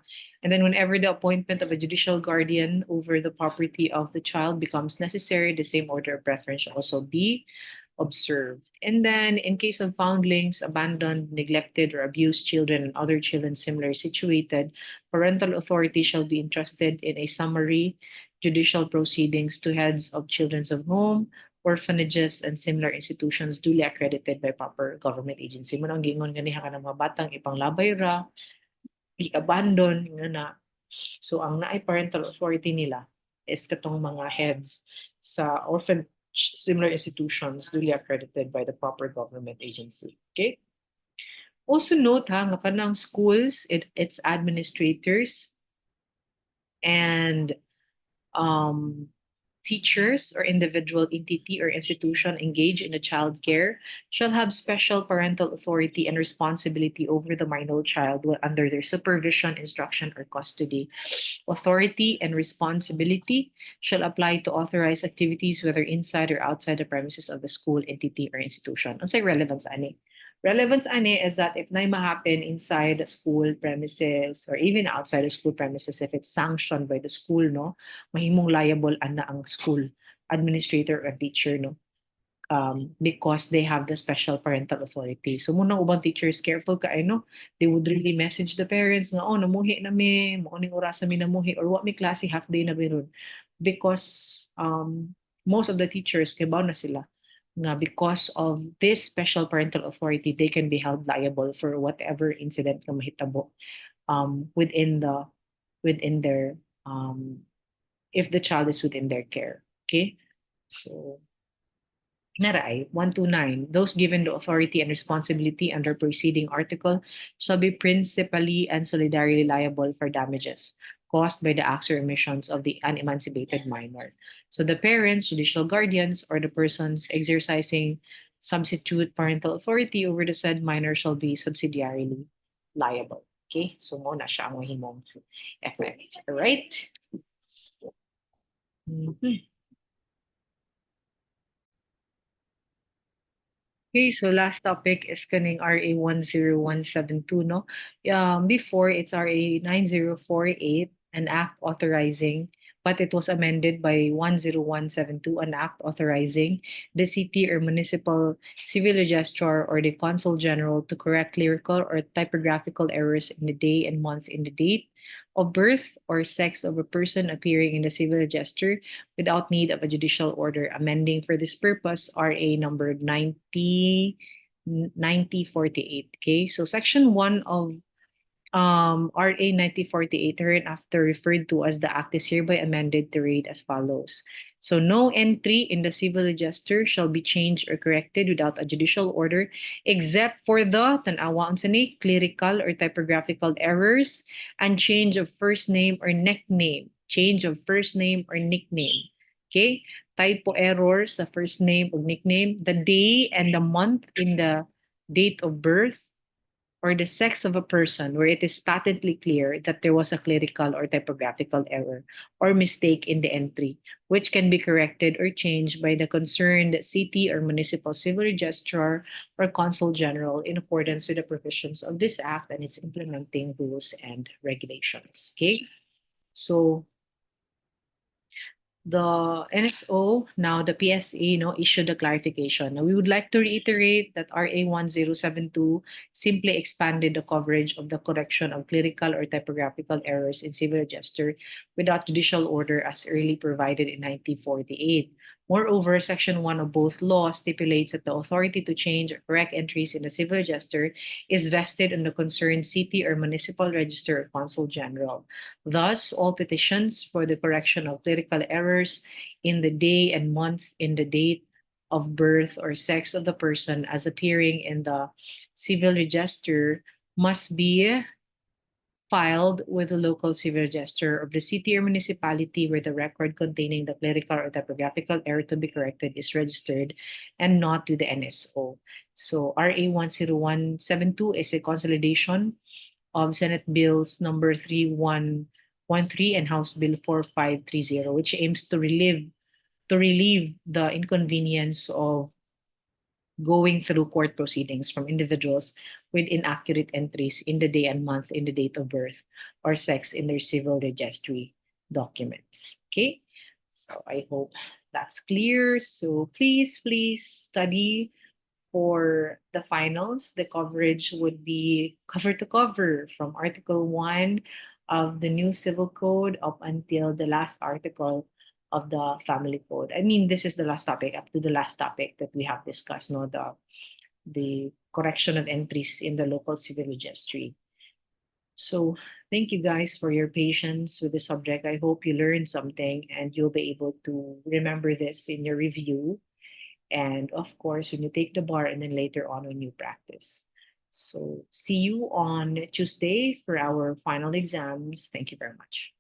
And then whenever the appointment of a judicial guardian over the property of the child becomes necessary, the same order of preference shall also be observed. And then in case of foundlings, abandoned, neglected, or abused children and other children similarly situated, parental authority shall be entrusted in a summary judicial proceedings to heads of children's of home, orphanages, and similar institutions duly accredited by proper government agency. Mo nang gingon ganiha ka ng mga batang ipanglabay ra, i-abandon, nga na. So ang naay parental authority nila is katong mga heads sa orphan similar institutions duly accredited by the proper government agency. Okay? Also note ha, nga kanang schools, its administrators, and um, teachers or individual entity or institution engaged in the child care shall have special parental authority and responsibility over the minor child while under their supervision, instruction, or custody. Authority and responsibility shall apply to authorized activities whether inside or outside the premises of the school, entity, or institution. Ang say relevance ani? Relevance ani is that if na happen inside the school premises or even outside the school premises, if it's sanctioned by the school, no, mahimong liable ana ang school administrator or teacher, no, because they have the special parental authority. So muna ubang teachers careful ka no, they would really message the parents na oh namuhi na mi, mo ning oras mi namuhi or what mi klase half day na biron because most of the teachers kibaw na sila nga because of this special parental authority they can be held liable for whatever incident na mahitabo within their if the child is within their care. Okay? So Naray 129. Those given the authority and responsibility under preceding article shall be principally and solidarily liable for damages caused by the acts or omissions of the unemancipated minor. So the parents, judicial guardians, or the persons exercising substitute parental authority over the said minor shall be subsidiarily liable. Okay? So mo na siya ang mahimong effect. All right? Mhm. Okay, so last topic is kaning RA 10172, no? Before it's RA 9048, an act authorizing, but it was amended by 10172, an act authorizing the city or municipal civil registrar or the consul general to correct clerical or typographical errors in the day and month in the date of birth or sex of a person appearing in the civil register without need of a judicial order, amending for this purpose RA number 9048. Okay, so section 1 of RA 9048, hereinafter referred to as the Act, is hereby amended to read as follows. So no entry in the civil register shall be changed or corrected without a judicial order, except for the tanawa unsa ni, clerical or typographical errors and change of first name or nickname. Change of first name or nickname. Okay? Typo errors sa first name or nickname, the day and the month in the date of birth, or the sex of a person where it is patently clear that there was a clerical or typographical error or mistake in the entry, which can be corrected or changed by the concerned city or municipal civil registrar or consul general in accordance with the provisions of this act and its implementing rules and regulations. Okay, so the NSO, now the PSA, issued a clarification. Now, we would like to reiterate that RA 1072 simply expanded the coverage of the correction of clerical or typographical errors in civil register without judicial order as early provided in 1948. Moreover, Section 1 of both laws stipulates that the authority to change or correct entries in the civil register is vested in the concerned city or municipal register or consul general. Thus, all petitions for the correction of clerical errors in the day and month in the date of birth or sex of the person as appearing in the civil register must be filed with the local civil register of the city or municipality where the record containing the clerical or typographical error to be corrected is registered and not to the NSO. So RA 10172 is a consolidation of Senate Bills number 3113 and House Bill 4530, which aims to relieve the inconvenience of going through court proceedings from individuals with inaccurate entries in the day and month in the date of birth or sex in their civil registry documents. Okay, so I hope that's clear. So please study for the finals. The coverage would be cover to cover from Article 1 of the new Civil Code up until the last article of the Family Code. I mean, this is the last topic, up to the last topic that we have discussed, no, the correction of entries in the local civil registry. So thank you guys for your patience with the subject. I hope you learned something and you'll be able to remember this in your review, and of course when you take the bar, and then later on when you practice. So see you on Tuesday for our final exams. Thank you very much.